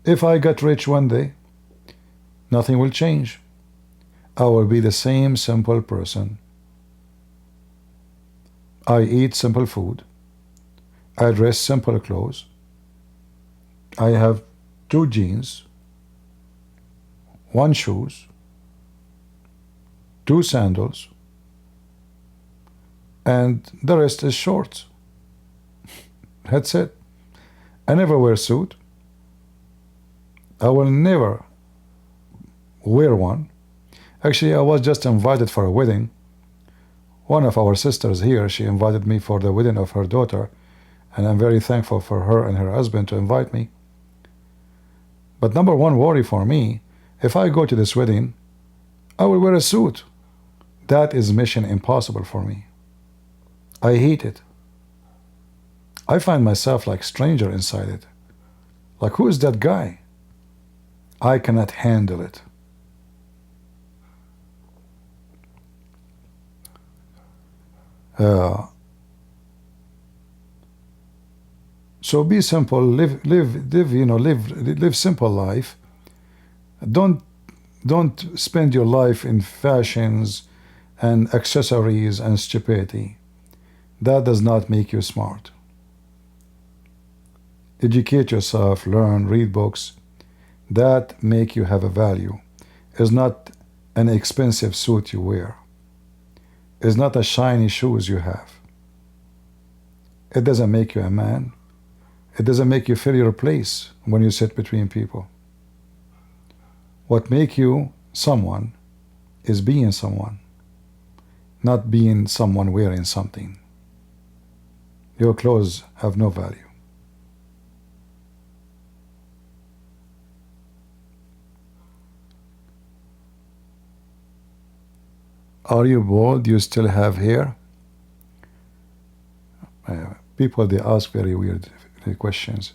If I get rich one day, nothing will change. I will be the same simple person. I eat simple food. I dress simple clothes. I have 2 jeans, 1 shoes, 2 sandals, and the rest is shorts. That's it. I never wear a suit. I will never wear one. Actually, I was just invited for a wedding. One of our sisters here, she invited me for the wedding of her daughter, and I'm very thankful for her and her husband to invite me. But number one worry for me, if I go to this wedding, I will wear a suit. That is mission impossible for me. I hate it. I find myself like stranger inside it. Like, who is that guy? I cannot handle it. So be simple, live simple life. Don't spend your life in fashions and accessories and stupidity. That does not make you smart. Educate yourself, learn, read books. That make you have a value. It's not an expensive suit you wear. It's not a shiny shoes you have. It doesn't make you a man. It doesn't make you feel your place when you sit between people. What make you someone is being someone, not being someone wearing something. Your clothes have no value. Are you bald? You still have hair? People, they ask very weird questions.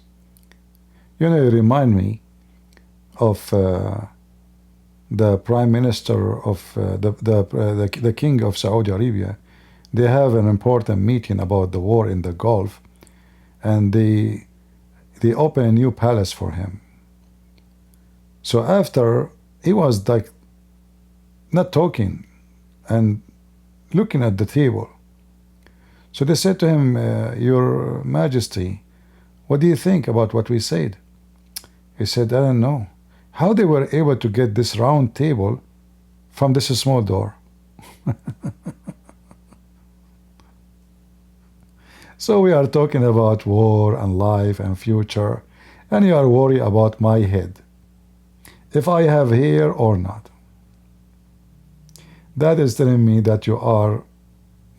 You remind me of the Prime Minister of the King of Saudi Arabia. They have an important meeting about the war in the Gulf, and they open a new palace for him. So after, he was like not talking and looking at the table. So they said to him, Your Majesty, what do you think about what we said? He said, I don't know. How they were able to get this round table from this small door? So we are talking about war and life and future, and you are worried about my head, if I have hair or not. That is telling me that you are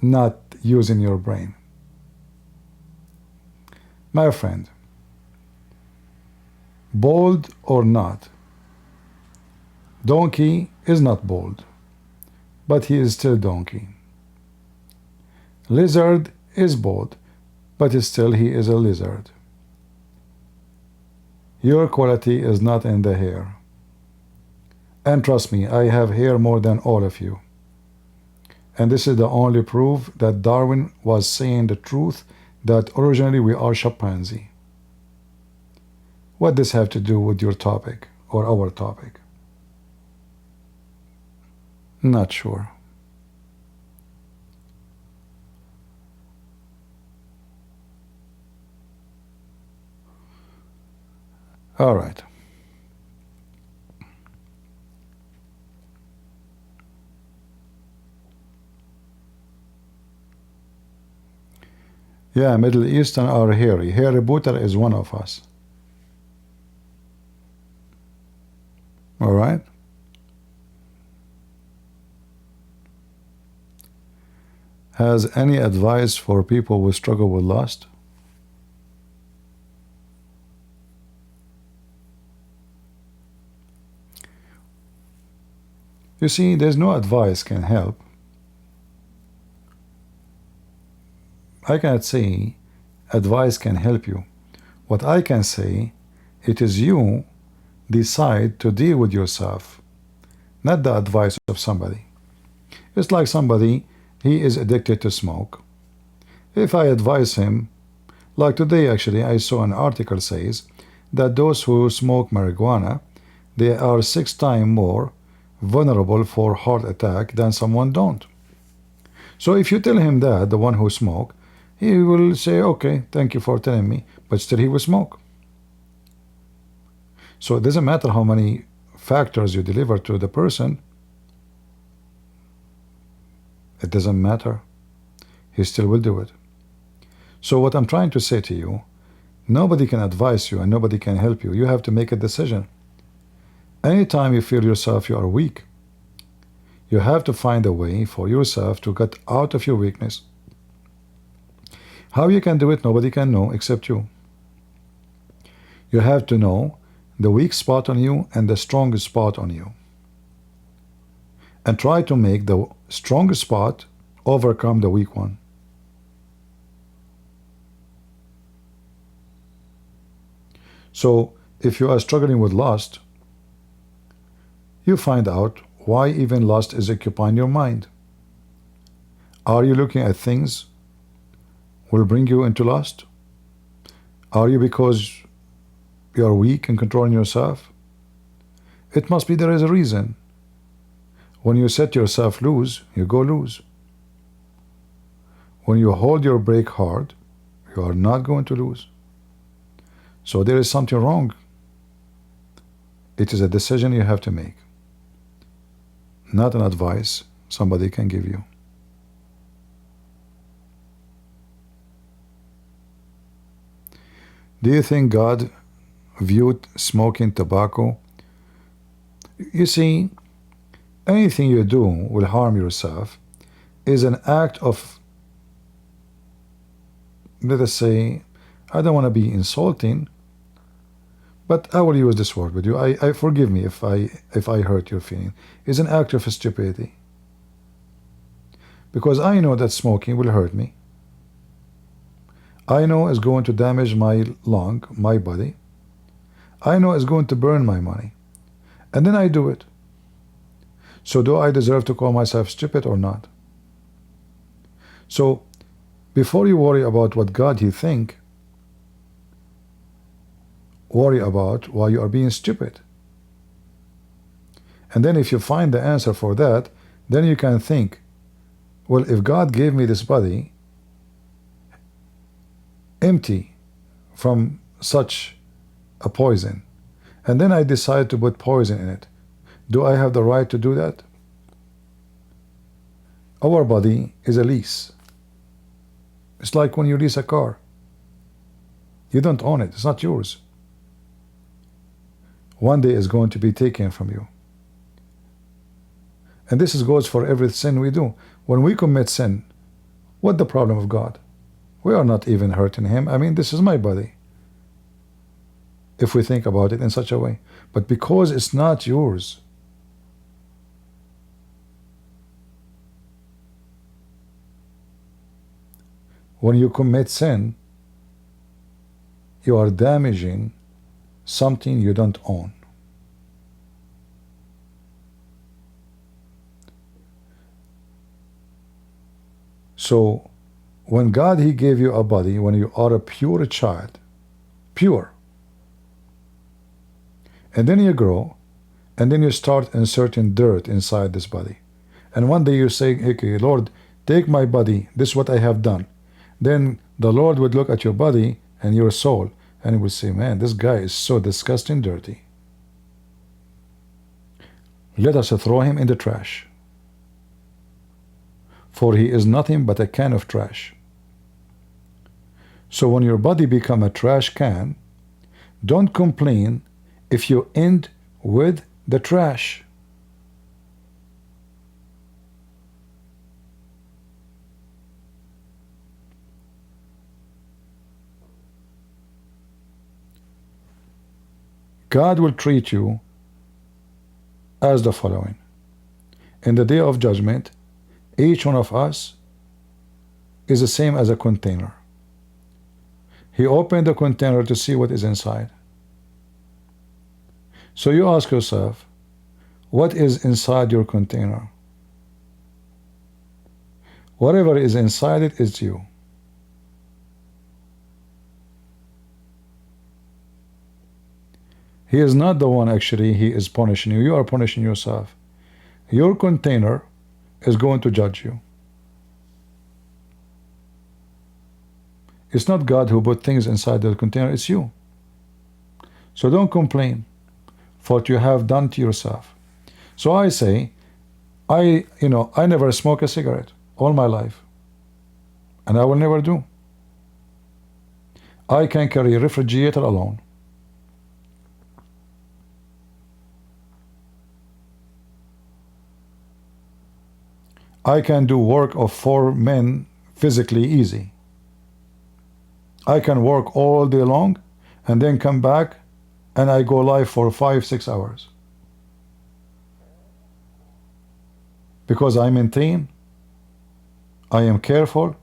not using your brain. My friend, bald or not, donkey is not bald, but he is still donkey. Lizard is bald, but still he is a lizard. Your quality is not in the hair. And trust me, I have hair more than all of you. And this is the only proof that Darwin was saying the truth, that originally we are chimpanzee. What does this have to do with your topic or our topic? Not sure. All right. Yeah, Middle Eastern are hairy. Harry Potter is one of us. All right. Has any advice for people who struggle with lust? You see, there's no advice can help. I cannot say advice can help you. What I can say, it is you decide to deal with yourself, not the advice of somebody. It's like somebody, he is addicted to smoke. If I advise him, like today actually I saw an article says that those who smoke marijuana, they are 6 times more vulnerable for heart attack than someone don't. So if you tell him that, the one who smoke, he will say, okay, thank you for telling me, but still he will smoke. So it doesn't matter how many factors you deliver to the person, It doesn't matter. He still will do it. So what I'm trying to say to you, nobody can advise you and nobody can help you. You have to make a decision. Anytime you feel yourself you are weak, you have to find a way for yourself to get out of your weakness. How you can do it, nobody can know except you. You have to know the weak spot on you and the strongest spot on you. And try to make the strongest spot overcome the weak one. So, if you are struggling with lust, you find out why even lust is occupying your mind. Are you looking at things will bring you into lust? Are you because you are weak in controlling yourself? It must be there is a reason. When you set yourself loose, you go loose. When you hold your brake hard, you are not going to lose. So there is something wrong. It is a decision you have to make, not an advice somebody can give you. Do you think God viewed smoking tobacco? You see, anything you do will harm yourself is an act of, let us say, I don't want to be insulting, but I will use this word with you. I forgive me if I hurt your feeling. It's an act of stupidity. Because I know that smoking will hurt me. I know it's going to damage my lung, my body. I know it's going to burn my money. And then I do it. So do I deserve to call myself stupid or not? So before you worry about what God He think, worry about why you are being stupid. And then if you find the answer for that, then you can think, well, if God gave me this body empty from such a poison, and then I decide to put poison in it, do I have the right to do that? Our body is a lease. It's like when you lease a car. You don't own it. It's not yours. One day it's going to be taken from you. And this goes for every sin we do. When we commit sin, what's the problem of God? We are not even hurting Him. I mean, this is my body, if we think about it in such a way. But because it's not yours, when you commit sin, you are damaging something you don't own. So when God He gave you a body, when you are a pure child, pure, and then you grow, and then you start inserting dirt inside this body, and one day you say, okay, Lord, take my body, this is what I have done. Then the Lord would look at your body and your soul, and He would say, man, this guy is so disgusting dirty. Let us throw him in the trash, for he is nothing but a can of trash. So when your body become a trash can, don't complain if you end with the trash. God will treat you as the following. In the day of judgment, each one of us is the same as a container. He opened the container to see what is inside. So you ask yourself, what is inside your container? Whatever is inside it is you. He is not the one actually, He is punishing you. You are punishing yourself. Your container is going to judge you. It's not God who put things inside the container, it's you. So don't complain for what you have done to yourself. So I say, I never smoke a cigarette. all my life. And I will never do. I can carry a refrigerator alone. I can do work of 4 men physically easy. I can work all day long and then come back and I go live for 5-6 hours. Because I maintain, I am careful,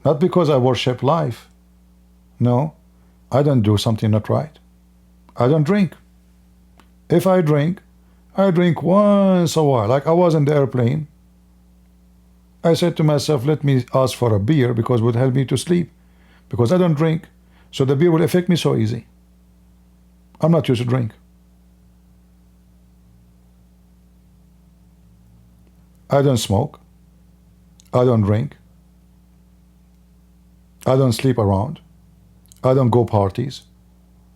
not because I worship life. No, I don't do something not right. I don't drink. If I drink once a while. Like I was in the airplane. I said to myself, let me ask for a beer because it would help me to sleep. Because I don't drink, so the beer will affect me so easy. I'm not used to drink. I don't smoke. I don't drink. I don't sleep around. I don't go parties.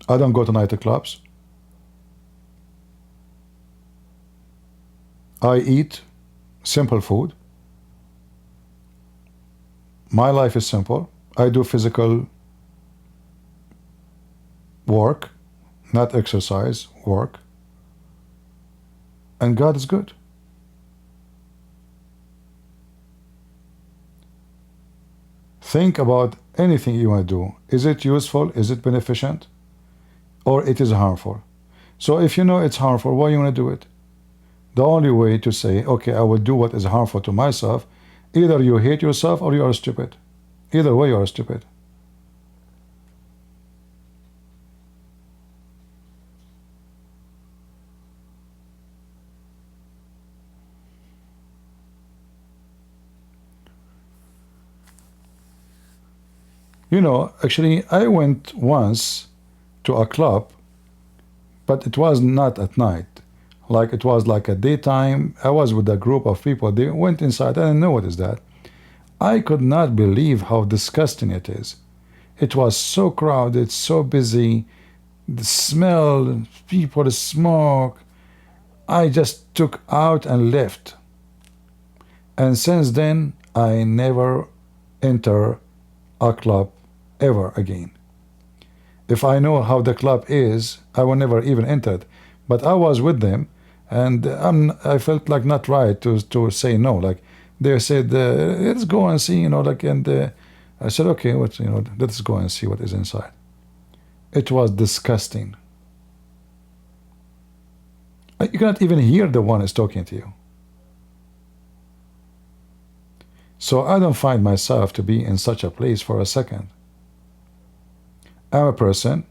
I don't go to nightclubs. I eat simple food. My life is simple. I do physical work, not exercise, work. And God is good. Think about anything you want to do. Is it useful? Is it beneficent? Or it is harmful? So if you know it's harmful, why you want to do it? The only way to say, okay, I will do what is harmful to myself, either you hate yourself or you are stupid. Either way, you are stupid. You know, actually, I went once to a club, but it was not at night. Like it was like a daytime. I was with a group of people. They went inside. I didn't know what is that. I could not believe how disgusting it is. It was so crowded, so busy. The smell, people smoke. I just took out and left. And since then, I never enter a club ever again. If I know how the club is, I will never even enter it. But I was with them, and I felt like not right to say no. Like they said, let's go and see, like, and I said, okay, let's go and see what is inside. It was disgusting. You cannot even hear the one is talking to you. So I don't find myself to be in such a place for a second. I'm a person,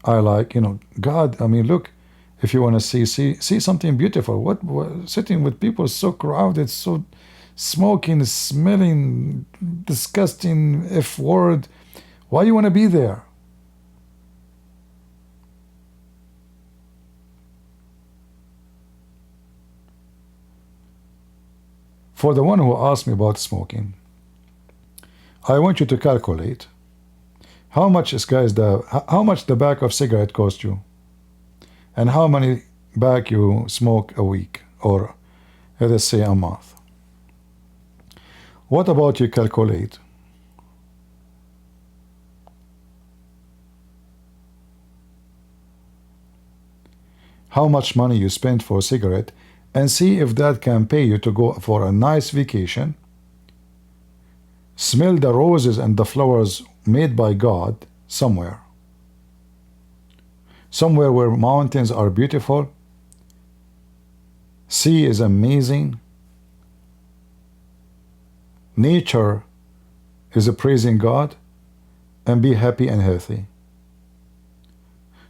I like, God, look, if you want to see something beautiful, what sitting with people so crowded, so smoking, smelling, disgusting F word, why you want to be there? For the one who asked me about smoking, I want you to calculate how much the pack of cigarette cost you, and how many pack you smoke a week, or let us say a month. What about you calculate how much money you spend for a cigarette, and see if that can pay you to go for a nice vacation, smell the roses and the flowers made by God somewhere where mountains are beautiful, sea is amazing, nature is praising God, and be happy and healthy.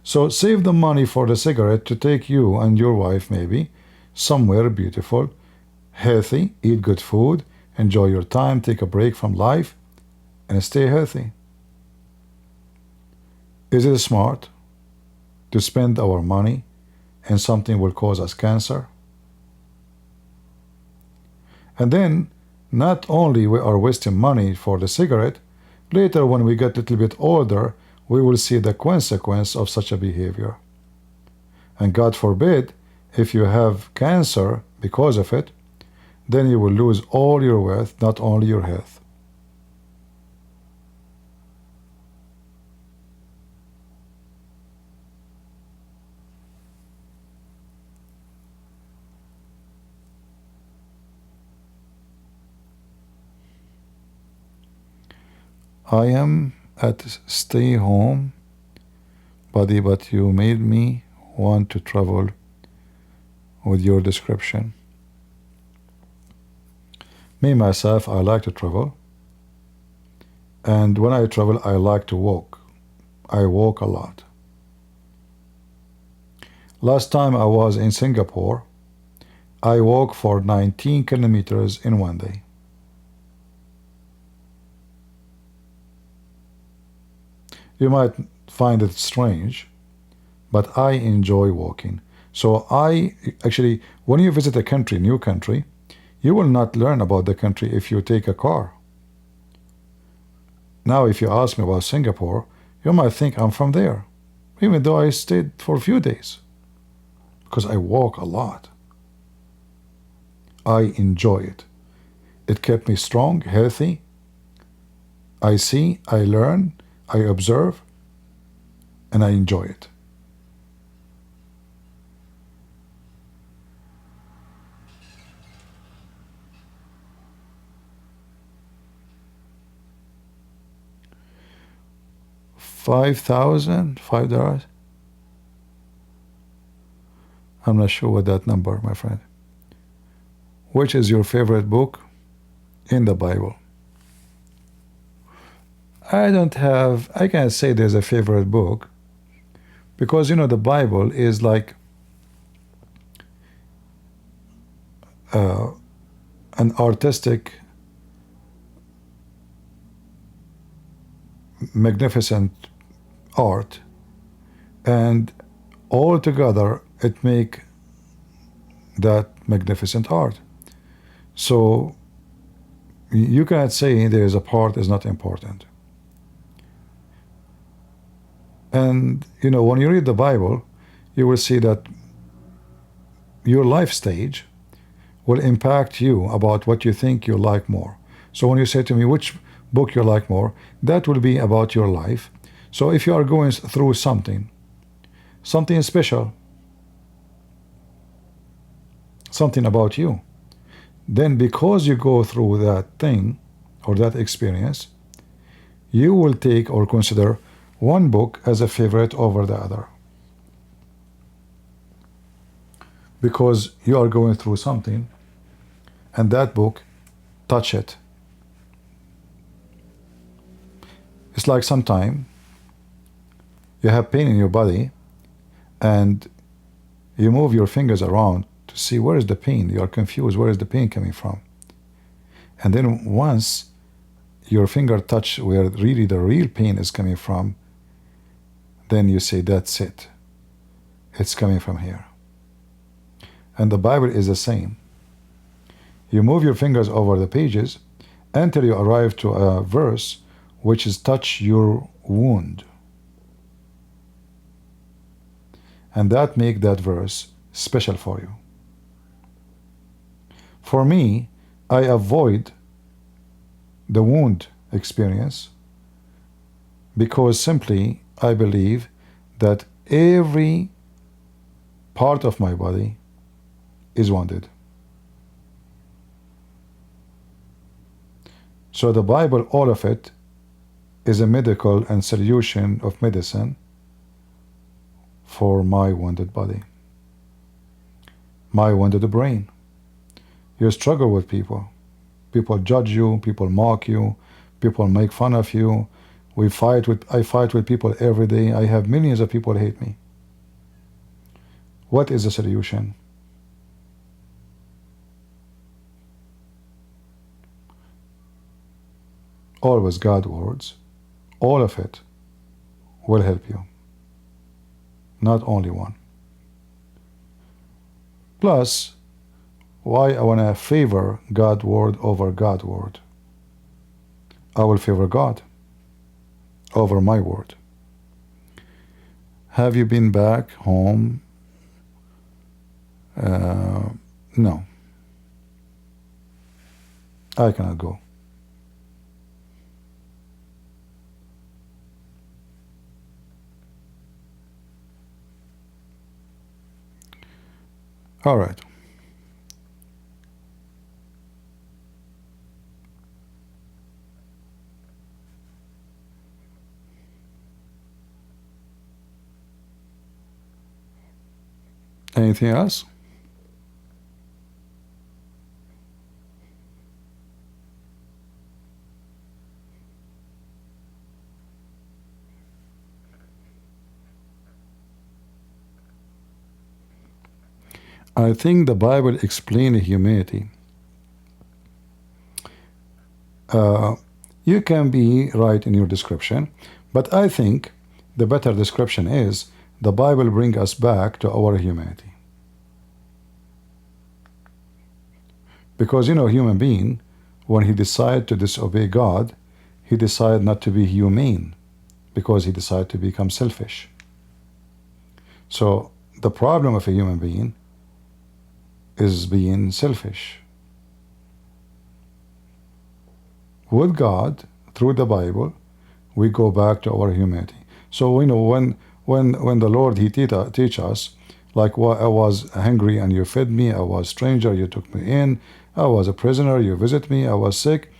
So save the money for the cigarette to take you and your wife maybe somewhere beautiful, healthy, eat good food, enjoy your time, take a break from life, and stay healthy. Is it smart to spend our money and something will cause us cancer? And then, not only we are wasting money for the cigarette, later when we get a little bit older, we will see the consequence of such a behavior. And God forbid, if you have cancer because of it, then you will lose all your wealth, not only your health. I am at stay home, buddy, but you made me want to travel with your description. Me, myself, I like to travel. And when I travel, I like to walk. I walk a lot. Last time I was in Singapore, I walked for 19 kilometers in one day. You might find it strange, but I enjoy walking. So actually, when you visit a country, new country, you will not learn about the country if you take a car. Now, if you ask me about Singapore, you might think I'm from there, even though I stayed for a few days, because I walk a lot. I enjoy it. It kept me strong, healthy. I see, I learn, I observe, and I enjoy it. $5,000? I'm not sure what that number, my friend. Which is your favorite book in the Bible? I can't say there's a favorite book, because the Bible is like an artistic, magnificent art, and all together it make that magnificent art. So you cannot say there is a part is not important. And when you read the Bible, you will see that your life stage will impact you about what you think you like more. So when you say to me which book you like more, that will be about your life. So if you are going through something special, something about you, then because you go through that thing or that experience, you will take or consider one book as a favorite over the other, because you are going through something and that book touch it. It's like sometime you have pain in your body and you move your fingers around to see where is the pain. You are confused, where is the pain coming from? And then once your finger touch where really the real pain is coming from, then you say, that's it. It's coming from here. And the Bible is the same. You move your fingers over the pages until you arrive to a verse which is touch your wound. And that make that verse special for you. For me, I avoid the wound experience because simply I believe that every part of my body is wounded. So the Bible, all of it, is a medical and solution of medicine for my wounded body, my wounded brain. You struggle with people. People judge you, people mock you, people make fun of you. I fight with people every day. I have millions of people hate me. What is the solution? Always God's words. All of it will help you. Not only one. Plus, why I want to favor God's word over God's word. I will favor God over my word. Have you been back home? No. I cannot go. All right. Anything else? I think the Bible explains humanity. You can be right in your description, but I think the better description is the Bible brings us back to our humanity. Because, human being, when he decides to disobey God, he decides not to be humane because he decides to become selfish. So the problem of a human being is being selfish. With God, through the Bible, we go back to our humanity. So when the Lord he teach us, like I was hungry and you fed me, I was stranger, you took me in, I was a prisoner, you visit me, I was sick.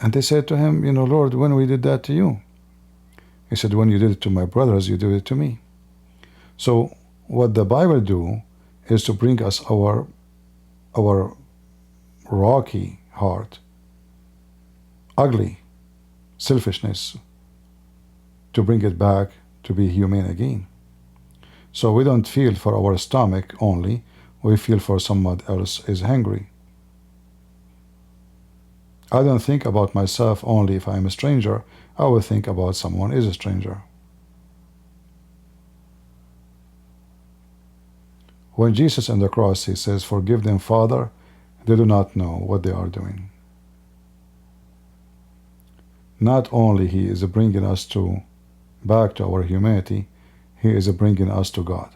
And they said to him, Lord, when we did that to you? He said, when you did it to my brothers, you did it to me. So what the Bible do is to bring us our rocky heart, ugly selfishness, to bring it back to be human again. So we don't feel for our stomach only, we feel for someone else is hungry. I don't think about myself only if I'm a stranger, I will think about someone is a stranger. When Jesus on the cross, he says, forgive them, Father, they do not know what they are doing. Not only he is bringing us back to our humanity, he is bringing us to God.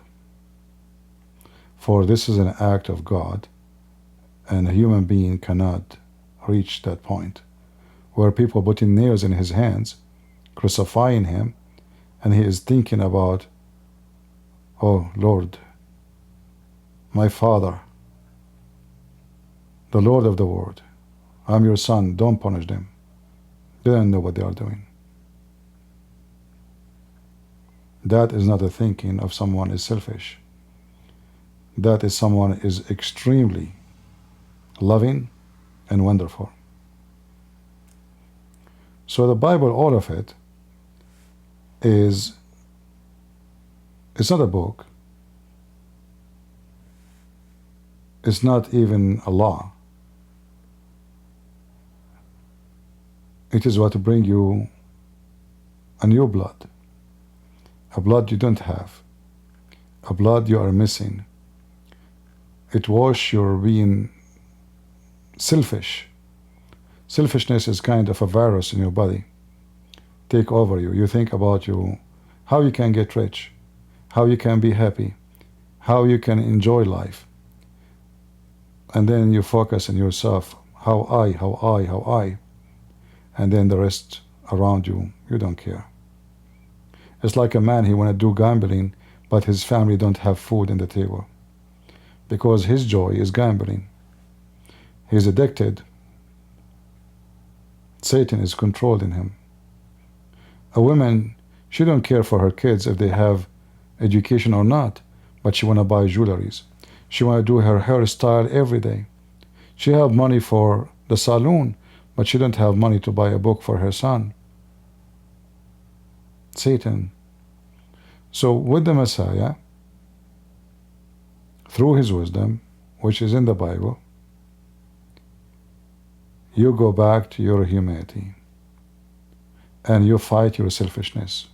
For this is an act of God, and a human being cannot reach that point where people putting nails in his hands, crucifying him, and he is thinking about, oh Lord, my Father, the Lord of the world, I'm your son, don't punish them. They don't know what they are doing. That is not a thinking of someone is selfish. That is someone is extremely loving and wonderful. So the Bible, all of it, it's not a book. It's not even a law. It is what bring you a new blood, a blood you don't have, a blood you are missing. It wash your being selfish. Selfishness is kind of a virus in your body. Take over you. You think about how you can get rich, how you can be happy, how you can enjoy life. And then you focus on yourself, how I. And then the rest around you, you don't care. It's like a man, he want to do gambling, but his family don't have food on the table. Because his joy is gambling. He's addicted. Satan is controlling him. A woman, she don't care for her kids if they have education or not, but she want to buy jewelries. She want to do her hairstyle every day. She have money for the saloon, but she don't have money to buy a book for her son. Satan. So with the Messiah, through his wisdom, which is in the Bible, you go back to your humanity and you fight your selfishness.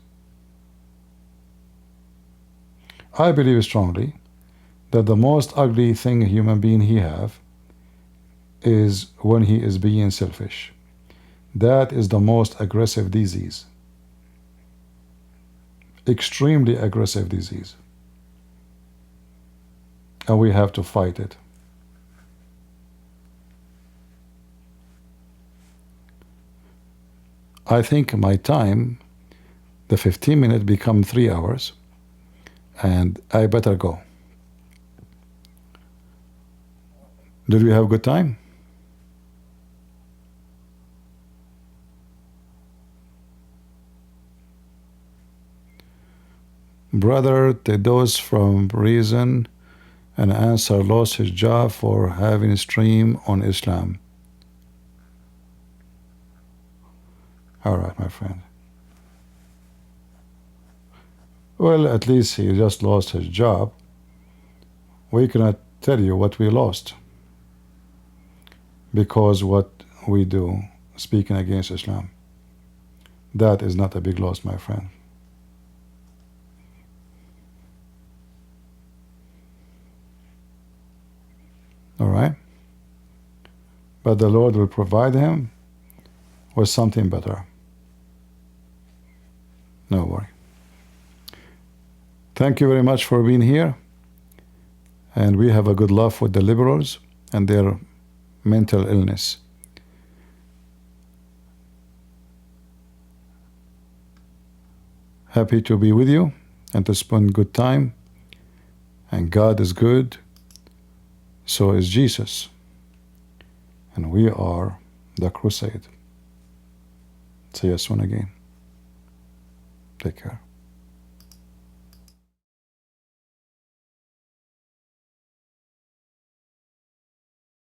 I believe strongly that the most ugly thing a human being he have is when he is being selfish. That is the most aggressive disease. Extremely aggressive disease. And we have to fight it. I think my time, the 15 minutes become 3 hours, and I better go. Did we have a good time? Brother Tedos from Reason and Answer lost his job for having a stream on Islam. All right, my friend. Well, at least he just lost his job. We cannot tell you what we lost, because what we do, speaking against Islam, that is not a big loss, my friend. All right? But the Lord will provide him with something better. No worry. Thank you very much for being here. And we have a good love with the liberals and their mental illness. Happy to be with you and to spend good time. And God is good. So is Jesus. And we are the crusade. See you soon again. Take care.